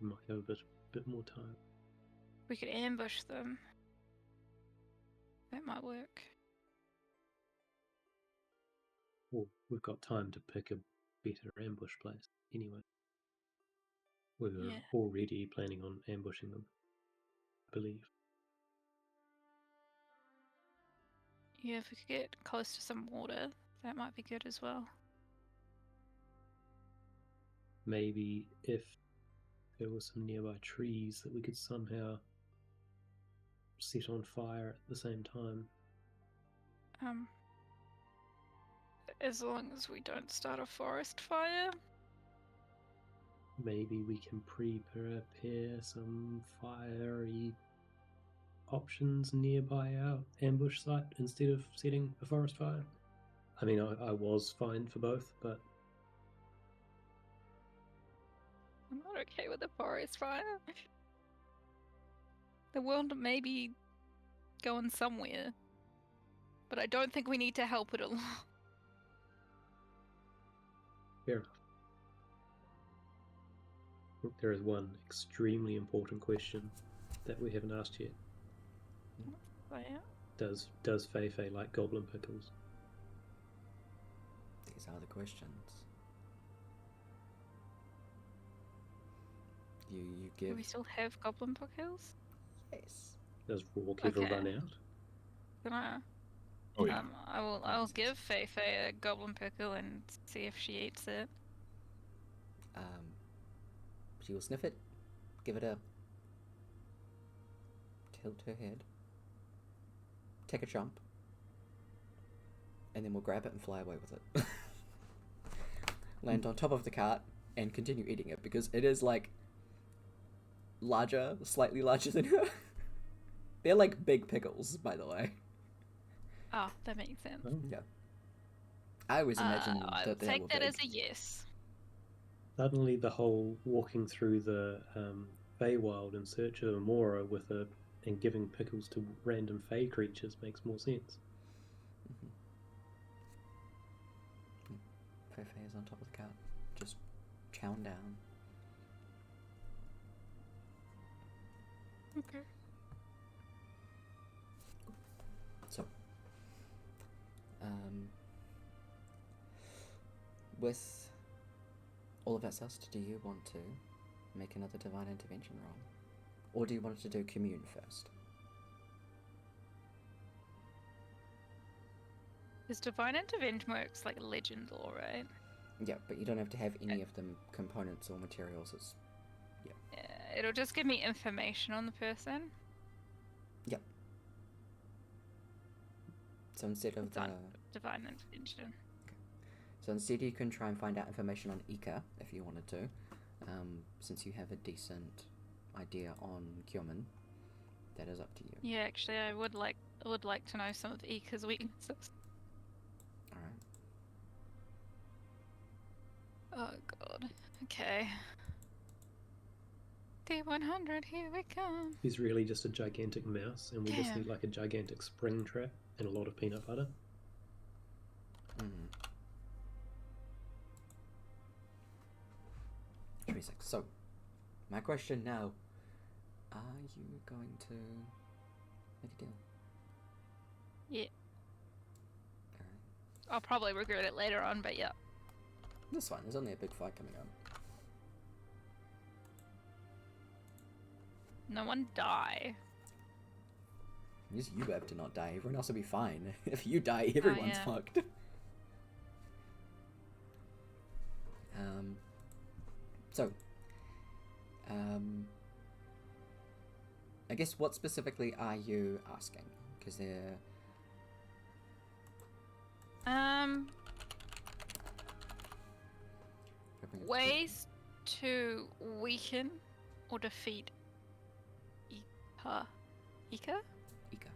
We might have a bit more time. We could ambush them. That might work. Well, we've got time to pick a better ambush place anyway. We were Yeah. already planning on ambushing them, I believe. Yeah, if we could get close to some water, that might be good as well. Maybe if there were some nearby trees that we could somehow set on fire at the same time. As long as we don't start a forest fire. Maybe we can prepare some fiery options nearby our ambush site instead of setting a forest fire. I mean, I was fine for both, but I'm not okay with the forest fire. The world may be going somewhere, but I don't think we need to help it along. fair enough. I think there is one extremely important question that we haven't asked yet. But yeah. Does Fei Fei like goblin pickles? These are the questions. You Do give. we still have goblin pickles? Yes. Does Rourke ever Okay. run out? Can I? Oh yeah. I'll give Fei Fei a goblin pickle and see if she eats it. She will sniff it, give it a tilt her head, take a jump, and then we'll grab it and fly away with it. Land on top of the cart and continue eating it because it is like larger, slightly larger than her. They're like big pickles, by the way. Oh, that makes sense. Oh. Yeah. I always imagined I that would they take were that big. as a yes. Suddenly, the whole walking through the Feywild in search of Amora and giving pickles to random Fey creatures makes more sense. Fei Fei is on top of the cart, just chowing down. Okay. So, with all of that sussed, do you want to make another divine intervention roll? Or do you want to do commune first? Because divine intervention works like legend lore, right? Yeah, but you don't have to have any of them components or materials. It's Yeah, it'll just give me information on the person. Yep. So instead of the... Divine intervention. So instead you can try and find out information on Eka, if you wanted to. Since you have a decent idea on Kyomen, that is up to you. Yeah, actually, I would like to know some of Ika's weaknesses. Alright. Oh god. Okay. D100, here we come. He's really just a gigantic mouse, and we just Damn. need like a gigantic spring trap and a lot of peanut butter. Mm-hmm. 36. So, my question now, are you going to make a deal? Yeah. Alright. I'll probably regret it later on, but yeah. That's fine, there's only a big fight coming up. No one die. Just you have to not die, everyone else will be fine. If you die, everyone's yeah. fucked. So, I guess what specifically are you asking? Because they're... Ways to weaken or defeat Ika? Ika? Eka,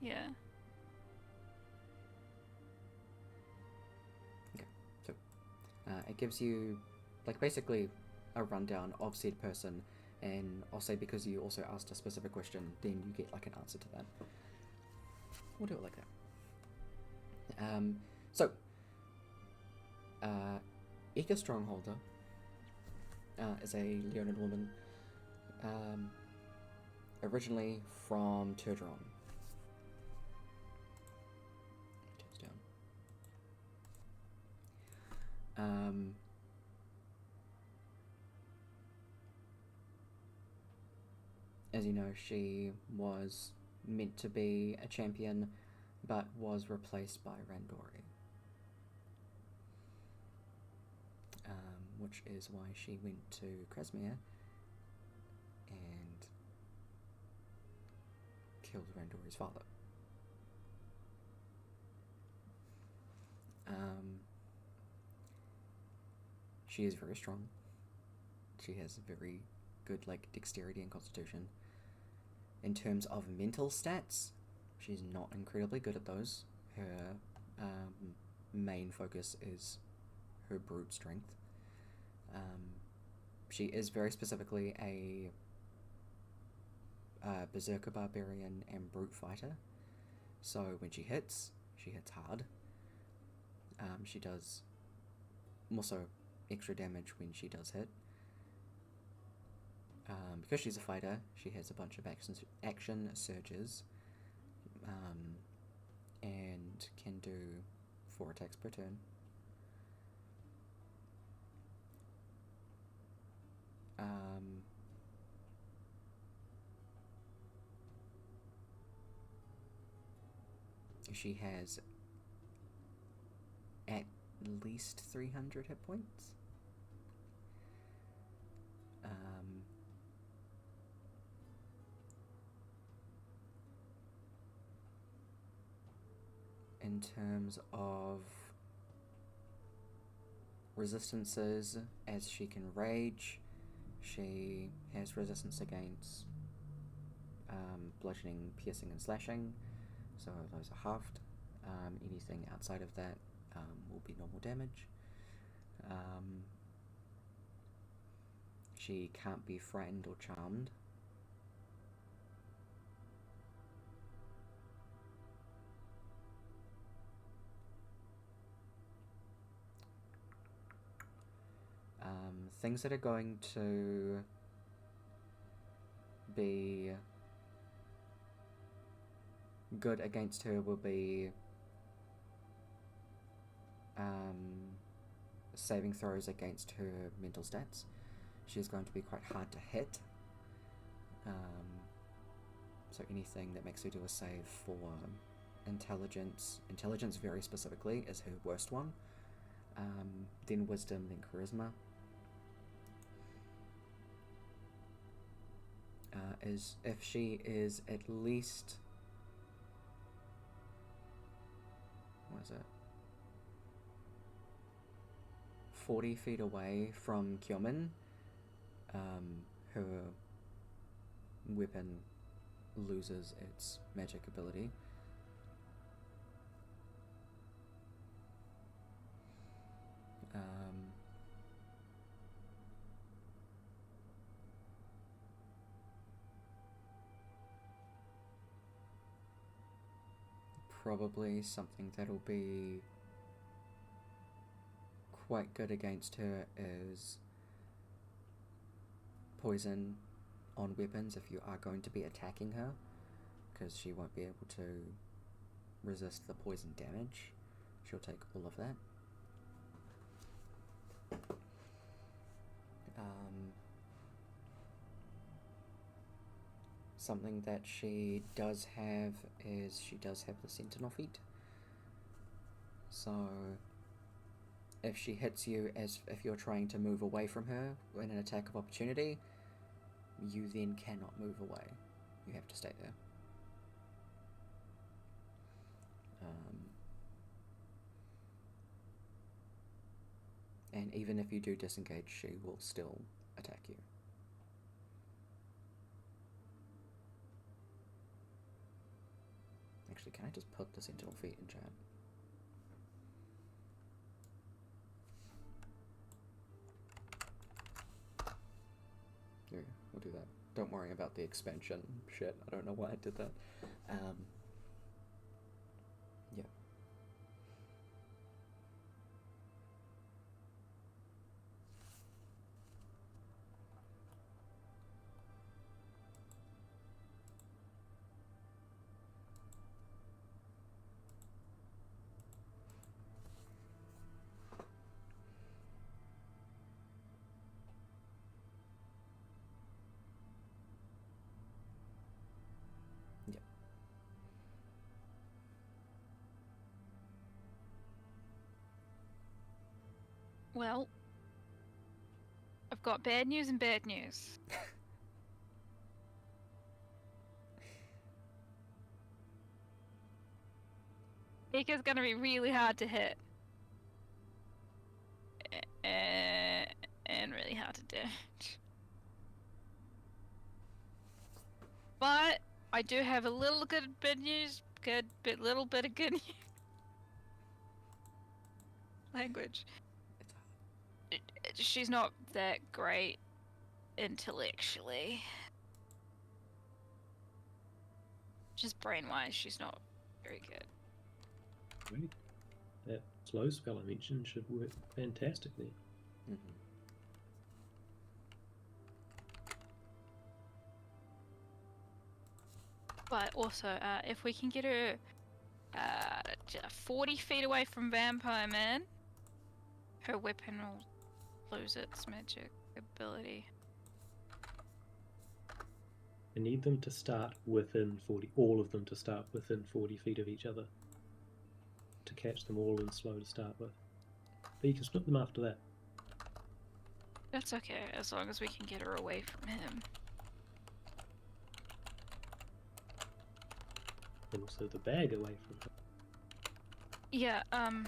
yeah. Yeah. It gives you, like, basically a rundown of said person, and I'll say because you also asked a specific question, then you get, like, an answer to that. We'll do it like that. So, Eka Strongholder is a Leonid woman, originally from Turderon. As you know, she was meant to be a champion, but was replaced by Randori. Which is why she went to Krasmir and killed Randori's father. She is very strong. She has very good, like, dexterity and constitution. In terms of mental stats, she's not incredibly good at those. Her main focus is her brute strength. She is very specifically a berserker barbarian and brute fighter. So when she hits hard. She does also extra damage when she does hit. Because she's a fighter, she has a bunch of action surges, and can do 4 attacks per turn. She has at least 300 hit points. In terms of resistances, as she can rage, she has resistance against bludgeoning, piercing, and slashing, so those are halved. Anything outside of that will be normal damage. She can't be frightened or charmed. Things that are going to be good against her will be saving throws against her mental stats. She's going to be quite hard to hit. So anything that makes her do a save for intelligence very specifically is her worst one. Then wisdom, then charisma. Is if she is at least, what is it, 40 feet away from Kyomin, her weapon loses its magic ability. Probably something that'll be quite good against her is poison on weapons if you are going to be attacking her, because she won't be able to resist the poison damage. She'll take all of that. Something that she does have is she does have the sentinel feet. So if she hits you as if you're trying to move away from her in an attack of opportunity, you then cannot move away. You have to stay there. And even if you do disengage, she will still attack you. Actually, can I just put the sentinel feet in chat? Here, we'll do that. Don't worry about the expansion shit. I don't know why I did that. Yeah. Well, I've got bad news and bad news. Ika's gonna be really hard to hit. And really hard to dodge. But I do have a little bit news. Little bit of good news. Language. She's not that great intellectually. Just brain-wise, she's not very good. Great. That slow spell I mentioned should work fantastically. Mm-hmm. But also, if we can get her 40 feet away from Vampire Man, her weapon will lose its magic ability. I need them to start within 40, all of them to start within 40 feet of each other to catch them all in slow to start with. But you can split them after that. That's okay, as long as we can get her away from him. And also the bag away from her. Yeah, kind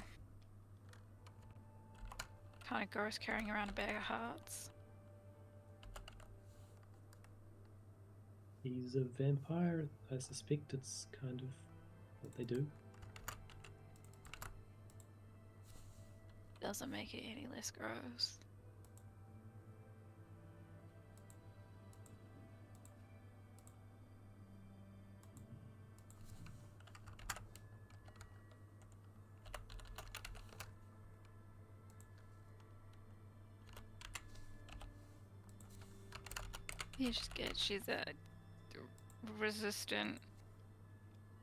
of gross carrying around a bag of hearts. He's a vampire. I suspect it's kind of what they do. Doesn't make it any less gross. Yeah, she's good. She's resistant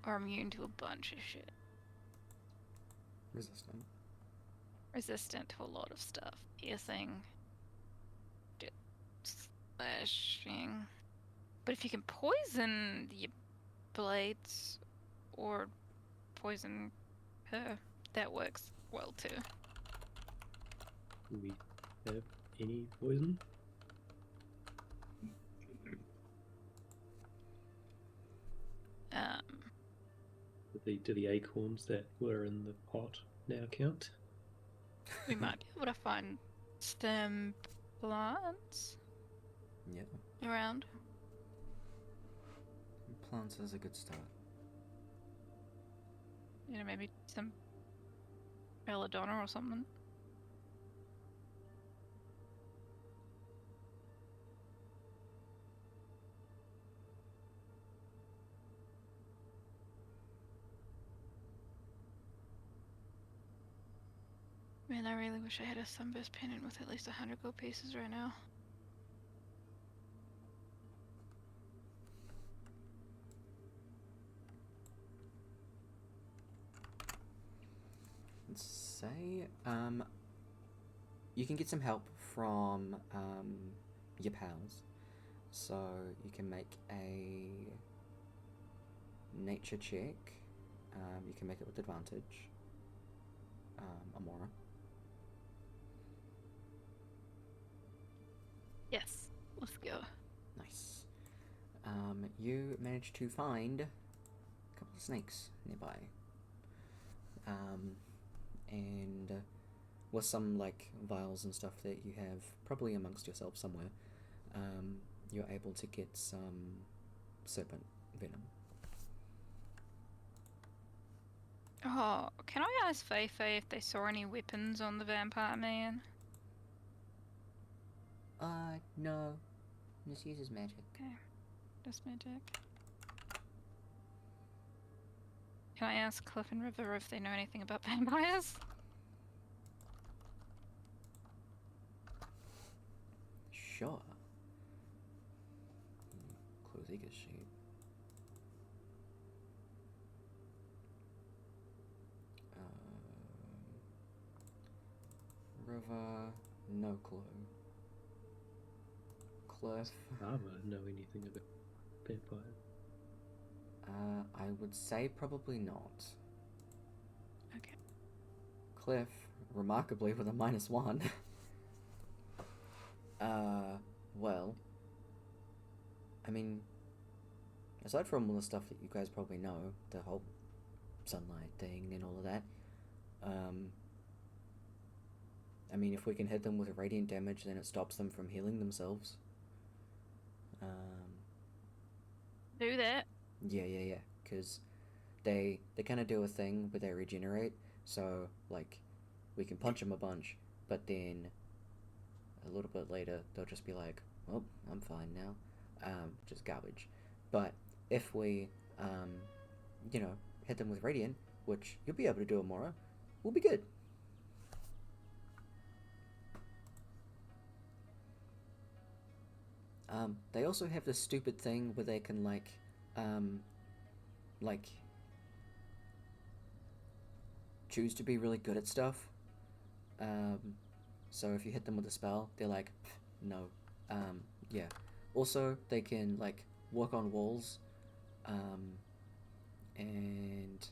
or immune to a bunch of shit. Resistant. Resistant to a lot of stuff. Piercing, slashing. But if you can poison your blades or poison her, that works well too. Do we have any poison? Do the acorns that were in the pot now count? We might be able to find stem plants Yeah. around. Plants is a good start. You know, maybe some belladonna or something. Man, I really wish I had a sunburst pendant with at least 100 gold pieces right now. Let's say, you can get some help from your pals. So you can make a nature check. You can make it with advantage. Amora. Yes, let's go. Nice. You managed to find a couple of snakes nearby. And with some like vials and stuff that you have probably amongst yourself somewhere, you're able to get some serpent venom. Oh, can I ask Feifei if they saw any weapons on the vampire man? No. This uses magic. Okay, just magic. Can I ask Cliff and River if they know anything about vampires? Sure. Close Eager's sheet. River, no clue. Cliff, Armor know anything about vampires? I would say probably not. Okay. Cliff, remarkably with a -1. Well, I mean, aside from all the stuff that you guys probably know, the whole sunlight thing and all of that, I mean, if we can hit them with radiant damage, then it stops them from healing themselves. Do that. Yeah. Because they kind of do a thing where they regenerate. So like, we can punch them a bunch, but then a little bit later they'll just be like, "Well, I'm fine now," just garbage. But if we, you know, hit them with radiant, which you'll be able to do tomorrow, we'll be good. They also have this stupid thing where they can like choose to be really good at stuff. So if you hit them with a spell, they're like, no. Yeah. Also, they can like work on walls, and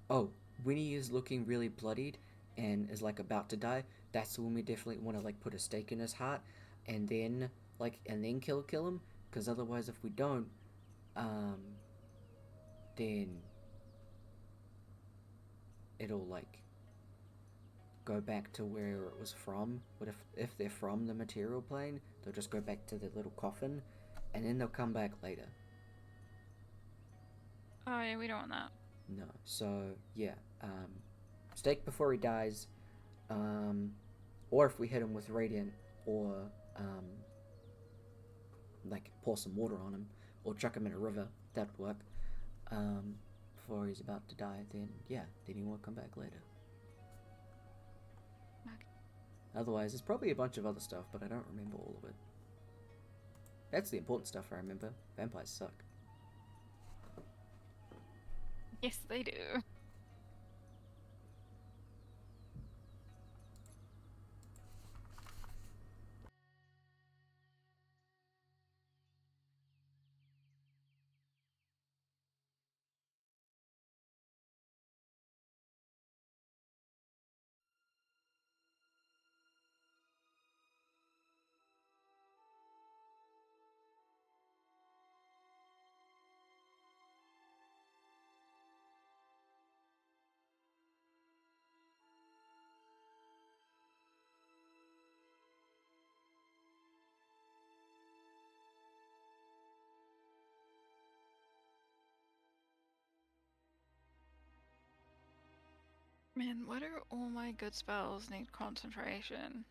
oh, when he is looking really bloodied and is like about to die, that's when we definitely want to like put a stake in his heart, and then kill him. Because otherwise, if we don't, then it'll like go back to where it was from. But if they're from the material plane, they'll just go back to their little coffin, and then they'll come back later. Oh yeah, we don't want that. No. So yeah, stake before he dies, or if we hit him with radiant, or like pour some water on him, or chuck him in a river, that'd work. Before he's about to die, then yeah, then he won't come back later. Okay. Otherwise, there's probably a bunch of other stuff, but I don't remember all of it. That's the important stuff I remember. Vampires suck. Yes, they do. Man, why do all my good spells need concentration?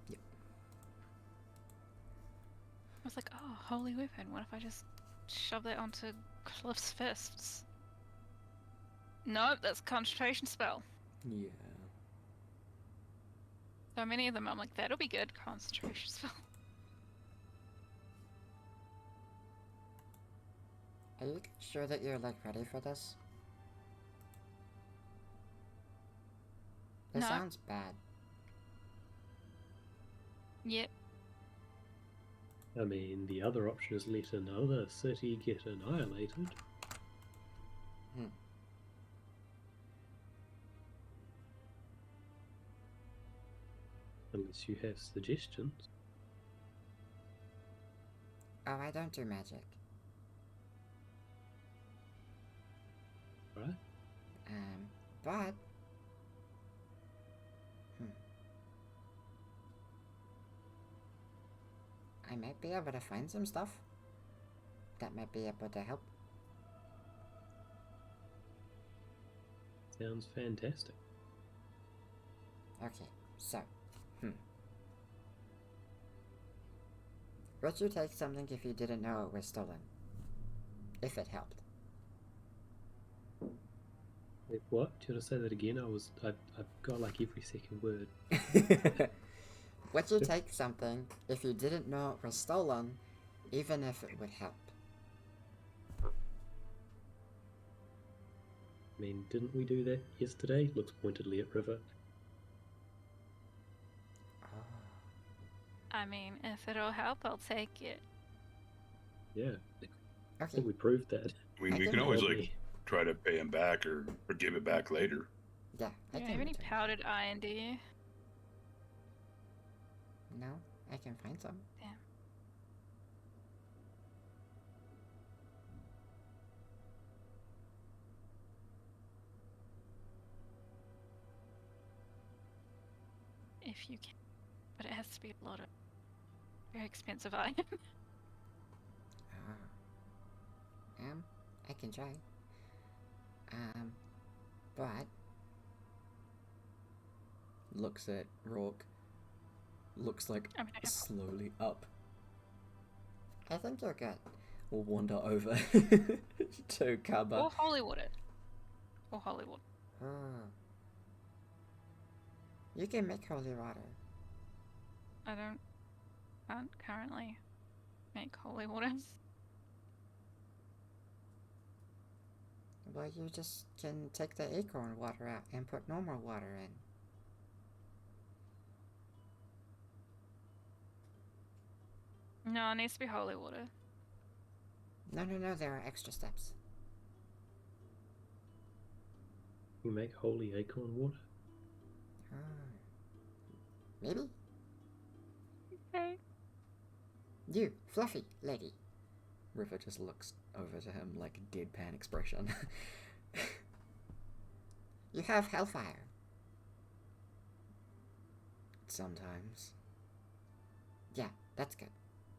Yep. I was like, oh, holy weapon, what if I just shove that onto Cliff's fists? Nope, that's a concentration spell. Yeah. So many of them, I'm like, that'll be good, concentration spell. Are you sure that you're like ready for this? This No. sounds bad. Yep. I mean, the other option is let another city get annihilated. Unless you have suggestions. Oh, I don't do magic. Right? But... I might be able to find some stuff that might be able to help. Sounds fantastic. Okay, so... Would you take something if you didn't know it was stolen? If it helped. Wait, what? Do you want to say that again? I've got like every second word. Would you take something if you didn't know it was stolen, even if it would help? I mean, didn't we do that yesterday? Looks pointedly at River. I mean, if it'll help, I'll take it. Yeah. I Okay, think we proved that. I mean, I we can can always help like me. try to pay him back or give it back later. yeah, I Do you can have any return. powdered iron, do you? No? I can find some. Damn. If you can. But it has to be a lot of very expensive iron. Ah. I can try. But Looks at Rourke. Looks like I mean, I have slowly up. I think you're good. Will wander over to Kaba. or holy water. Or holy water. Oh. You can make holy water. I can't currently make holy water. Well, you just can take the acorn water out and put normal water in. No, it needs to be holy water. No, there are extra steps. You make holy acorn water? Oh. Maybe? Okay. You, fluffy lady. River just looks over to him like a deadpan expression. You have hellfire. Sometimes. Yeah, that's good.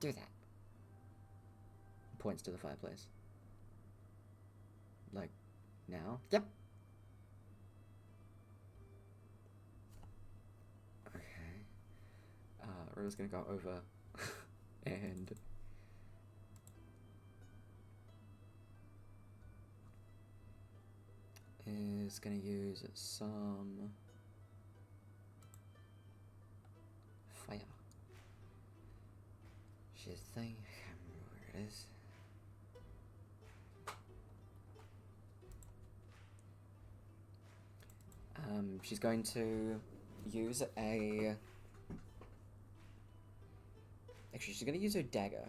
Do that. Points to the fireplace. Like, now? Yep. Okay. River's gonna go over and is gonna use some fire. She's thing, I can't remember where it is. She's going to use a. Actually, she's going to use her dagger.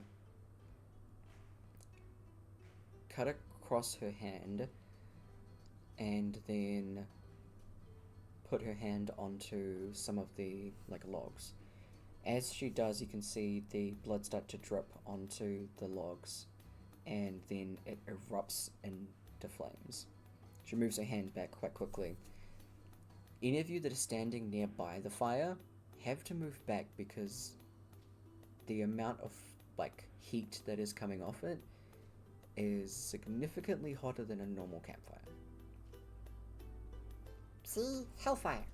Cut across her hand, and then put her hand onto some of the logs. As she does, you can see the blood start to drip onto the logs, and then it erupts into flames. She moves her hand back quite quickly. Any of you that are standing nearby the fire have to move back because the amount of heat that is coming off it is significantly hotter than a normal campfire. See? Hellfire.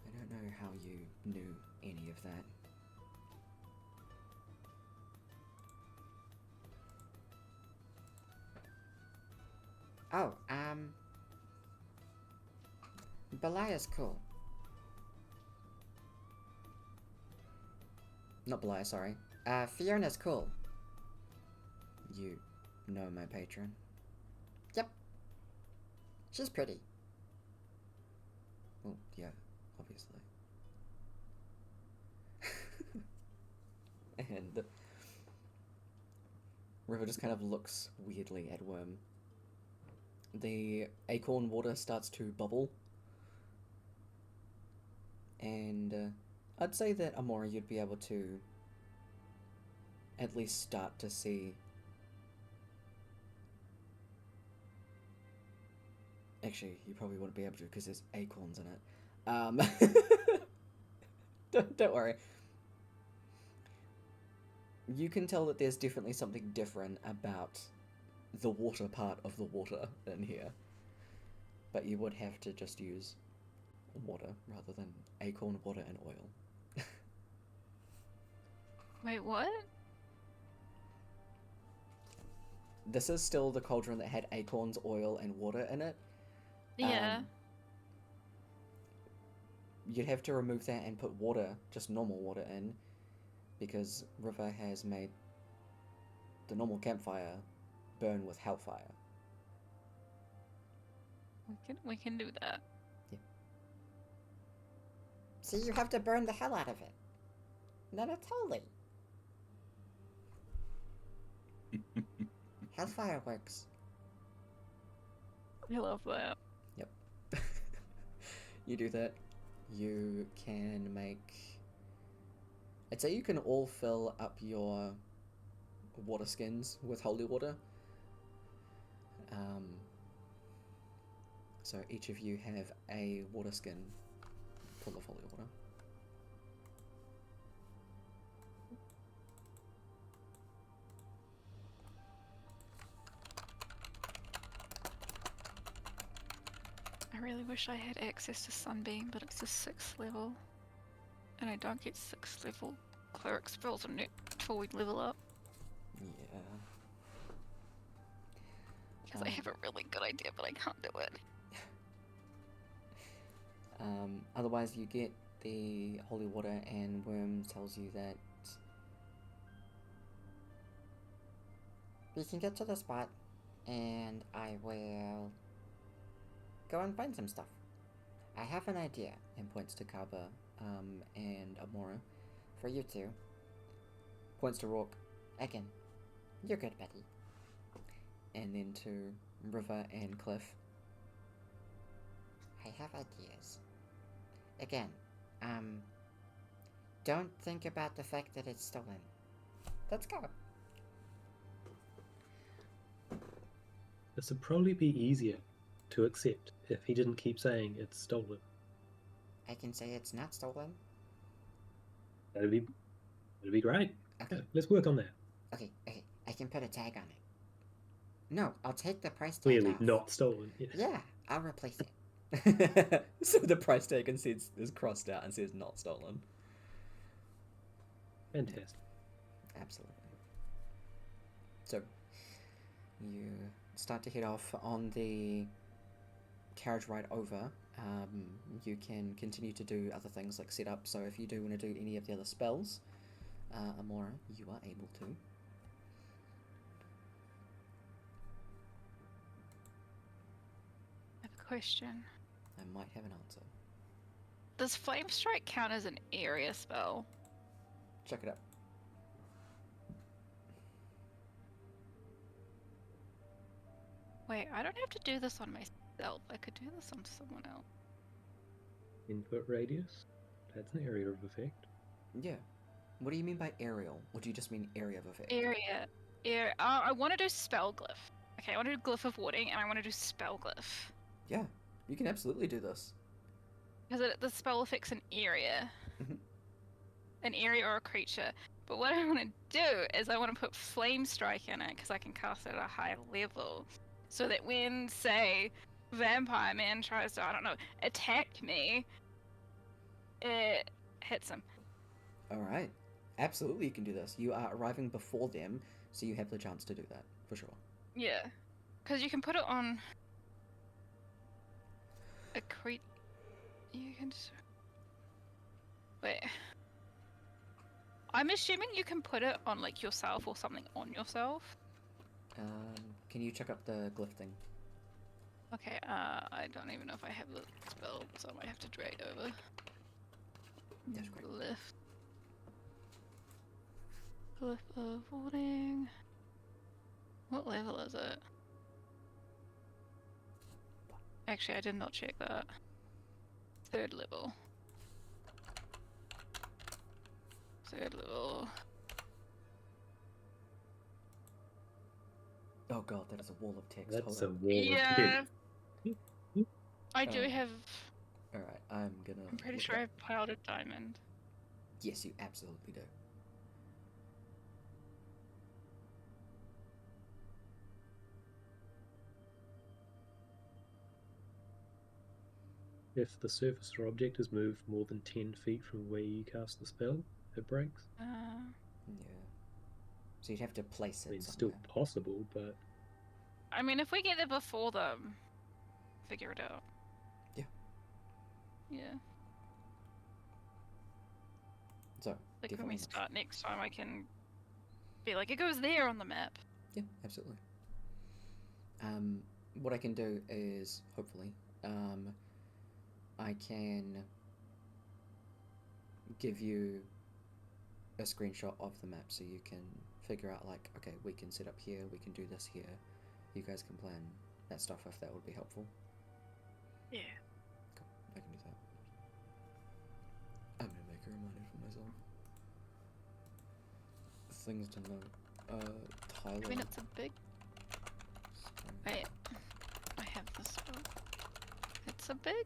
I don't know how you knew any of that. Oh, Belial's cool. Not Belial, sorry. Fiona's cool. You know my patron. Yep. She's pretty. Well, yeah, obviously. And River just kind of looks weirdly at Worm. The acorn water starts to bubble. And I'd say that Amora, you'd be able to at least start to see. Actually, you probably wouldn't be able to because there's acorns in it. Don't worry. You can tell that there's definitely something different about the water part of the water in here. But you would have to just use water rather than acorn water and oil. Wait, what? This is still the cauldron that had acorns, oil, and water in it. Yeah. You'd have to remove that and put water, just normal water in, because River has made the normal campfire burn with hellfire. We can do that. See, you have to burn the hell out of it. Then it's holy. Hellfire works. I love that. Yep. You do that. You can make. I'd say you can all fill up your water skins with holy water. So each of you have a water skin full of holy water. I really wish I had access to Sunbeam, but it's a 6th level. And I don't get 6th level cleric spells until we level up. Yeah. Because I have a really good idea, but I can't do it. Otherwise, you get the holy water, and Worm tells you that We can get to the spot, and I will go and find some stuff. I have an idea. and points to Kaba and Amora. For you two. Points to Rourke. Again, you're good, Betty. And then to River and Cliff. I have ideas. Again, don't think about the fact that it's stolen. Let's go. This would probably be easier to accept if he didn't keep saying it's stolen. I can say it's not stolen. That'd be great. Okay, Yeah, let's work on that. okay. I can put a tag on it. No, I'll take the price tag Clearly off. not stolen. Yeah. Yeah, I'll replace it. So the price tag is crossed out and says not stolen. Fantastic. Absolutely. So you start to head off on the carriage ride over. You can continue to do other things like set up. So if you do want to do any of the other spells, Amora, you are able to. I have a question. I might have an answer. Does Flame Strike count as an area spell? Check it out. Wait, I don't have to do this on myself. I could do this on someone else. Input radius. That's an area of effect. Yeah. What do you mean by aerial? Or do you just mean area of effect? Area. I want to do spell glyph. Okay, I want to do glyph of warding, and I want to do spell glyph. Yeah, you can absolutely do this. Because the spell affects an area. Mhm. An area or a creature. But what I want to do is I want to put Flame Strike in it, because I can cast it at a high level. So that when, say, Vampire Man tries to, I don't know, attack me, it hits him. Alright. Absolutely you can do this. You are arriving before them, so you have the chance to do that, for sure. Yeah. Because you can put it on a creature. You can just... Wait. I'm assuming you can put it on, like, yourself or something on yourself. Can you check up the glyph thing? Okay, I don't even know if I have the spell, so I might have to drag over. That's great. Glyph. Glyph of warding. What level is it? Actually, I did not check that. 3rd level. 3rd level. Oh god, that is a wall of text. That's Hold a on. wall Yeah. of I do Oh. have. Alright, I'm gonna... I'm pretty look sure up- I've piled a diamond. Yes, you absolutely do. If the surface or object is moved more than 10 feet from where you cast the spell, it breaks. Yeah. So you'd have to place I it mean, it's somewhere. still possible, but I mean, if we get there before them, figure it out. Yeah. Yeah. So, Like when definitely we an option. start next time, I can be like, it goes there on the map. Yeah, absolutely. What I can do is, hopefully, I can give you a screenshot of the map so you can figure out, like, okay, we can set up here, we can do this here. You guys can plan that stuff if that would be helpful. Yeah. Cool, I can do that. a reminder for myself. Things to note. Tyler. I mean, it's a big. Wait, I have this one. It's a big.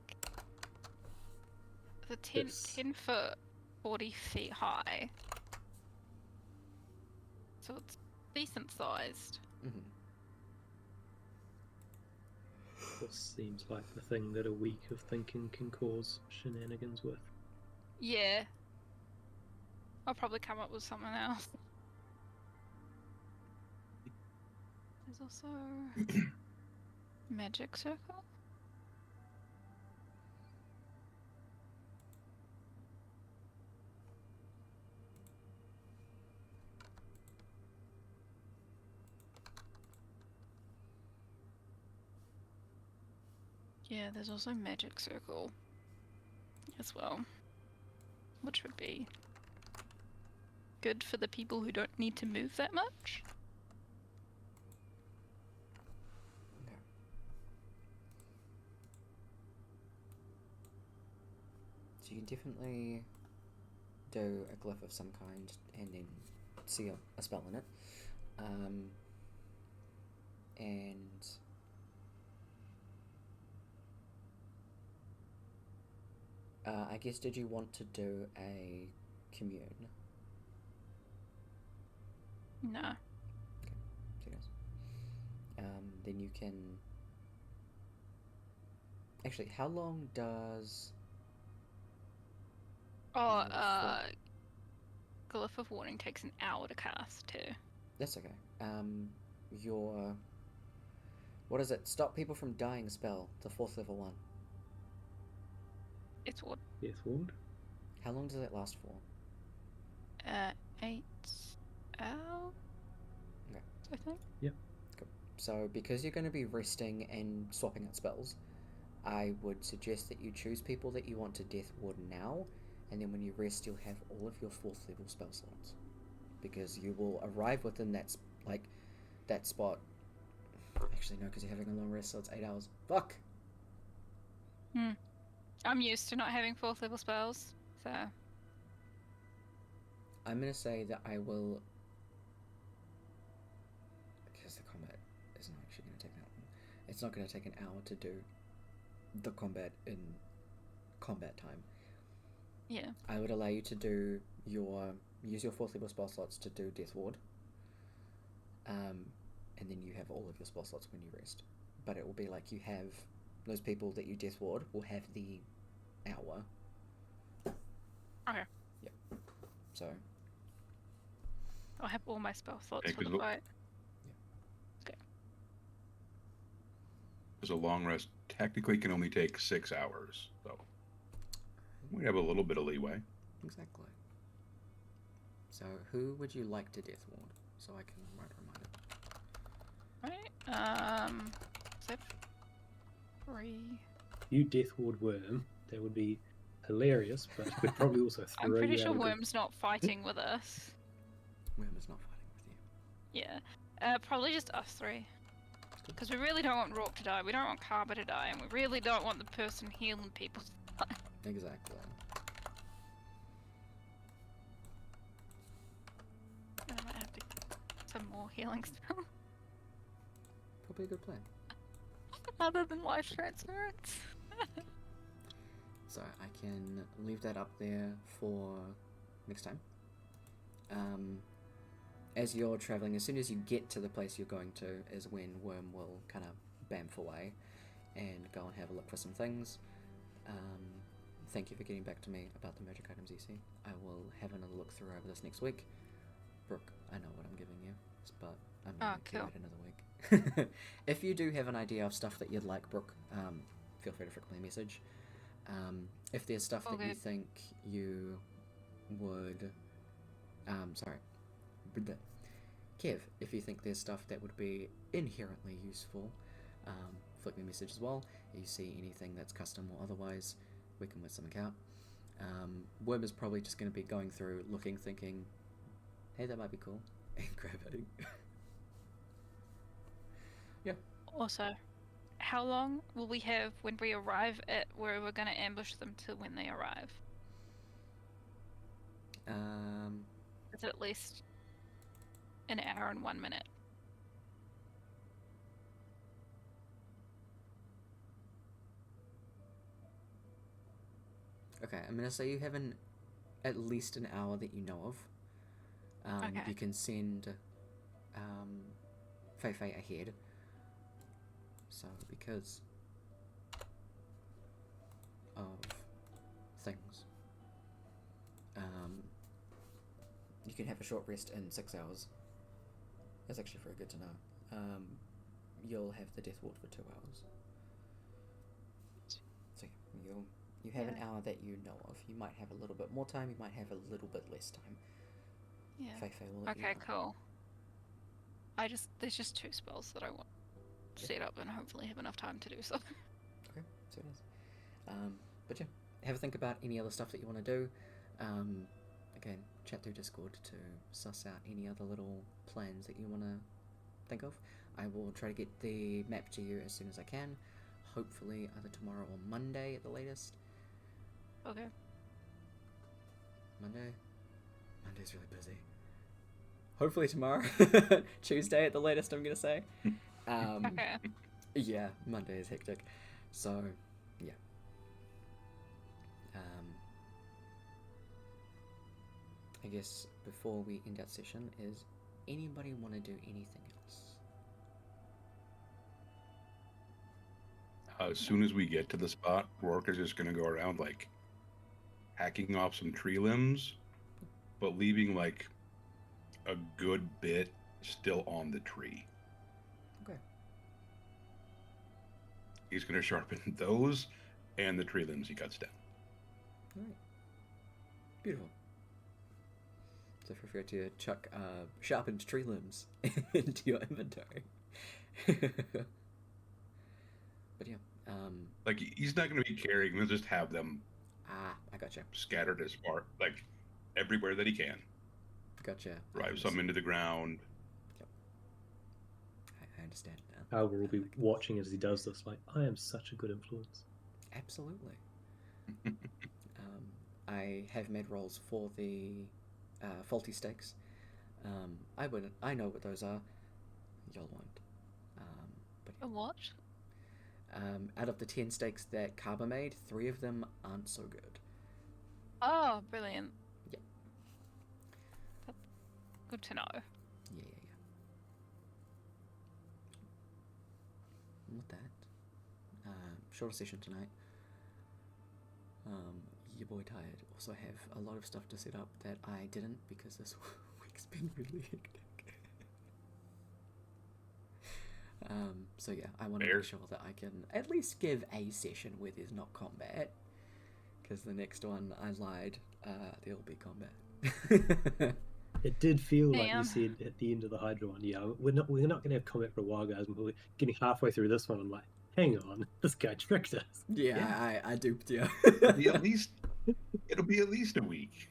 The 10 It's- 10 foot, 40 feet high. So it's decent sized. Mm-hmm. This seems like the thing that a week of thinking can cause shenanigans with. Yeah. I'll probably come up with something else. There's also magic circle. Yeah, there's also magic circle as well, which would be good for the people who don't need to move that much. Okay. So you can definitely do a glyph of some kind and then see a spell in it. And I guess, did you want to do a commune? No. So yes. Then you can. Actually, how long does? Oh, Yeah, Glyph of Warning takes an hour to cast too. That's okay. Your. What is it? Stop people from dying spell. The 4th level one. It's what? Death Ward? How long does it last for? 8 hours. Okay. I think. So, because you're going to be resting and swapping out spells, I would suggest that you choose people that you want to Death Ward now, and then when you rest, you'll have all of your 4th level spell slots. Because you will arrive within that, that spot. Actually, no, because you're having a long rest, so it's 8 hours. Fuck! I'm used to not having 4th level spells, so. I'm going to say that I will. Because the combat isn't actually going to take that long. It's not going to take an hour to do the combat in combat time. Yeah. I would allow you to do use your 4th level spell slots to do Death Ward. And then you have all of your spell slots when you rest. But it will be like you have those people that you Death Ward will have the hour. Okay. Yep. So I'll have all my spell slots Yeah, for the 'cause fight. Because a long rest technically can only take 6 hours, so we have a little bit of leeway. exactly. So who would you like to Death Ward? So I can write a reminder. Right. Is that 3? You Death Ward Worm, that would be hilarious, but we'd probably also throw I'm pretty you sure out of the- Worm's not fighting with us. Worm is not fighting with you. Yeah. Probably just us 3. Because we really don't want Rourke to die, we don't want Carver to die, and we really don't want the person healing people to die. Exactly. I might have to get some more healing spells. Probably a good plan. Other than life transference. So I can leave that up there for next time. As you're traveling, as soon as you get to the place you're going to, is when Worm will kind of bamf away and go and have a look for some things. Thank you for getting back to me about the magic items, Ece. I will have another look through over this next week. Brooke, I know what I'm giving you, but I'm going to cool. wait another week. If you do have an idea of stuff that you'd like, Brooke, feel free to flick me a message. If there's stuff that you think you would... Kev, if you think there's stuff that would be inherently useful, flick me a message as well. If you see anything that's custom or otherwise, we can work something out. Worm is probably just going to be going through, looking, thinking, hey, that might be cool, and grabbing. Yeah. Also, how long will we have when we arrive at where we're going to ambush them to when they arrive? It's at least an hour and 1 minute. Okay, I'm gonna say you have at least an hour that you know of. Okay. You can send Fei Fei ahead. So because of things, you can have a short rest in 6 hours. That's actually very good to know. You'll have the Death Ward for 2 hours. So yeah, you have an hour that you know of. You might have a little bit more time. You might have a little bit less time. Yeah. Fei Fei will let you Okay, know. cool. There's just 2 spells that I want to set up and hopefully have enough time to do so. Okay, so it is. But yeah, have a think about any other stuff that you want to do. Again, chat through Discord to suss out any other little plans that you want to think of. I will try to get the map to you as soon as I can. Hopefully either tomorrow or Monday at the latest. Okay. Monday's really busy. Hopefully tomorrow. Tuesday at the latest, I'm going to say. Okay. Yeah, Monday is hectic. So, yeah. I guess before we end that session, is anybody want to do anything else? As soon as we get to the spot, Rourke is just going to go around, like, hacking off some tree limbs, but leaving, like, a good bit still on the tree. Okay. He's going to sharpen those and the tree limbs he cuts down. Alright. Beautiful. So feel free to chuck sharpened tree limbs into your inventory. But yeah. Like, he's not going to be carrying them, he'll just have them I gotcha. scattered as far, like, everywhere that he can. Gotcha. Drive some into the ground. Yep. I understand now. Albert will be watching as he does this, like, I am such a good influence. Absolutely. I have made rolls for the faulty stakes. I know what those are. Y'all won't. But A what? out of the 10 stakes that Kaba made, 3 of them aren't so good. Oh, brilliant. Yeah. That's good to know. Yeah. And with that, shorter session tonight. Your boy Tired also have a lot of stuff to set up that I didn't because this week's been really hectic. So yeah, I want to make sure that I can at least give a session where there's not combat, because the next one I lied, there will be combat. It did feel like you Damn. said at the end of the Hydra one, yeah, we're not going to have combat for a while, guys. And we're getting halfway through this one, I'm like, hang on, this guy tricked us. Yeah. I duped you. It'll be at least a week.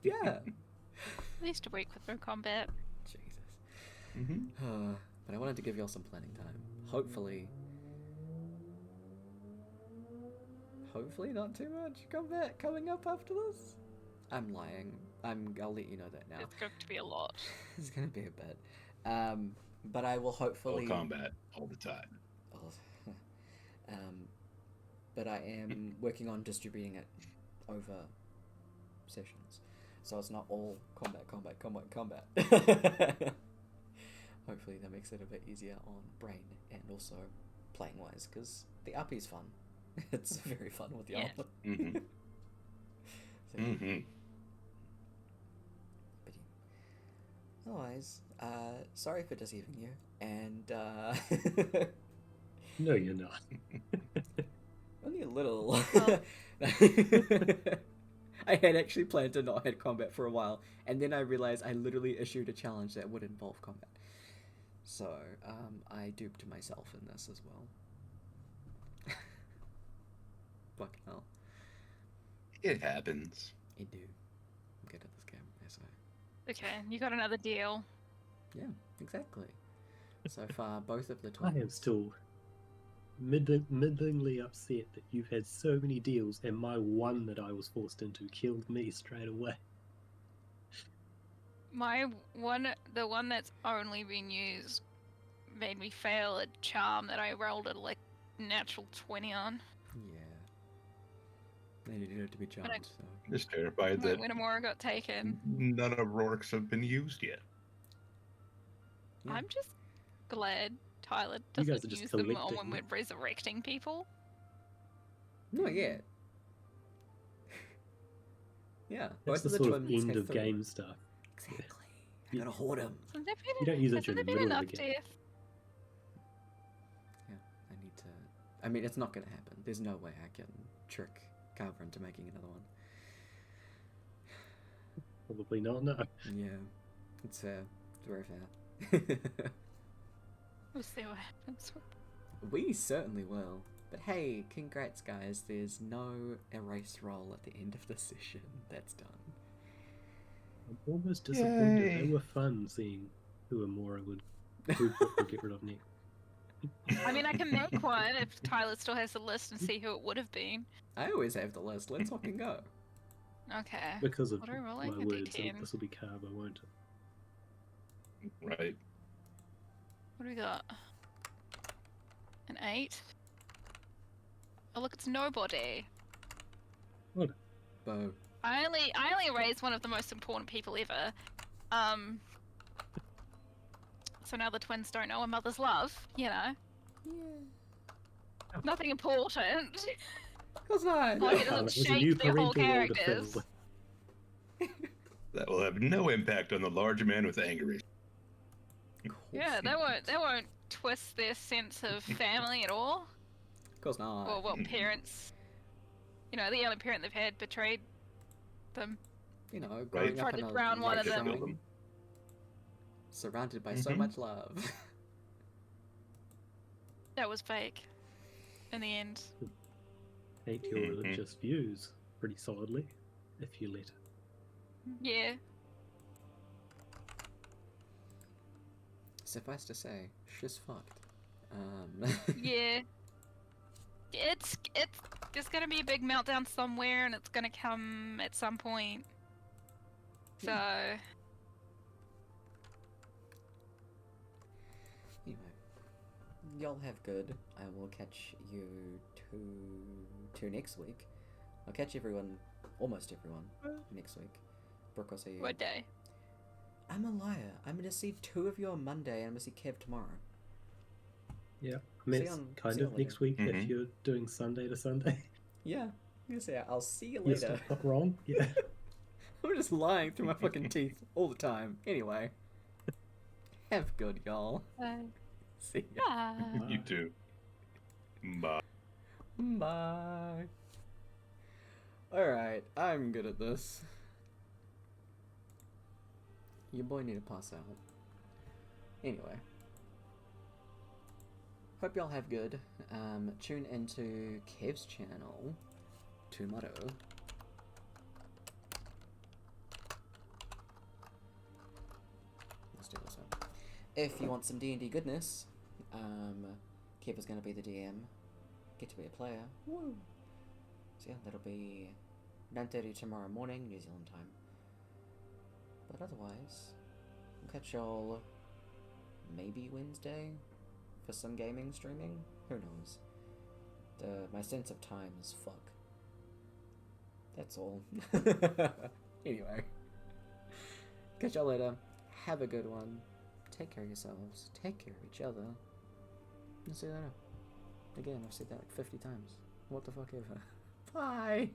Yeah. At least a week with no combat. Jesus. Mm-hmm. But I wanted to give y'all some planning time. Hopefully not too much combat coming up after this. I'm lying. I'll let you know that now. It's going to be a lot. It's gonna be a bit. But I will hopefully Full combat all the time. But I am working on distributing it over sessions, so it's not all combat. Hopefully that makes it a bit easier on brain and also playing wise, because the RP is fun. It's very fun with y'all. Yeah. Mm-hmm. So, Mm-hmm. but yeah. Otherwise, sorry for deceiving you, and No, you're not. only a little. Well. I had actually planned to not have combat for a while, and then I realized I literally issued a challenge that would involve combat. So, I duped myself in this as well. Fucking hell. It happens. I do. I'm good at this game, yes Okay, you got another deal. Yeah, exactly. So far, both of the I twins. am still middlingly upset that you've had so many deals and my one that I was forced into killed me straight away. the one that's only been used made me fail a charm that I rolled a like natural 20 on. Yeah. They needed it to be charmed, so. I'm just terrified When that Winamora got taken. none of Rourke's have been used yet. Yeah. I'm just glad Tyler You guys doesn't are just use them on collecting. when we're resurrecting people. Not yet. Yeah. That's Both the of the sort of twins end have of three. game stuff. Exactly. I gotta hoard them. So there been, You don't use it has there during the been middle of enough the game. death? Yeah, I need to. I mean, it's not gonna happen. There's no way I can trick Carver into making another one. Probably not, no. Yeah, it's fair. It's very fair. We'll see what happens. We certainly will. But hey, congrats, guys. There's no erase roll at the end of the session. That's done. I'm almost disappointed. Yay. They were fun seeing who Amora would get rid of next. I mean, I can make one if Tyler still has the list and see who it would have been. I always have the list. Let's fucking go. Okay. Because of What are we my rolling? A words, D10. this will be Carver, won't it? Right. What do we got? An 8. Oh look, it's nobody. Bo. I only erased one of the most important people ever. So now the twins don't know a mother's love, you know. Yeah. Nothing important. Of course not. Like it It doesn't was a shape new their whole parental role to characters. fill. That will have no impact on the large man with anger issues. Yeah, that won't twist their sense of family at all. Of course not. Or what parents, you know, the only parent they've had betrayed them. You know, growing Tried up in to a drown one of large them. shrine, surrounded by so Mhm. much love. That was fake. In the end. Hate your religious views pretty solidly, if you let it. Yeah. Suffice to say, she's fucked. Yeah. It's there's gonna be a big meltdown somewhere and it's gonna come at some point. So Anyway, y'all have good. I will catch you two next week. I'll catch everyone, almost everyone, next week. Brooke, I'll see you. what day? I'm a liar. I'm gonna see 2 of you on Monday, and I'm gonna see Kev tomorrow. Yeah, I mean, See it's you on- kind see you of on next later. week if Mhm. you're doing Sunday to Sunday. Yeah, I'm gonna say I'll see you Yes, later. not wrong. Yeah. I'm just lying through my fucking teeth all the time. Anyway, have good, y'all. See ya. Bye. You too. Bye. Bye. Alright, I'm good at this. Your boy need to pass out. Anyway. Hope y'all have good. Tune into Kev's channel tomorrow. Let's do this one. If you want some D&D goodness, Kev is going to be the DM. Get to be a player. Woo! So yeah, that'll be 9:30 tomorrow morning, New Zealand time. But otherwise, we'll catch y'all maybe Wednesday for some gaming streaming. Who knows? My sense of time is fuck. That's all. Anyway, catch y'all later. Have a good one. Take care of yourselves. Take care of each other. And see you later. Again, I've said that like 50 times. What the fuck ever. Bye!